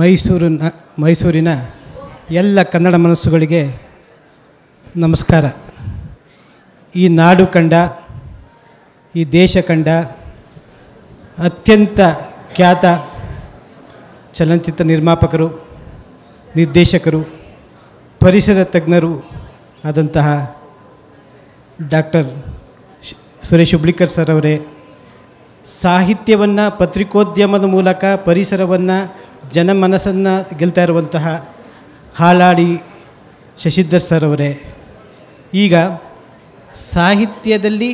ಮೈಸೂರಿನ ಎಲ್ಲ ಕನ್ನಡ ಮನಸ್ಸುಗಳಿಗೆ ನಮಸ್ಕಾರ. ಈ ನಾಡು ಕಂಡ, ಈ ದೇಶ ಕಂಡ ಅತ್ಯಂತ ಖ್ಯಾತ ಚಲನಚಿತ್ರ ನಿರ್ಮಾಪಕರು, ನಿರ್ದೇಶಕರು, ಪರಿಸರ ತಜ್ಞರು ಆದಂತಹ ಡಾಕ್ಟರ್ ಸುರೇಶ್ ಹುಬ್ಳಿಕರ್ ಸರ್ ಅವರೇ, ಸಾಹಿತ್ಯವನ್ನು ಪತ್ರಿಕೋದ್ಯಮದ ಮೂಲಕ ಪರಿಸರವನ್ನು ಜನಮನಸ್ಸನ್ನು ಗೆಲ್ತಾ ಇರುವಂತಹ ಹಾಲಾಡಿ ಶಶಿಧರ್ ಸರ್ ಅವರೇ, ಈಗ ಸಾಹಿತ್ಯದಲ್ಲಿ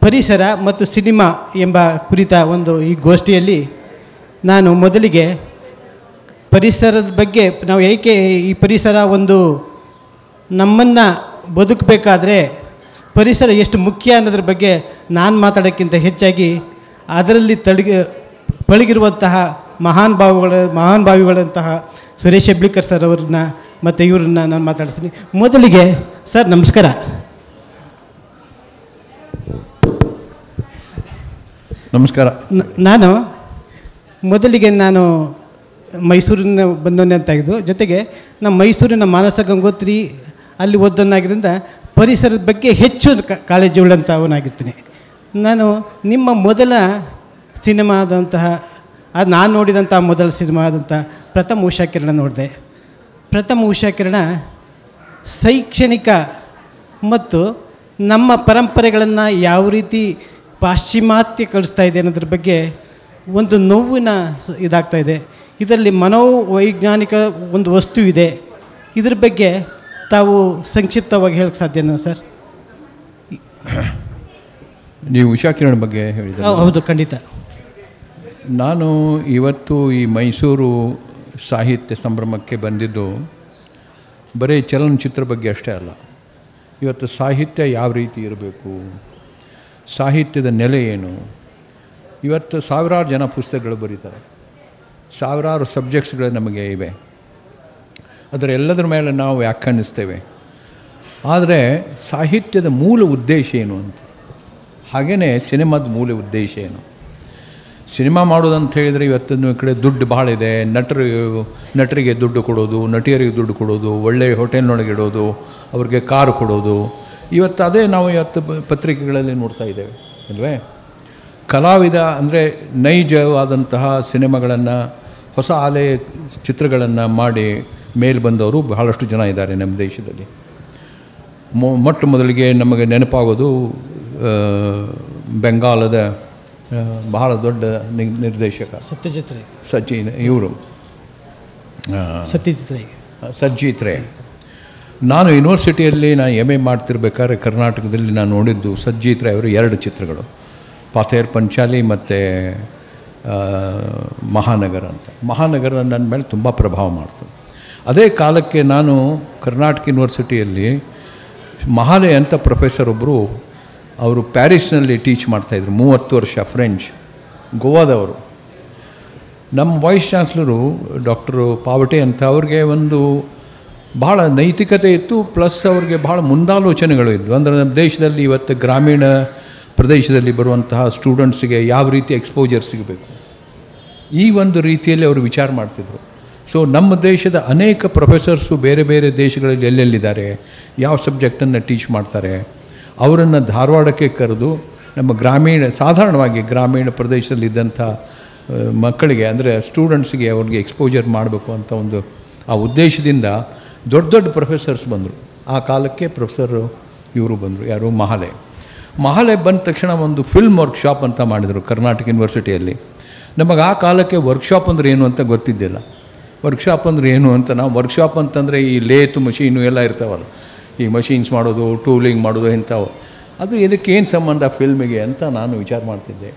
ಪರಿಸರ ಮತ್ತು ಸಿನಿಮಾ ಎಂಬ ಕುರಿತ ಒಂದು ಈ ಗೋಷ್ಠಿಯಲ್ಲಿ ನಾನು ಮೊದಲಿಗೆ ಪರಿಸರದ ಬಗ್ಗೆ ನಾವು ಏಕೆ ಈ ಪರಿಸರ ಒಂದು ನಮ್ಮನ್ನು ಬದುಕಬೇಕಾದ್ರೆ ಪರಿಸರ ಎಷ್ಟು ಮುಖ್ಯ ಅನ್ನೋದ್ರ ಬಗ್ಗೆ ನಾನು ಮಾತಾಡೋಕ್ಕಿಂತ ಹೆಚ್ಚಾಗಿ ಅದರಲ್ಲಿ ಪಳಗಿರುವಂತಹ ಮಹಾನುಭಾವಿಗಳಂತಹ ಸುರೇಶ್ ಹುಬ್ಳಿಕರ್ ಸರ್ ಅವ್ರನ್ನ ಮತ್ತು ಇವ್ರನ್ನ ನಾನು ಮಾತಾಡ್ತೀನಿ. ಮೊದಲಿಗೆ ಸರ್ ನಮಸ್ಕಾರ. ನಮಸ್ಕಾರ. ಮೊದಲಿಗೆ ನಾನು ಮೈಸೂರಿನ ಬಂದವನೇ ಅಂತಾಗಿದ್ದು, ಜೊತೆಗೆ ನಮ್ಮ ಮೈಸೂರಿನ ಮಾನಸ ಗಂಗೋತ್ರಿ ಅಲ್ಲಿ ಓದೋನಾಗಿದ್ದರಿಂದ ಪರಿಸರದ ಬಗ್ಗೆ ಹೆಚ್ಚು ಕಾಳಜಿ ಉಳ್ಳಂಥವನಾಗಿರ್ತೀನಿ. ನಾನು ನಿಮ್ಮ ಮೊದಲ ಸಿನಿಮಾ ಆದಂತಹ ಅದು ನಾನು ನೋಡಿದಂಥ ಮೊದಲ ಸಿನಿಮಾ ಆದಂಥ ಪ್ರಥಮ ಉಷಾಕಿರಣ ನೋಡಿದೆ. ಪ್ರಥಮ ಉಷಾಕಿರಣ ಶೈಕ್ಷಣಿಕ ಮತ್ತು ನಮ್ಮ ಪರಂಪರೆಗಳನ್ನು ಯಾವ ರೀತಿ ಪಾಶ್ಚಿಮಾತ್ಯ ಕಳಿಸ್ತಾ ಇದೆ ಅನ್ನೋದ್ರ ಬಗ್ಗೆ ಒಂದು ನೋವಿನ ಇದಾಗ್ತಾಯಿದೆ. ಇದರಲ್ಲಿ ಮನೋವೈಜ್ಞಾನಿಕ ಒಂದು ವಸ್ತು ಇದೆ. ಇದ್ರ ಬಗ್ಗೆ ತಾವು ಸಂಕ್ಷಿಪ್ತವಾಗಿ ಹೇಳಕ್ಕೆ ಸಾಧ್ಯನಾ ಸರ್? ನೀವು ಉಷಾಕಿರಣ ಬಗ್ಗೆ ಹೇಳಿದ? ಹೌದು, ಖಂಡಿತ. ನಾನು ಇವತ್ತು ಈ ಮೈಸೂರು ಸಾಹಿತ್ಯ ಸಂಭ್ರಮಕ್ಕೆ ಬಂದಿದ್ದು ಬರೀ ಚಲನಚಿತ್ರ ಬಗ್ಗೆ ಅಷ್ಟೇ ಅಲ್ಲ. ಇವತ್ತು ಸಾಹಿತ್ಯ ಯಾವ ರೀತಿ ಇರಬೇಕು, ಸಾಹಿತ್ಯದ ನೆಲೆ ಏನು. ಇವತ್ತು ಸಾವಿರಾರು ಜನ ಪುಸ್ತಕಗಳು ಬರೀತಾರೆ, ಸಾವಿರಾರು ಸಬ್ಜೆಕ್ಟ್ಸ್ಗಳು ನಮಗೆ ಇವೆ, ಅದರ ಎಲ್ಲದರ ಮೇಲೆ ನಾವು ವ್ಯಾಖ್ಯಾನಿಸ್ತೇವೆ. ಆದರೆ ಸಾಹಿತ್ಯದ ಮೂಲ ಉದ್ದೇಶ ಏನು ಅಂತ, ಹಾಗೆಯೇ ಸಿನಿಮಾದ ಮೂಲ ಉದ್ದೇಶ ಏನು? ಸಿನಿಮಾ ಮಾಡೋದಂತ ಹೇಳಿದರೆ ಇವತ್ತಿನ ಕಡೆ ದುಡ್ಡು ಭಾಳ ಇದೆ. ನಟರಿಗೆ ದುಡ್ಡು ಕೊಡೋದು, ನಟಿಯರಿಗೆ ದುಡ್ಡು ಕೊಡೋದು, ಒಳ್ಳೆಯ ಹೋಟೆಲ್ನೊಳಗೆ ಇಡೋದು, ಅವ್ರಿಗೆ ಕಾರು ಕೊಡೋದು, ಇವತ್ತು ಅದೇ ನಾವು ಇವತ್ತು ಪತ್ರಿಕೆಗಳಲ್ಲಿ ನೋಡ್ತಾ ಇದ್ದೇವೆ ಅಲ್ವೇ? ಕಲಾವಿದ ಅಂದರೆ ನೈಜವಾದಂತಹ ಸಿನಿಮಾಗಳನ್ನು, ಹೊಸ ಆಲೆ ಚಿತ್ರಗಳನ್ನು ಮಾಡಿ ಮೇಲೆ ಬಂದವರು ಬಹಳಷ್ಟು ಜನ ಇದ್ದಾರೆ ನಮ್ಮ ದೇಶದಲ್ಲಿ. ಮೊಟ್ಟ ಮೊದಲಿಗೆ ನಮಗೆ ನೆನಪಾಗೋದು ಬೆಂಗಾಲದ ಬಹಳ ದೊಡ್ಡ ನಿರ್ದೇಶಕ ಸತ್ಯಜಿತ್ ರೇ. ನಾನು ಯೂನಿವರ್ಸಿಟಿಯಲ್ಲಿ MA ಮಾಡ್ತಿರ್ಬೇಕಾದ್ರೆ ಕರ್ನಾಟಕದಲ್ಲಿ ನಾನು ನೋಡಿದ್ದು ಸತ್ಯಜಿತ್ ರೇ ಅವರು 2 ಚಿತ್ರಗಳು, ಪಾಥೇರ್ ಪಂಚಾಲಿ ಮತ್ತು ಮಹಾನಗರ ಅಂತ. ಮಹಾನಗರ ನನ್ನ ಮೇಲೆ ತುಂಬ ಪ್ರಭಾವ ಮಾಡ್ತು. ಅದೇ ಕಾಲಕ್ಕೆ ನಾನು ಕರ್ನಾಟಕ ಯೂನಿವರ್ಸಿಟಿಯಲ್ಲಿ ಮಹಾಲೆ ಅಂತ ಪ್ರೊಫೆಸರ್ ಒಬ್ಬರು, ಅವರು ಪ್ಯಾರಿಸ್ನಲ್ಲಿ ಟೀಚ್ ಮಾಡ್ತಾಯಿದ್ರು 30 ವರ್ಷ, ಫ್ರೆಂಚ್, ಗೋವಾದವರು. ನಮ್ಮ ವೈಸ್ ಚಾನ್ಸ್ಲರು ಡಾಕ್ಟರ್ ಪಾವಟೆ ಅಂತ, ಅವ್ರಿಗೆ ಒಂದು ಭಾಳ ನೈತಿಕತೆ ಇತ್ತು, ಪ್ಲಸ್ ಅವ್ರಿಗೆ ಭಾಳ ಮುಂದಾಲೋಚನೆಗಳು ಇದ್ವು. ಅಂದರೆ ನಮ್ಮ ದೇಶದಲ್ಲಿ ಇವತ್ತು ಗ್ರಾಮೀಣ ಪ್ರದೇಶದಲ್ಲಿ ಬರುವಂತಹ ಸ್ಟೂಡೆಂಟ್ಸಿಗೆ ಯಾವ ರೀತಿ ಎಕ್ಸ್ಪೋಜರ್ ಸಿಗಬೇಕು, ಈ ಒಂದು ರೀತಿಯಲ್ಲಿ ಅವರು ವಿಚಾರ ಮಾಡ್ತಿದ್ರು. ಸೊ ನಮ್ಮ ದೇಶದ ಅನೇಕ ಪ್ರೊಫೆಸರ್ಸು ಬೇರೆ ಬೇರೆ ದೇಶಗಳಲ್ಲಿ ಎಲ್ಲೆಲ್ಲಿದ್ದಾರೆ, ಯಾವ ಸಬ್ಜೆಕ್ಟನ್ನು ಟೀಚ್ ಮಾಡ್ತಾರೆ, ಅವರನ್ನು ಧಾರವಾಡಕ್ಕೆ ಕರೆದು ನಮ್ಮ ಸಾಧಾರಣವಾಗಿ ಗ್ರಾಮೀಣ ಪ್ರದೇಶದಲ್ಲಿದ್ದಂಥ ಮಕ್ಕಳಿಗೆ, ಅಂದರೆ ಸ್ಟೂಡೆಂಟ್ಸ್ಗೆ ಅವ್ರಿಗೆ ಎಕ್ಸ್ಪೋಜರ್ ಮಾಡಬೇಕು ಅಂತ ಒಂದು ಆ ಉದ್ದೇಶದಿಂದ ದೊಡ್ಡ ದೊಡ್ಡ ಪ್ರೊಫೆಸರ್ಸ್ ಬಂದರು. ಆ ಕಾಲಕ್ಕೆ ಪ್ರೊಫೆಸರು ಇವರು ಬಂದರು, ಯಾರು, ಮಹಾಲೆ ಬಂದ ತಕ್ಷಣ ಒಂದು ಫಿಲ್ಮ್ ವರ್ಕ್ಶಾಪ್ ಅಂತ ಮಾಡಿದರು ಕರ್ನಾಟಕ ಯೂನಿವರ್ಸಿಟಿಯಲ್ಲಿ. ನಮಗೆ ಆ ಕಾಲಕ್ಕೆ ವರ್ಕ್ಶಾಪ್ ಅಂದರೆ ಏನು ಅಂತ ಗೊತ್ತಿದ್ದಿಲ್ಲ. ವರ್ಕ್ಶಾಪ್ ಅಂದರೆ ಏನು ಅಂತ, ನಾವು ವರ್ಕ್ಶಾಪ್ ಅಂತಂದರೆ ಈ ಲೇತ್ ಮಷೀನು ಎಲ್ಲ ಇರ್ತಾವಲ್ಲ, ಈ ಮಷೀನ್ಸ್ ಮಾಡೋದು, ಟೂಲಿಂಗ್ ಮಾಡೋದು, ಇಂಥವು. ಅದು ಇದಕ್ಕೇನು ಸಂಬಂಧ ಫಿಲ್ಮಿಗೆ ಅಂತ ನಾನು ವಿಚಾರ ಮಾಡ್ತಿದ್ದೆ.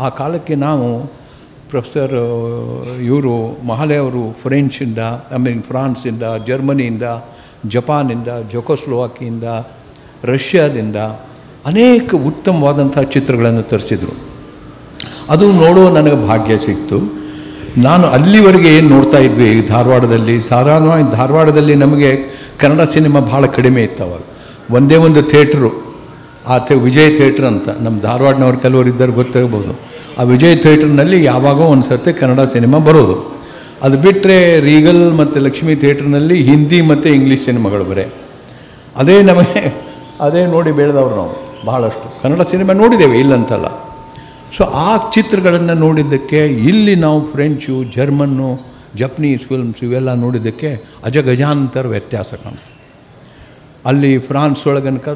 ಆ ಕಾಲಕ್ಕೆ ನಾವು ಪ್ರೊಫೆಸರ್ ಇವರು ಮಹಾಲೆ ಅವರು ಫ್ರೆಂಚಿಂದ, ಫ್ರಾನ್ಸಿಂದ, ಜರ್ಮನಿಯಿಂದ, ಜಪಾನಿಂದ, ಜೊಕೊಸ್ಲೋವಾಕಿಯಿಂದ, ರಷ್ಯಾದಿಂದ ಅನೇಕ ಉತ್ತಮವಾದಂಥ ಚಿತ್ರಗಳನ್ನು ತರಿಸಿದರು. ಅದು ನೋಡೋ ನನಗೆ ಭಾಗ್ಯ ಸಿಕ್ತು. ನಾನು ಅಲ್ಲಿವರೆಗೆ ಏನು ನೋಡ್ತಾ ಇದ್ವಿ ಧಾರವಾಡದಲ್ಲಿ, ಸಾಧಾರಣವಾಗಿ ಧಾರವಾಡದಲ್ಲಿ ನಮಗೆ ಕನ್ನಡ ಸಿನಿಮಾ ಭಾಳ ಕಡಿಮೆ ಇತ್ತು ಅವಾಗ. ಒಂದೇ ಒಂದು ಥಿಯೇಟ್ರು, ವಿಜಯ್ ಥಿಯೇಟ್ರ್ ಅಂತ, ನಮ್ಮ ಧಾರವಾಡನವ್ರು ಕೆಲವರು ಇದ್ದರು ಗೊತ್ತಿರ್ಬೋದು. ಆ ವಿಜಯ್ ಥಿಯೇಟ್ರ್ನಲ್ಲಿ ಯಾವಾಗೋ ಒಂದು ಸರ್ತಿ ಕನ್ನಡ ಸಿನಿಮಾ ಬರೋದು. ಅದು ಬಿಟ್ಟರೆ ರೀಗಲ್ ಮತ್ತು ಲಕ್ಷ್ಮೀ ಥಿಯೇಟ್ರ್ನಲ್ಲಿ ಹಿಂದಿ ಮತ್ತು ಇಂಗ್ಲೀಷ್ ಸಿನಿಮಾಗಳು ಬರೇ ಅದೇ ನೋಡಿ ಬೆಳೆದವ್ರು ನಾವು ಭಾಳಷ್ಟು. ಕನ್ನಡ ಸಿನಿಮಾ ನೋಡಿದ್ದೇವೆ ಇಲ್ಲಂತಲ್ಲ. ಸೊ ಆ ಚಿತ್ರಗಳನ್ನು ನೋಡಿದ್ದಕ್ಕೆ ಇಲ್ಲಿ ನಾವು ಫ್ರೆಂಚು, ಜರ್ಮನ್ನು, ಜಪನೀಸ್ ಫಿಲ್ಮ್ಸ್ ಇವೆಲ್ಲ ನೋಡಿದ್ದಕ್ಕೆ ಅಜಗಜಾಂತರ ವ್ಯತ್ಯಾಸ ಕಾಣುತ್ತೆ. ಅಲ್ಲಿ ಫ್ರಾನ್ಸ್ ಒಳಗನಕ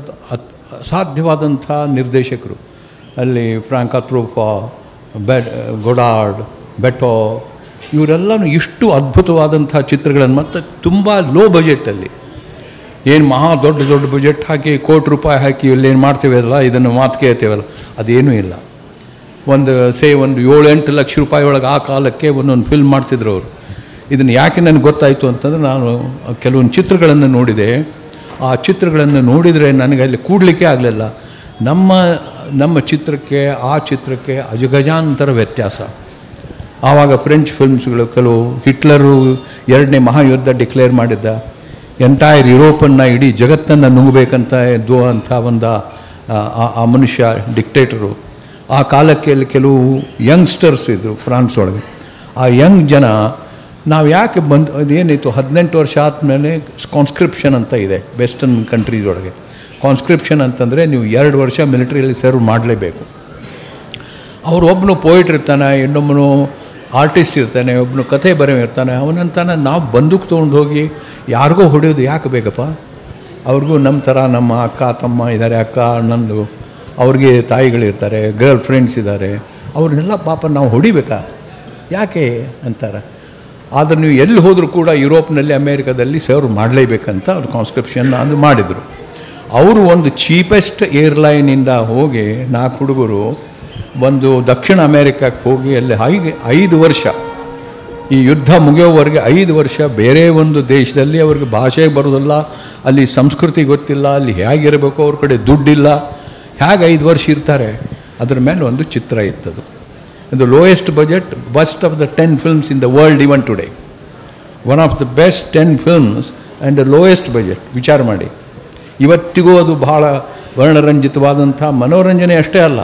ಅಸಾಧ್ಯವಾದಂಥ ನಿರ್ದೇಶಕರು, ಅಲ್ಲಿ ಫ್ರಾಂಕ್ ಅತ್ರೋಫಾ, ಗೊಡಾರ್ಡ್, ಬೆಟೋ, ಇವರೆಲ್ಲನೂ ಇಷ್ಟು ಅದ್ಭುತವಾದಂಥ ಚಿತ್ರಗಳನ್ನು ಮತ್ತು ತುಂಬ ಲೋ ಬಜೆಟಲ್ಲಿ, ಏನು ಮಹಾ ದೊಡ್ಡ ದೊಡ್ಡ ಬಜೆಟ್ ಹಾಕಿ ₹1,00,00,000 ಹಾಕಿ ಇಲ್ಲೇನು ಮಾಡ್ತೇವಲ್ಲ, ಇದನ್ನು ಮಾತು ಕೇಳ್ತೇವಲ್ಲ, ಅದೇನೂ ಇಲ್ಲ. ಒಂದು 7-8 ಲಕ್ಷ ರೂಪಾಯಿ ಒಳಗೆ ಆ ಕಾಲಕ್ಕೆ ಒಂದೊಂದು ಫಿಲ್ಮ್ ಮಾಡ್ತಿದ್ರು ಅವರು. ಇದನ್ನು ಯಾಕೆ ನನಗೆ ಗೊತ್ತಾಯಿತು ಅಂತಂದರೆ, ನಾನು ಕೆಲವೊಂದು ಚಿತ್ರಗಳನ್ನು ನೋಡಿದೆ. ಆ ಚಿತ್ರಗಳನ್ನು ನೋಡಿದರೆ ನನಗೆ ಅಲ್ಲಿ ಕೂಡಲಿಕ್ಕೆ ಆಗಲಿಲ್ಲ. ನಮ್ಮ ಚಿತ್ರಕ್ಕೆ ಆ ಚಿತ್ರಕ್ಕೆ ಅಜಗಜಾಂತರ ವ್ಯತ್ಯಾಸ. ಆವಾಗ ಫ್ರೆಂಚ್ ಫಿಲ್ಮ್ಸ್ಗಳು ಕೆಲವು, ಹಿಟ್ಲರು 2ನೇ ಮಹಾಯುದ್ಧ ಡಿಕ್ಲೇರ್ ಮಾಡಿದ್ದ, ಎಂಟೈರ್ ಯುರೋಪನ್ನು, ಇಡೀ ಜಗತ್ತನ್ನು ನುಂಗಬೇಕಂತ ಇದ್ದು ಅಂಥ ಒಂದು ಆ ಮನುಷ್ಯ ಡಿಕ್ಟೇಟರು. ಆ ಕಾಲಕ್ಕೆ ಅಲ್ಲಿ ಕೆಲವು ಯಂಗ್ಸ್ಟರ್ಸ್ ಇದ್ದರು ಫ್ರಾನ್ಸ್ ಒಳಗೆ. ಆ ಯಂಗ್ ಜನ ನಾವು ಯಾಕೆ ಅದೇನಿತ್ತು 18 ವರ್ಷ ಆದಮೇಲೆ ಕಾನ್ಸ್ಕ್ರಿಪ್ಷನ್ ಅಂತ ಇದೆ ವೆಸ್ಟರ್ನ್ ಕಂಟ್ರೀಸ್ ಒಳಗೆ. ಕಾನ್ಸ್ಕ್ರಿಪ್ಷನ್ ಅಂತಂದರೆ ನೀವು 2 ವರ್ಷ ಮಿಲಿಟ್ರಿಯಲ್ಲಿ ಸರ್ವ್ ಮಾಡಲೇಬೇಕು. ಅವರು ಒಬ್ಬನು ಪೋಯಿಟ್ ಇರ್ತಾನೆ, ಇನ್ನೊಬ್ಬನು ಆರ್ಟಿಸ್ಟ್ ಇರ್ತಾನೆ, ಒಬ್ಬನು ಕಥೆ ಬರೆಯಿರ್ತಾನೆ. ಅವನಂತಾನೆ ನಾವು ಬಂದೂಕು ತೊಗೊಂಡು ಹೋಗಿ ಯಾರಿಗೋ ಹೊಡೆಯೋದು ಯಾಕೆ ಬೇಕಪ್ಪ? ಅವ್ರಿಗೂ ನಮ್ಮ ಥರ ನಮ್ಮ ಅಕ್ಕ ತಮ್ಮ ಇದ್ದಾರೆ, ಅಕ್ಕ ಅಣ್ಣಂದು, ಅವ್ರಿಗೆ ತಾಯಿಗಳಿರ್ತಾರೆ, ಗರ್ಲ್ ಫ್ರೆಂಡ್ಸ್ ಇದ್ದಾರೆ, ಅವ್ರನ್ನೆಲ್ಲ ಪಾಪ ನಾವು ಹೊಡಿಬೇಕಾ ಯಾಕೆ ಅಂತಾರೆ. ಆದರೆ ನೀವು ಎಲ್ಲಿ ಹೋದರೂ ಕೂಡ ಯುರೋಪ್ನಲ್ಲಿ, ಅಮೇರಿಕಾದಲ್ಲಿ ಸರ್ವ್ ಮಾಡಲೇಬೇಕಂತ ಅವ್ರು ಕಾನ್ಸ್ಕ್ರಿಪ್ಷನ್ ಅದು ಮಾಡಿದರು. ಅವರು ಒಂದು ಚೀಪೆಸ್ಟ್ ಏರ್ಲೈನಿಂದ ಹೋಗಿ 4 ಹುಡುಗರು ಒಂದು ದಕ್ಷಿಣ ಅಮೇರಿಕಕ್ಕೆ ಹೋಗಿ ಅಲ್ಲಿ 5 ವರ್ಷ, ಈ ಯುದ್ಧ ಮುಗಿಯೋವರೆಗೆ 5 ವರ್ಷ ಬೇರೆ ಒಂದು ದೇಶದಲ್ಲಿ, ಅವ್ರಿಗೆ ಭಾಷೆ ಬರೋದಿಲ್ಲ, ಅಲ್ಲಿ ಸಂಸ್ಕೃತಿ ಗೊತ್ತಿಲ್ಲ, ಅಲ್ಲಿ ಹೇಗಿರಬೇಕು, ಅವ್ರ ಕಡೆ ದುಡ್ಡಿಲ್ಲ, ಹೇಗೆ 5 ವರ್ಷ ಇರ್ತಾರೆ? ಅದರ ಮೇಲೆ ಒಂದು ಚಿತ್ರ ಇತ್ತದು. The lowest budget, best of the 10 films in the world even today. One of the best 10 films and the lowest budget. ವಿಚಾರ ಮಾಡಿ. ಇವತ್ತಿಗೂ ಅದು ಬಹಳ ವರ್ಣರಂಜಿತವಾದಂಥ ಮನೋರಂಜನೆ ಅಷ್ಟೇ ಅಲ್ಲ,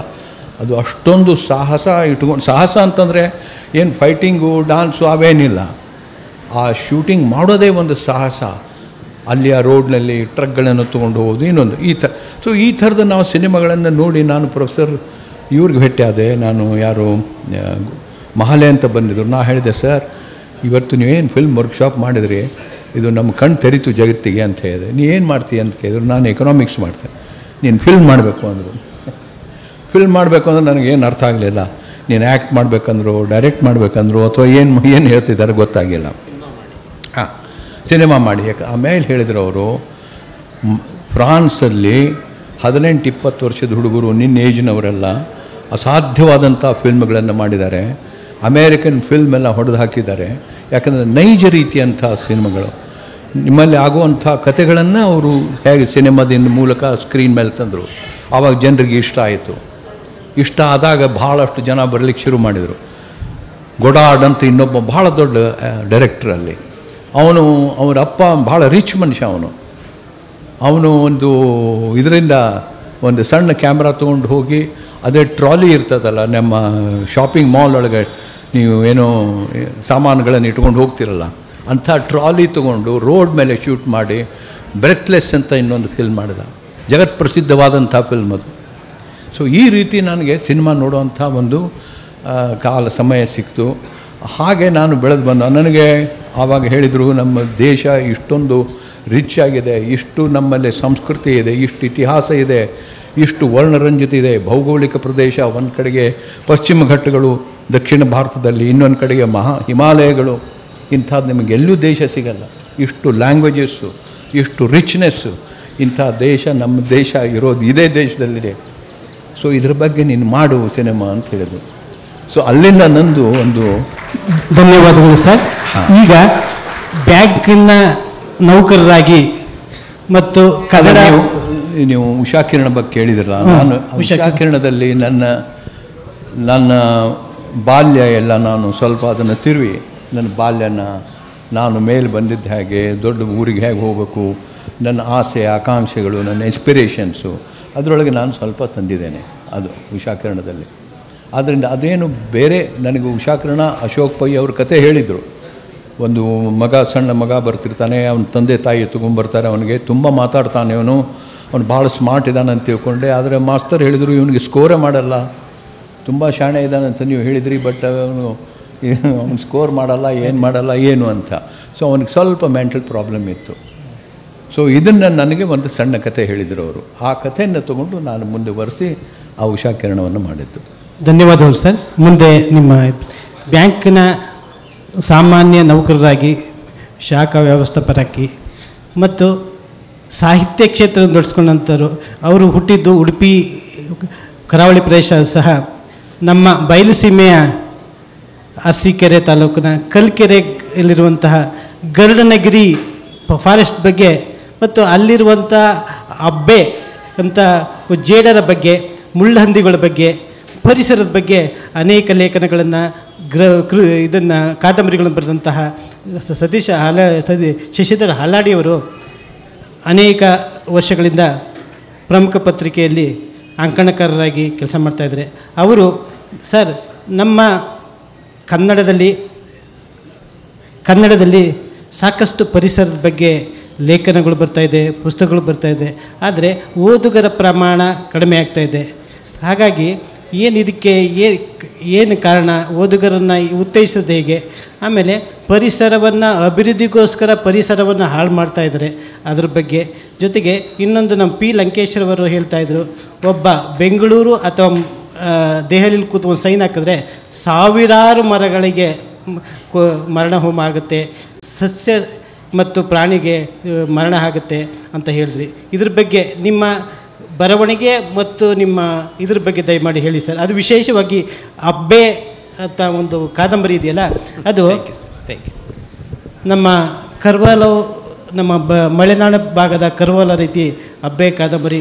ಅದು ಅಷ್ಟೊಂದು ಸಾಹಸ ಇಟ್ಕೊಂಡು, ಸಾಹಸ ಅಂತಂದರೆ ಏನು ಫೈಟಿಂಗು ಡಾನ್ಸು ಅವೇನಿಲ್ಲ, ಆ ಶೂಟಿಂಗ್ ಮಾಡೋದೇ ಒಂದು ಸಾಹಸ. ಅಲ್ಲಿ ಆ ರೋಡ್ನಲ್ಲಿ ಟ್ರಕ್ಗಳನ್ನು ತೊಗೊಂಡು ಹೋಗೋದು ಇನ್ನೊಂದು ಈ ಥರದ ನಾವು ಸಿನಿಮಾಗಳನ್ನು ನೋಡಿ, ನಾನು ಪ್ರೊಫೆಸರ್ ಇವ್ರಿಗೆ ಭೇಟಿಯಾದೆ. ನಾನು ಯಾರು ಮಹಾಲೆ ಅಂತ ಬಂದಿದ್ರು. ನಾ ಹೇಳಿದೆ, ಸರ್ ಇವತ್ತು ನೀವೇನು ಫಿಲ್ಮ್ ವರ್ಕ್ಶಾಪ್ ಮಾಡಿದ್ರಿ, ಇದು ನಮ್ಮ ಕಣ್ಣು ತೆರೀತು ಜಗತ್ತಿಗೆ ಅಂತ ಹೇಳಿದೆ. ನೀ ಏನು ಮಾಡ್ತೀಯ ಅಂತ ಕೇಳಿದ್ರು. ನಾನು ಎಕನಾಮಿಕ್ಸ್ ಮಾಡ್ತೇನೆ, ನೀನು ಫಿಲ್ಮ್ ಮಾಡಬೇಕು ಅಂದರು. ಫಿಲ್ಮ್ ಮಾಡಬೇಕು ಅಂದ್ರೆ ನನಗೇನು ಅರ್ಥ ಆಗಲಿಲ್ಲ. ನೀನು ಆ್ಯಕ್ಟ್ ಮಾಡಬೇಕಂದ್ರು, ಡೈರೆಕ್ಟ್ ಮಾಡಬೇಕಂದ್ರು, ಅಥವಾ ಏನು ಹೇಳ್ತಿದ್ದಾರೆ ಗೊತ್ತಾಗಿಲ್ಲ. ಸಿನಿಮಾ ಮಾಡಿ. ಯಾಕೆ ಆಮೇಲೆ ಹೇಳಿದ್ರು ಅವರು, ಫ್ರಾನ್ಸಲ್ಲಿ 18-20 ವರ್ಷದ ಹುಡುಗರು, ನಿನ್ನ ಏಜ್ನವರೆಲ್ಲ ಅಸಾಧ್ಯವಾದಂಥ ಫಿಲ್ಮ್ಗಳನ್ನು ಮಾಡಿದ್ದಾರೆ. ಅಮೇರಿಕನ್ ಫಿಲ್ಮ್ ಎಲ್ಲ ಹೊಡೆದು ಹಾಕಿದ್ದಾರೆ. ಯಾಕಂದರೆ ನೈಜ ರೀತಿಯಂಥ ಸಿನಿಮಾಗಳು, ನಿಮ್ಮಲ್ಲಿ ಆಗುವಂಥ ಕಥೆಗಳನ್ನು ಅವರು ಹೇಗೆ ಸಿನಿಮಾದಿಂದ ಮೂಲಕ ಸ್ಕ್ರೀನ್ ಮೇಲೆ ತಂದರು. ಆವಾಗ ಜನರಿಗೆ ಇಷ್ಟ ಆಯಿತು. ಇಷ್ಟ ಆದಾಗ ಭಾಳಷ್ಟು ಜನ ಬರಲಿಕ್ಕೆ ಶುರು ಮಾಡಿದರು. ಗೊಡಾರ್ಡ್ ಅಂತ ಇನ್ನೊಬ್ಬ ಭಾಳ ದೊಡ್ಡ ಡೈರೆಕ್ಟ್ರಲ್ಲಿ, ಅವರ ಅಪ್ಪ ಭಾಳ ರಿಚ್ ಮನುಷ್ಯ. ಅವನು ಒಂದು ಇದರಿಂದ ಒಂದು ಸಣ್ಣ ಕ್ಯಾಮ್ರಾ ತೊಗೊಂಡು ಹೋಗಿ, ಅದೇ ಟ್ರಾಲಿ ಇರ್ತದಲ್ಲ ನಮ್ಮ ಶಾಪಿಂಗ್ ಮಾಲ್ ಒಳಗೆ ನೀವು ಏನೋ ಸಾಮಾನುಗಳನ್ನು ಇಟ್ಕೊಂಡು ಹೋಗ್ತಿರಲ್ಲ, ಅಂಥ ಟ್ರಾಲಿ ತೊಗೊಂಡು ರೋಡ್ ಮೇಲೆ ಶೂಟ್ ಮಾಡಿ ಬ್ರೆತ್ಲೆಸ್ ಅಂತ ಇನ್ನೊಂದು ಫಿಲ್ಮ್ ಮಾಡಿದ. ಜಗತ್ ಪ್ರಸಿದ್ಧವಾದಂಥ ಫಿಲ್ಮ್ ಅದು. ಸೊ ಈ ರೀತಿ ನನಗೆ ಸಿನಿಮಾ ನೋಡುವಂಥ ಒಂದು ಸಮಯ ಸಿಕ್ತು. ಹಾಗೆ ನಾನು ಬೆಳೆದು ಬಂದ. ನನಗೆ ಆವಾಗ ಹೇಳಿದರು, ನಮ್ಮ ದೇಶ ಇಷ್ಟೊಂದು ರಿಚ್ ಆಗಿದೆ, ಇಷ್ಟು ನಮ್ಮಲ್ಲಿ ಸಂಸ್ಕೃತಿ ಇದೆ, ಇಷ್ಟು ಇತಿಹಾಸ ಇದೆ, ಇಷ್ಟು ವರ್ಣರಂಜಿತ ಇದೆ. ಭೌಗೋಳಿಕ ಪ್ರದೇಶ, ಒಂದು ಕಡೆಗೆ ಪಶ್ಚಿಮ ಘಟ್ಟಗಳು ದಕ್ಷಿಣ ಭಾರತದಲ್ಲಿ, ಇನ್ನೊಂದು ಕಡೆಗೆ ಹಿಮಾಲಯಗಳು. ಇಂಥದ್ದು ನಿಮಗೆ ಎಲ್ಲೂ ದೇಶ ಸಿಗಲ್ಲ. ಇಷ್ಟು ಲ್ಯಾಂಗ್ವೇಜಸ್ಸು, ಇಷ್ಟು ರಿಚ್ನೆಸ್ಸು, ಇಂಥ ದೇಶ, ನಮ್ಮ ದೇಶ ಇರೋದು ಇದೇ ದೇಶದಲ್ಲಿದೆ. ಸೊ ಇದ್ರ ಬಗ್ಗೆ ನೀನು ಮಾಡು ಸಿನಿಮಾ ಅಂತ ಹೇಳಿದ್ರು. ಸೊ ಅಲ್ಲಿಂದ ನಂದು ಒಂದು ಧನ್ಯವಾದಗಳು ಸರ್. ಈಗ ಬ್ಯಾಂಕಿನ ನೌಕರರಾಗಿ ಮತ್ತು ಕನ್ನಡ, ನೀವು ಉಷಾಕಿರಣ ಬಗ್ಗೆ ಕೇಳಿದ್ರಲ್ಲ, ನಾನು ಉಷಾಕಿರಣದಲ್ಲಿ ನನ್ನ ಬಾಲ್ಯ ಎಲ್ಲ ನಾನು ಸ್ವಲ್ಪ ಅದನ್ನು ತಿರುವಿ, ನನ್ನ ಬಾಲ್ಯನ ನಾನು ಮೇಲೆ ಬಂದಿದ್ದ ಹಾಗೆ, ದೊಡ್ಡ ಊರಿಗೆ ಹೇಗೆ ಹೋಗಬೇಕು, ನನ್ನ ಆಸೆ ಆಕಾಂಕ್ಷೆಗಳು, ನನ್ನ ಎಸ್ಪಿರೇಷನ್ಸು, ಅದರೊಳಗೆ ನಾನು ಸ್ವಲ್ಪ ತಂದಿದ್ದೇನೆ ಅದು ಉಷಾಕಿರಣದಲ್ಲಿ. ಆದ್ದರಿಂದ ಅದೇನು ಬೇರೆ, ನನಗೆ ಉಷಾಕಿರಣ ಅಶೋಕ್ ಪೈ ಅವ್ರ ಕತೆ ಹೇಳಿದರು. ಒಂದು ಸಣ್ಣ ಮಗ ಬರ್ತಿರ್ತಾನೆ, ಅವನ ತಂದೆ ತಾಯಿ ಎತ್ಕೊಂಡ್ಬರ್ತಾರೆ, ಅವನಿಗೆ ತುಂಬ ಮಾತಾಡ್ತಾನೆ, ಅವನು ಭಾಳ ಸ್ಮಾರ್ಟ್ ಇದ್ದಾನೆ ಅಂತ ತಿಳ್ಕೊಂಡೆ. ಆದರೆ ಮಾಸ್ತರ್ ಹೇಳಿದರು ಇವನಿಗೆ ಸ್ಕೋರೇ ಮಾಡಲ್ಲ, ತುಂಬ ಶಾಣೆ ಇದ್ದಾನೆ ಅಂತ ನೀವು ಹೇಳಿದ್ರಿ, ಬಟ್ ಅವನು ಸ್ಕೋರ್ ಮಾಡಲ್ಲ, ಏನು ಮಾಡಲ್ಲ ಏನು ಅಂತ. ಸೊ ಅವನಿಗೆ ಸ್ವಲ್ಪ ಮೆಂಟಲ್ ಪ್ರಾಬ್ಲಮ್ ಇತ್ತು. ಸೊ ಇದನ್ನು ನನಗೆ ಒಂದು ಸಣ್ಣ ಕಥೆ ಹೇಳಿದರು ಅವರು. ಆ ಕಥೆಯನ್ನು ತಗೊಂಡು ನಾನು ಮುಂದೆ ಬರೆಸಿ ಆ ಉಷಾಕಿರಣವನ್ನು ಮಾಡಿದ್ದು. ಧನ್ಯವಾದಗಳು ಸರ್. ಮುಂದೆ ನಿಮ್ಮ ಬ್ಯಾಂಕಿನ ಸಾಮಾನ್ಯ ನೌಕರರಾಗಿ, ಶಾಖಾ ವ್ಯವಸ್ಥಾಪಕರಾಗಿ ಮತ್ತು ಸಾಹಿತ್ಯ ಕ್ಷೇತ್ರವನ್ನು ನಡೆಸ್ಕೊಂಡಂಥವ್ರು. ಅವರು ಹುಟ್ಟಿದ್ದು ಉಡುಪಿ ಕರಾವಳಿ ಪ್ರದೇಶ ಸಹ ನಮ್ಮ ಬಯಲು ಸೀಮೆಯ ಅರಸೀಕೆರೆ ತಾಲೂಕಿನ ಕಲ್ಕೆರೆಯಲ್ಲಿರುವಂತಹ ಗರುಡನಗಿರಿ ಫಾರೆಸ್ಟ್ ಬಗ್ಗೆ ಮತ್ತು ಅಲ್ಲಿರುವಂಥ ಅಬ್ಬೆ ಅಂತ ಜೇಡರ ಬಗ್ಗೆ, ಮುಳ್ಳಹಂದಿಗಳ ಬಗ್ಗೆ, ಪರಿಸರದ ಬಗ್ಗೆ ಅನೇಕ ಲೇಖನಗಳನ್ನು ಇದನ್ನು ಕಾದಂಬರಿಗಳನ್ನು ಬರೆದಂತಹ ಶಶಿಧರ್ ಹಲಾಡಿಯವರು ಅನೇಕ ವರ್ಷಗಳಿಂದ ಪ್ರಮುಖ ಪತ್ರಿಕೆಯಲ್ಲಿ ಅಂಕಣಕಾರರಾಗಿ ಕೆಲಸ ಮಾಡ್ತಾಯಿದ್ದಾರೆ. ಅವರು ಸರ್, ನಮ್ಮ ಕನ್ನಡದಲ್ಲಿ ಸಾಕಷ್ಟು ಪರಿಸರದ ಬಗ್ಗೆ ಲೇಖನಗಳು ಬರ್ತಾಯಿದೆ, ಪುಸ್ತಕಗಳು ಬರ್ತಾಯಿದೆ, ಆದರೆ ಓದುಗರ ಪ್ರಮಾಣ ಕಡಿಮೆ ಆಗ್ತಾಯಿದೆ. ಹಾಗಾಗಿ ಇದಕ್ಕೆ ಏನು ಕಾರಣ, ಓದುಗರನ್ನು ಉತ್ತೇಜಿಸೋದು ಹೇಗೆ, ಆಮೇಲೆ ಪರಿಸರವನ್ನು ಅಭಿವೃದ್ಧಿಗೋಸ್ಕರ ಪರಿಸರವನ್ನು ಹಾಳು ಮಾಡ್ತಾಯಿದ್ದಾರೆ ಅದ್ರ ಬಗ್ಗೆ. ಜೊತೆಗೆ ಇನ್ನೊಂದು ನಮ್ಮ ಪಿ ಲಂಕೇಶ್ವರವರು ಹೇಳ್ತಾಯಿದ್ರು, ಒಬ್ಬ ಬೆಂಗಳೂರು ಅಥವಾ ದೆಹಲಿಯಲ್ಲಿ ಕೂತು ಒಂದು ಸೈನ್ ಹಾಕಿದ್ರೆ ಸಾವಿರಾರು ಮರಗಳಿಗೆ ಮರಣ ಹೋಮ ಆಗುತ್ತೆ, ಸಸ್ಯ ಮತ್ತು ಪ್ರಾಣಿಗೆ ಮರಣ ಆಗುತ್ತೆ ಅಂತ ಹೇಳಿದ್ರಿ. ಇದ್ರ ಬಗ್ಗೆ ನಿಮ್ಮ ಬರವಣಿಗೆ ಮತ್ತು ನಿಮ್ಮ ಇದ್ರ ಬಗ್ಗೆ ದಯಮಾಡಿ ಹೇಳಿ ಸರ್. ಅದು ವಿಶೇಷವಾಗಿ ಅಬ್ಬೆ ಅಂತ ಒಂದು ಕಾದಂಬರಿ ಇದೆಯಲ್ಲ, ಅದು ನಮ್ಮ ಕರ್ವಾಲೋ, ನಮ್ಮ ಮಲೆನಾಡು ಭಾಗದ ಕರ್ವಾಲ ರೀತಿ ಅಬ್ಬೆ ಕಾದಂಬರಿ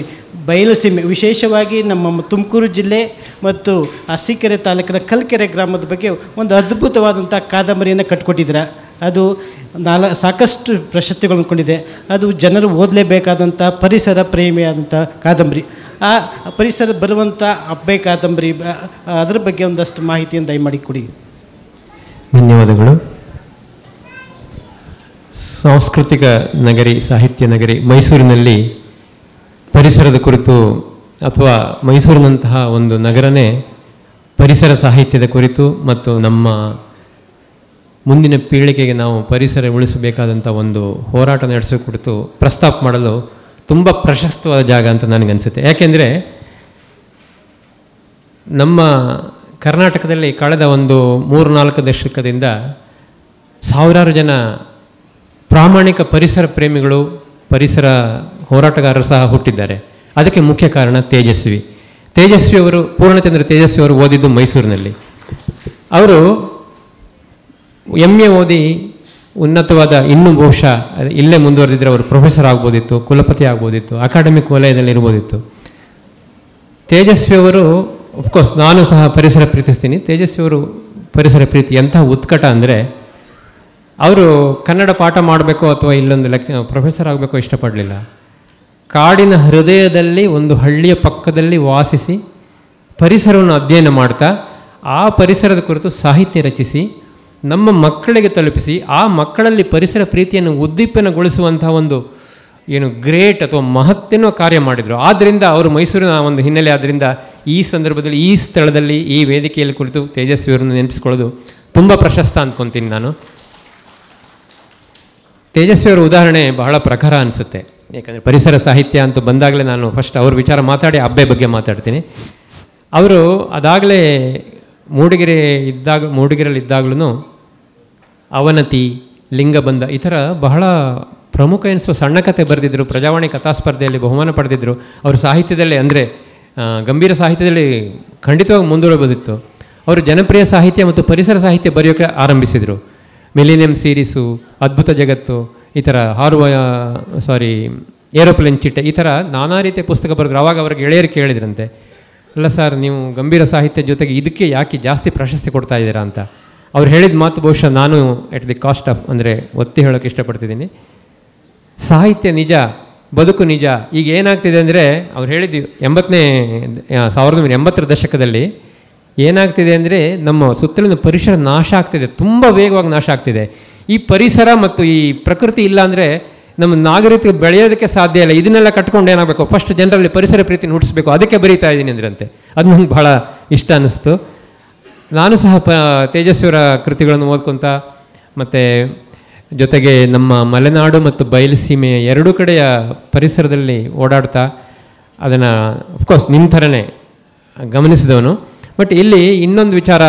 ಬಯಲು ಸೀಮೆ, ವಿಶೇಷವಾಗಿ ನಮ್ಮ ತುಮಕೂರು ಜಿಲ್ಲೆ ಮತ್ತು ಅರಸೀಕೆರೆ ತಾಲೂಕಿನ ಕಲ್ಕೆರೆ ಗ್ರಾಮದ ಬಗ್ಗೆ ಒಂದು ಅದ್ಭುತವಾದಂಥ ಕಾದಂಬರಿಯನ್ನು ಕಟ್ಕೊಟ್ಟಿದ್ದೀರ. ಅದು ಸಾಕಷ್ಟು ಪ್ರಶಸ್ತಿಗಳನ್ನು ಕೊಂಡಿದೆ. ಅದು ಜನರು ಓದಲೇಬೇಕಾದಂಥ ಪರಿಸರ ಪ್ರೇಮಿಯಾದಂಥ ಕಾದಂಬರಿ. ಆ ಪರಿಸರ ಬರುವಂಥ ಅಬ್ಬೆ ಕಾದಂಬರಿ, ಅದರ ಬಗ್ಗೆ ಒಂದಷ್ಟು ಮಾಹಿತಿಯನ್ನು ದಯಮಾಡಿ ಕೊಡಿ. ಧನ್ಯವಾದಗಳು. ಸಾಂಸ್ಕೃತಿಕ ನಗರಿ, ಸಾಹಿತ್ಯ ನಗರಿ ಮೈಸೂರಿನಲ್ಲಿ ಪರಿಸರದ ಕುರಿತು, ಅಥವಾ ಮೈಸೂರಿನಂತಹ ಒಂದು ನಗರನೇ ಪರಿಸರ ಸಾಹಿತ್ಯದ ಕುರಿತು ಮತ್ತು ನಮ್ಮ ಮುಂದಿನ ಪೀಳಿಗೆಗೆ ನಾವು ಪರಿಸರ ಉಳಿಸಬೇಕಾದಂಥ ಒಂದು ಹೋರಾಟ ನಡೆಸೋ ಕುರಿತು ಪ್ರಸ್ತಾಪ ಮಾಡಲು ತುಂಬ ಪ್ರಶಸ್ತವಾದ ಜಾಗ ಅಂತ ನನಗನ್ಸುತ್ತೆ. ಯಾಕೆಂದರೆ ನಮ್ಮ ಕರ್ನಾಟಕದಲ್ಲಿ ಕಳೆದ ಒಂದು 3-4 ದಶಕದಿಂದ ಸಾವಿರಾರು ಜನ ಪ್ರಾಮಾಣಿಕ ಪರಿಸರ ಪ್ರೇಮಿಗಳು, ಪರಿಸರ ಹೋರಾಟಗಾರರು ಸಹ ಹುಟ್ಟಿದ್ದಾರೆ. ಅದಕ್ಕೆ ಮುಖ್ಯ ಕಾರಣ ತೇಜಸ್ವಿಯವರು, ಪೂರ್ಣಚಂದ್ರ ತೇಜಸ್ವಿಯವರು ಓದಿದ್ದು ಮೈಸೂರಿನಲ್ಲಿ. ಅವರು MA ಓದಿ ಉನ್ನತವಾದ, ಇನ್ನೂ ಬಹುಶಃ ಇಲ್ಲೇ ಮುಂದುವರೆದಿದ್ದರೆ ಅವರು ಪ್ರೊಫೆಸರ್ ಆಗ್ಬೋದಿತ್ತು, ಕುಲಪತಿ ಆಗ್ಬೋದಿತ್ತು, ಅಕಾಡೆಮಿಕ್ ವಲಯದಲ್ಲಿ ಇರ್ಬೋದಿತ್ತು. ತೇಜಸ್ವಿಯವರು, ಅಫ್ಕೋರ್ಸ್ ನಾನು ಸಹ ಪರಿಸರ ಪ್ರೀತಿಸ್ತೀನಿ. ತೇಜಸ್ವಿಯವರು ಪರಿಸರ ಪ್ರೀತಿ ಎಂತಹ ಉತ್ಕಟ ಅಂದರೆ, ಅವರು ಕನ್ನಡ ಪಾಠ ಮಾಡಬೇಕು ಅಥವಾ ಇಲ್ಲೊಂದು ಪ್ರೊಫೆಸರ್ ಆಗಬೇಕು ಇಷ್ಟಪಡಲಿಲ್ಲ. ಕಾಡಿನ ಹೃದಯದಲ್ಲಿ ಒಂದು ಹಳ್ಳಿಯ ಪಕ್ಕದಲ್ಲಿ ವಾಸಿಸಿ ಪರಿಸರವನ್ನು ಅಧ್ಯಯನ ಮಾಡ್ತಾ ಆ ಪರಿಸರದ ಕುರಿತು ಸಾಹಿತ್ಯ ರಚಿಸಿ ನಮ್ಮ ಮಕ್ಕಳಿಗೆ ತಲುಪಿಸಿ ಆ ಮಕ್ಕಳಲ್ಲಿ ಪರಿಸರ ಪ್ರೀತಿಯನ್ನು ಉದ್ದೀಪನಗೊಳಿಸುವಂತಹ ಒಂದು ಗ್ರೇಟ್ ಅಥವಾ ಮಹತ್ತೆನೋ ಕಾರ್ಯ ಮಾಡಿದರು. ಆದ್ದರಿಂದ ಅವರು ಮೈಸೂರಿನ ಒಂದು ಹಿನ್ನೆಲೆ. ಆದ್ದರಿಂದ ಈ ಸಂದರ್ಭದಲ್ಲಿ, ಈ ಸ್ಥಳದಲ್ಲಿ, ಈ ವೇದಿಕೆಯಲ್ಲಿ ಕುರಿತು ತೇಜಸ್ವಿಯವರನ್ನು ನೆನಪಿಸ್ಕೊಳ್ಳೋದು ತುಂಬ ಪ್ರಶಸ್ತ ಅಂದ್ಕೊತೀನಿ ನಾನು. ತೇಜಸ್ವಿಯವರ ಉದಾಹರಣೆ ಬಹಳ ಪ್ರಖರ ಅನಿಸುತ್ತೆ. ಯಾಕಂದರೆ ಪರಿಸರ ಸಾಹಿತ್ಯ ಅಂತ ಬಂದಾಗಲೇ ನಾನು ಫಸ್ಟ್ ಅವ್ರ ವಿಚಾರ ಮಾತಾಡಿ ಅಬ್ಬೆ ಬಗ್ಗೆ ಮಾತಾಡ್ತೀನಿ. ಅವರು ಅದಾಗಲೇ ಮೂಡಿಗೆರಲ್ಲಿದ್ದಾಗಲೂ ಅವನತಿ, ಲಿಂಗಬಂಧ ಈ ಥರ ಬಹಳ ಪ್ರಮುಖ ಎನಿಸುವ ಸಣ್ಣ ಕಥೆ ಬರೆದಿದ್ದರು. ಪ್ರಜಾವಾಣಿ ಕಥಾಸ್ಪರ್ಧೆಯಲ್ಲಿ ಬಹುಮಾನ ಪಡೆದಿದ್ದರು. ಅವರು ಸಾಹಿತ್ಯದಲ್ಲಿ, ಅಂದರೆ ಗಂಭೀರ ಸಾಹಿತ್ಯದಲ್ಲಿ ಖಂಡಿತವಾಗಿ ಮುಂದುವರೆಬೋದಿತ್ತು. ಅವರು ಜನಪ್ರಿಯ ಸಾಹಿತ್ಯ ಮತ್ತು ಪರಿಸರ ಸಾಹಿತ್ಯ ಬರೆಯೋಕ್ಕೆ ಆರಂಭಿಸಿದರು. ಮಿಲಿನಿಯಂ ಸೀರೀಸು, ಅದ್ಭುತ ಜಗತ್ತು, ಈ ಥರ ಏರೋಪ್ಲೇನ್ ಚಿಟ್ಟೆ, ಈ ಥರ ನಾನಾ ರೀತಿಯ ಪುಸ್ತಕ ಬರೆದ್ರು. ಆವಾಗ ಅವ್ರಿಗೆ ಗೆಳೆಯರು ಕೇಳಿದ್ರಂತೆ, ಅಲ್ಲ ಸರ್, ನೀವು ಗಂಭೀರ ಸಾಹಿತ್ಯ ಜೊತೆಗೆ ಇದಕ್ಕೆ ಯಾಕೆ ಜಾಸ್ತಿ ಪ್ರಶಸ್ತಿ ಕೊಡ್ತಾ ಇದ್ದೀರಾ ಅಂತ. ಅವ್ರು ಹೇಳಿದ ಮಾತು ಬಹುಶಃ ನಾನು ಎಟ್ ದಿ ಕಾಸ್ಟ್ ಆಫ್, ಅಂದರೆ ಒತ್ತಿ ಹೇಳೋಕ್ಕೆ ಇಷ್ಟಪಡ್ತಿದ್ದೀನಿ. ಸಾಹಿತ್ಯ ನಿಜ, ಬದುಕು ನಿಜ. ಈಗ ಏನಾಗ್ತಿದೆ ಅಂದರೆ, ಅವ್ರು ಹೇಳಿದ್ವಿ 1980ರ ದಶಕದಲ್ಲಿ ಏನಾಗ್ತಿದೆ ಅಂದರೆ, ನಮ್ಮ ಸುತ್ತಲಿನ ಪರಿಸರ ನಾಶ ಆಗ್ತಿದೆ, ತುಂಬ ವೇಗವಾಗಿ ನಾಶ ಆಗ್ತಿದೆ. ಈ ಪರಿಸರ ಮತ್ತು ಈ ಪ್ರಕೃತಿ ಇಲ್ಲ ಅಂದರೆ ನಮ್ಮ ನಾಗರಿಕ ಬೆಳೆಯೋದಕ್ಕೆ ಸಾಧ್ಯ ಇಲ್ಲ. ಇದನ್ನೆಲ್ಲ ಕಟ್ಕೊಂಡು ಏನಾಗಬೇಕು, ಫಸ್ಟ್ ಜನರಲ್ಲಿ ಪರಿಸರ ಪ್ರೀತಿ ಹುಟ್ಟಿಸ್ಬೇಕು, ಅದಕ್ಕೆ ಬರೀತಾ ಇದ್ದೀನಿ ಅಂದ್ರಂತೆ. ಅದು ನಂಗೆ ಭಾಳ ಇಷ್ಟ ಅನ್ನಿಸ್ತು. ನಾನು ಸಹ ತೇಜಸ್ವಿಯವರ ಕೃತಿಗಳನ್ನು ಓದ್ಕೊತ ಮತ್ತು ಜೊತೆಗೆ ನಮ್ಮ ಮಲೆನಾಡು ಮತ್ತು ಬಯಲುಸೀಮೆಯ ಎರಡೂ ಕಡೆಯ ಪರಿಸರದಲ್ಲಿ ಓಡಾಡ್ತಾ ಅದನ್ನು ಅಫ್ಕೋರ್ಸ್ ನಿಮ್ಮ ಥರನೇ ಗಮನಿಸಿದವನು. ಬಟ್ ಇಲ್ಲಿ ಇನ್ನೊಂದು ವಿಚಾರ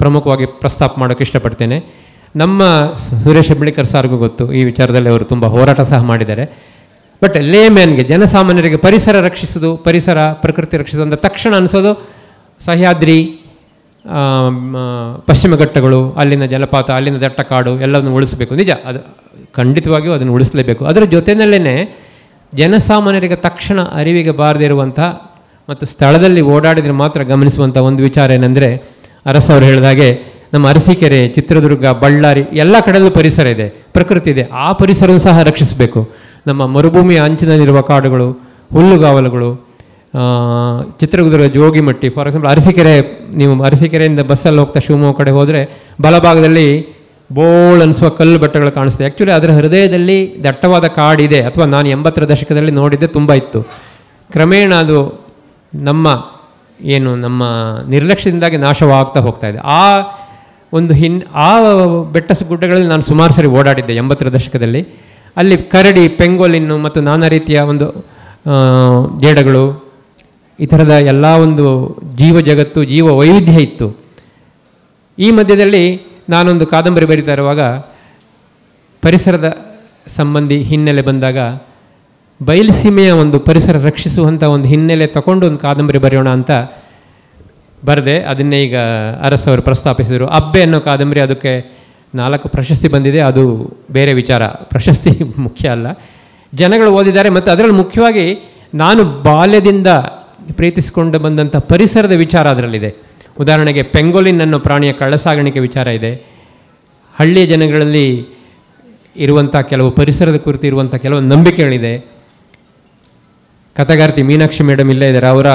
ಪ್ರಮುಖವಾಗಿ ಪ್ರಸ್ತಾಪ ಮಾಡೋಕ್ಕೆ ಇಷ್ಟಪಡ್ತೇನೆ. ನಮ್ಮ ಸುರೇಶ್ ಹೆಬ್ಳಿಕರ್ ಸಾರ್ಗೂ ಗೊತ್ತು, ಈ ವಿಚಾರದಲ್ಲಿ ಅವರು ತುಂಬ ಹೋರಾಟ ಸಹ ಮಾಡಿದ್ದಾರೆ. ಬಟ್ ಲೇಮ್ಯಾನ್ಗೆ, ಜನಸಾಮಾನ್ಯರಿಗೆ ಪರಿಸರ ರಕ್ಷಿಸೋದು, ಪರಿಸರ ಪ್ರಕೃತಿ ರಕ್ಷಿಸೋದು ಅಂತ ತಕ್ಷಣ ಅನಿಸೋದು ಸಹ್ಯಾದ್ರಿ, ಪಶ್ಚಿಮ ಘಟ್ಟಗಳು, ಅಲ್ಲಿನ ಜಲಪಾತ, ಅಲ್ಲಿನ ದಟ್ಟ ಕಾಡು ಎಲ್ಲವನ್ನು ಉಳಿಸಬೇಕು. ನಿಜ, ಅದು ಖಂಡಿತವಾಗಿಯೂ ಅದನ್ನು ಉಳಿಸಲೇಬೇಕು. ಅದರ ಜೊತೆಯಲ್ಲೇ ಜನಸಾಮಾನ್ಯರಿಗೆ ತಕ್ಷಣ ಅರಿವಿಗೆ ಬಾರದಿರುವಂಥ ಮತ್ತು ಸ್ಥಳದಲ್ಲಿ ಓಡಾಡಿದರೆ ಮಾತ್ರ ಗಮನಿಸುವಂಥ ಒಂದು ವಿಚಾರ ಏನೆಂದರೆ, ಅರಸವರು ಹೇಳಿದಾಗೆ ನಮ್ಮ ಅರಸೀಕೆರೆ, ಚಿತ್ರದುರ್ಗ, ಬಳ್ಳಾರಿ ಎಲ್ಲ ಕಡೆಯಲ್ಲೂ ಪರಿಸರ ಇದೆ, ಪ್ರಕೃತಿ ಇದೆ. ಆ ಪರಿಸರವನ್ನು ಸಹ ರಕ್ಷಿಸಬೇಕು. ನಮ್ಮ ಮರುಭೂಮಿಯ ಅಂಚಿನಲ್ಲಿರುವ ಕಾಡುಗಳು, ಹುಲ್ಲುಗಾವಲುಗಳು, ಚಿತ್ರದುರ್ಗ ಜೋಗಿಮಟ್ಟಿ, ಫಾರ್ ಎಕ್ಸಾಂಪಲ್ ಅರಸೀಕೆರೆ, ನೀವು ಅರಸೀಕೆರೆಯಿಂದ ಬಸ್ಸಲ್ಲಿ ಹೋಗ್ತಾ ಶಿವಮೊಗ್ಗ ಕಡೆ ಹೋದರೆ ಬಲಭಾಗದಲ್ಲಿ ಬೋಳ್ ಅನಿಸುವ ಕಲ್ಲು ಬೆಟ್ಟಗಳು ಕಾಣಿಸ್ತದೆ. ಆ್ಯಕ್ಚುಲಿ ಅದರ ಹೃದಯದಲ್ಲಿ ದಟ್ಟವಾದ ಕಾಡಿದೆ, ಅಥವಾ ನಾನು 80ರ ದಶಕದಲ್ಲಿ ನೋಡಿದ್ದೆ, ತುಂಬ ಇತ್ತು. ಕ್ರಮೇಣ ಅದು ನಮ್ಮ ನಮ್ಮ ನಿರ್ಲಕ್ಷ್ಯದಿಂದಾಗಿ ನಾಶವಾಗ್ತಾ ಹೋಗ್ತಾ ಇದೆ. ಆ ಬೆಟ್ಟ ಗುಡ್ಡಗಳಲ್ಲಿ ನಾನು ಸುಮಾರು ಸರಿ ಓಡಾಡಿದ್ದೆ 80ರ ದಶಕದಲ್ಲಿ. ಅಲ್ಲಿ ಕರಡಿ, ಪೆಂಗೋಲಿನ್ನು ಮತ್ತು ನಾನಾ ರೀತಿಯ ಒಂದು ಜೇಡಗಳು, ಈ ಥರದ ಎಲ್ಲ ಒಂದು ಜೀವ ಜಗತ್ತು, ಜೀವ ವೈವಿಧ್ಯ ಇತ್ತು. ಈ ಮಧ್ಯದಲ್ಲಿ ನಾನೊಂದು ಕಾದಂಬರಿ ಬರಿತಾ ಇರುವಾಗ ಪರಿಸರದ ಸಂಬಂಧಿ ಹಿನ್ನೆಲೆ ಬಂದಾಗ ಬಯಲುಸೀಮೆಯ ಒಂದು ಪರಿಸರ ರಕ್ಷಿಸುವಂಥ ಒಂದು ಹಿನ್ನೆಲೆ ತಗೊಂಡು ಒಂದು ಕಾದಂಬರಿ ಬರೆಯೋಣ ಅಂತ ಬರೆದೆ. ಅದನ್ನೇ ಈಗ ಅರಸವರು ಪ್ರಸ್ತಾಪಿಸಿದರು. ಅಬ್ಬೆ ಅನ್ನೋ ಕಾದಂಬರಿ, ಅದಕ್ಕೆ 4 ಪ್ರಶಸ್ತಿ ಬಂದಿದೆ. ಅದು ಬೇರೆ ವಿಚಾರ, ಪ್ರಶಸ್ತಿ ಮುಖ್ಯ ಅಲ್ಲ. ಜನಗಳು ಓದಿದ್ದಾರೆ. ಮತ್ತು ಅದರಲ್ಲಿ ಮುಖ್ಯವಾಗಿ ನಾನು ಬಾಲ್ಯದಿಂದ ಪ್ರೀತಿಸಿಕೊಂಡು ಬಂದಂಥ ಪರಿಸರದ ವಿಚಾರ ಅದರಲ್ಲಿದೆ. ಉದಾಹರಣೆಗೆ ಪೆಂಗೋಲಿನ್ ಅನ್ನೋ ಪ್ರಾಣಿಯ ಕಳ್ಳಸಾಗಾಣಿಕೆ ವಿಚಾರ ಇದೆ. ಹಳ್ಳಿಯ ಜನಗಳಲ್ಲಿ ಇರುವಂಥ ಕೆಲವು ಪರಿಸರದ ಕುರಿತು ಇರುವಂಥ ಕೆಲವು ನಂಬಿಕೆಗಳಿದೆ. ಕಥೆಗಾರ್ತಿ ಮೀನಾಕ್ಷಿ ಮೇಡಮ್ ಇಲ್ಲೇ ಇದ್ದಾರೆ. ಅವರ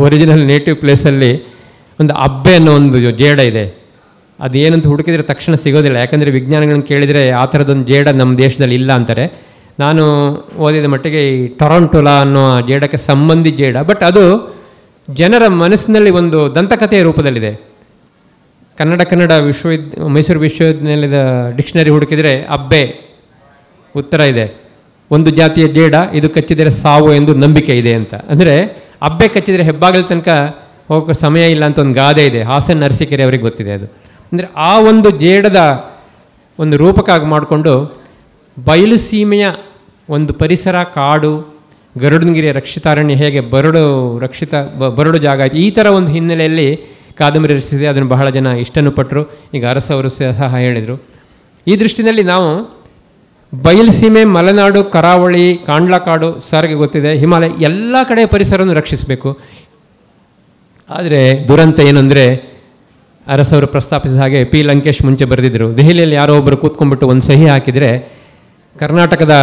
ಒರಿಜಿನಲ್ ನೇಟಿವ್ ಪ್ಲೇಸಲ್ಲಿ ಒಂದು ಅಬ್ಬೆ ಅನ್ನೋ ಒಂದು ಜೇಡ ಇದೆ. ಅದೇನಂತ ಹುಡುಕಿದ್ರೆ ತಕ್ಷಣ ಸಿಗೋದಿಲ್ಲ, ಯಾಕಂದರೆ ವಿಜ್ಞಾನಿಗಳನ್ನ ಕೇಳಿದರೆ ಆ ಥರದೊಂದು ಜೇಡ ನಮ್ಮ ದೇಶದಲ್ಲಿ ಇಲ್ಲ ಅಂತಾರೆ. ನಾನು ಓದಿದ ಮಟ್ಟಿಗೆ ಈ ಟೊರೊಂಟೊಲಾ ಅನ್ನೋ ಜೇಡಕ್ಕೆ ಸಂಬಂಧಿ ಜೇಡ, ಬಟ್ ಅದು ಜನರ ಮನಸ್ಸಿನಲ್ಲಿ ಒಂದು ದಂತಕಥೆಯ ರೂಪದಲ್ಲಿದೆ. ಕನ್ನಡ ಮೈಸೂರು ವಿಶ್ವವಿದ್ಯಾನಿಲಯದ ಡಿಕ್ಷನರಿ ಹುಡುಕಿದರೆ ಅಬ್ಬೆ ಉತ್ತರ ಇದೆ. ಒಂದು ಜಾತಿಯ ಜೇಡ, ಇದು ಕಚ್ಚಿದರೆ ಸಾವು ಎಂದು ನಂಬಿಕೆ ಇದೆ ಅಂತ. ಅಂದರೆ ಅಬ್ಬೆ ಕಚ್ಚಿದರೆ ಹೆಬ್ಬಾಗಲ ತನಕ ಹೋಗೋ ಸಮಯ ಇಲ್ಲ ಅಂತ ಒಂದು ಗಾದೆ ಇದೆ. ಹಾಸನ್ ಅರಸೀಕೆರೆ ಅವರಿಗೆ ಗೊತ್ತಿದೆ ಅದು. ಅಂದರೆ ಆ ಒಂದು ಜೇಡದ ಒಂದು ರೂಪಕ್ಕಾಗಿ ಮಾಡಿಕೊಂಡು ಬಯಲು ಸೀಮೆಯ ಒಂದು ಪರಿಸರ, ಕಾಡು, ಗರುಡನಗಿರಿಯ ರಕ್ಷಿತಾರಣ್ಯ ಹೇಗೆ ಬರಡು ಜಾಗ ಆಯಿತು, ಈ ಥರ ಒಂದು ಹಿನ್ನೆಲೆಯಲ್ಲಿ ಕಾದಂಬರಿ ರಚಿಸಿದೆ. ಅದನ್ನು ಬಹಳ ಜನ ಇಷ್ಟನೂ ಪಟ್ಟರು. ಈಗ ಅರಸವರು ಸಹ ಹೇಳಿದರು. ಈ ದೃಷ್ಟಿನಲ್ಲಿ ನಾವು ಬಯಲುಸೀಮೆ, ಮಲೆನಾಡು, ಕರಾವಳಿ, ಕಾಂಡ್ಲಕಾಡು, ಸಾರಿಗೆ ಗೊತ್ತಿದೆ, ಹಿಮಾಲಯ, ಎಲ್ಲ ಕಡೆ ಪರಿಸರವನ್ನು ರಕ್ಷಿಸಬೇಕು. ಆದರೆ ದುರಂತ ಏನಂದರೆ, ಅರಸವರು ಪ್ರಸ್ತಾಪಿಸಿದ ಹಾಗೆ ಪಿ ಲಂಕೇಶ್ ಮುಂಚೆ ಬರೆದಿದ್ದರು, ದೆಹಲಿಯಲ್ಲಿ ಯಾರೋ ಒಬ್ಬರು ಕೂತ್ಕೊಂಡ್ಬಿಟ್ಟು ಒಂದು ಸಹಿ ಹಾಕಿದರೆ ಕರ್ನಾಟಕದ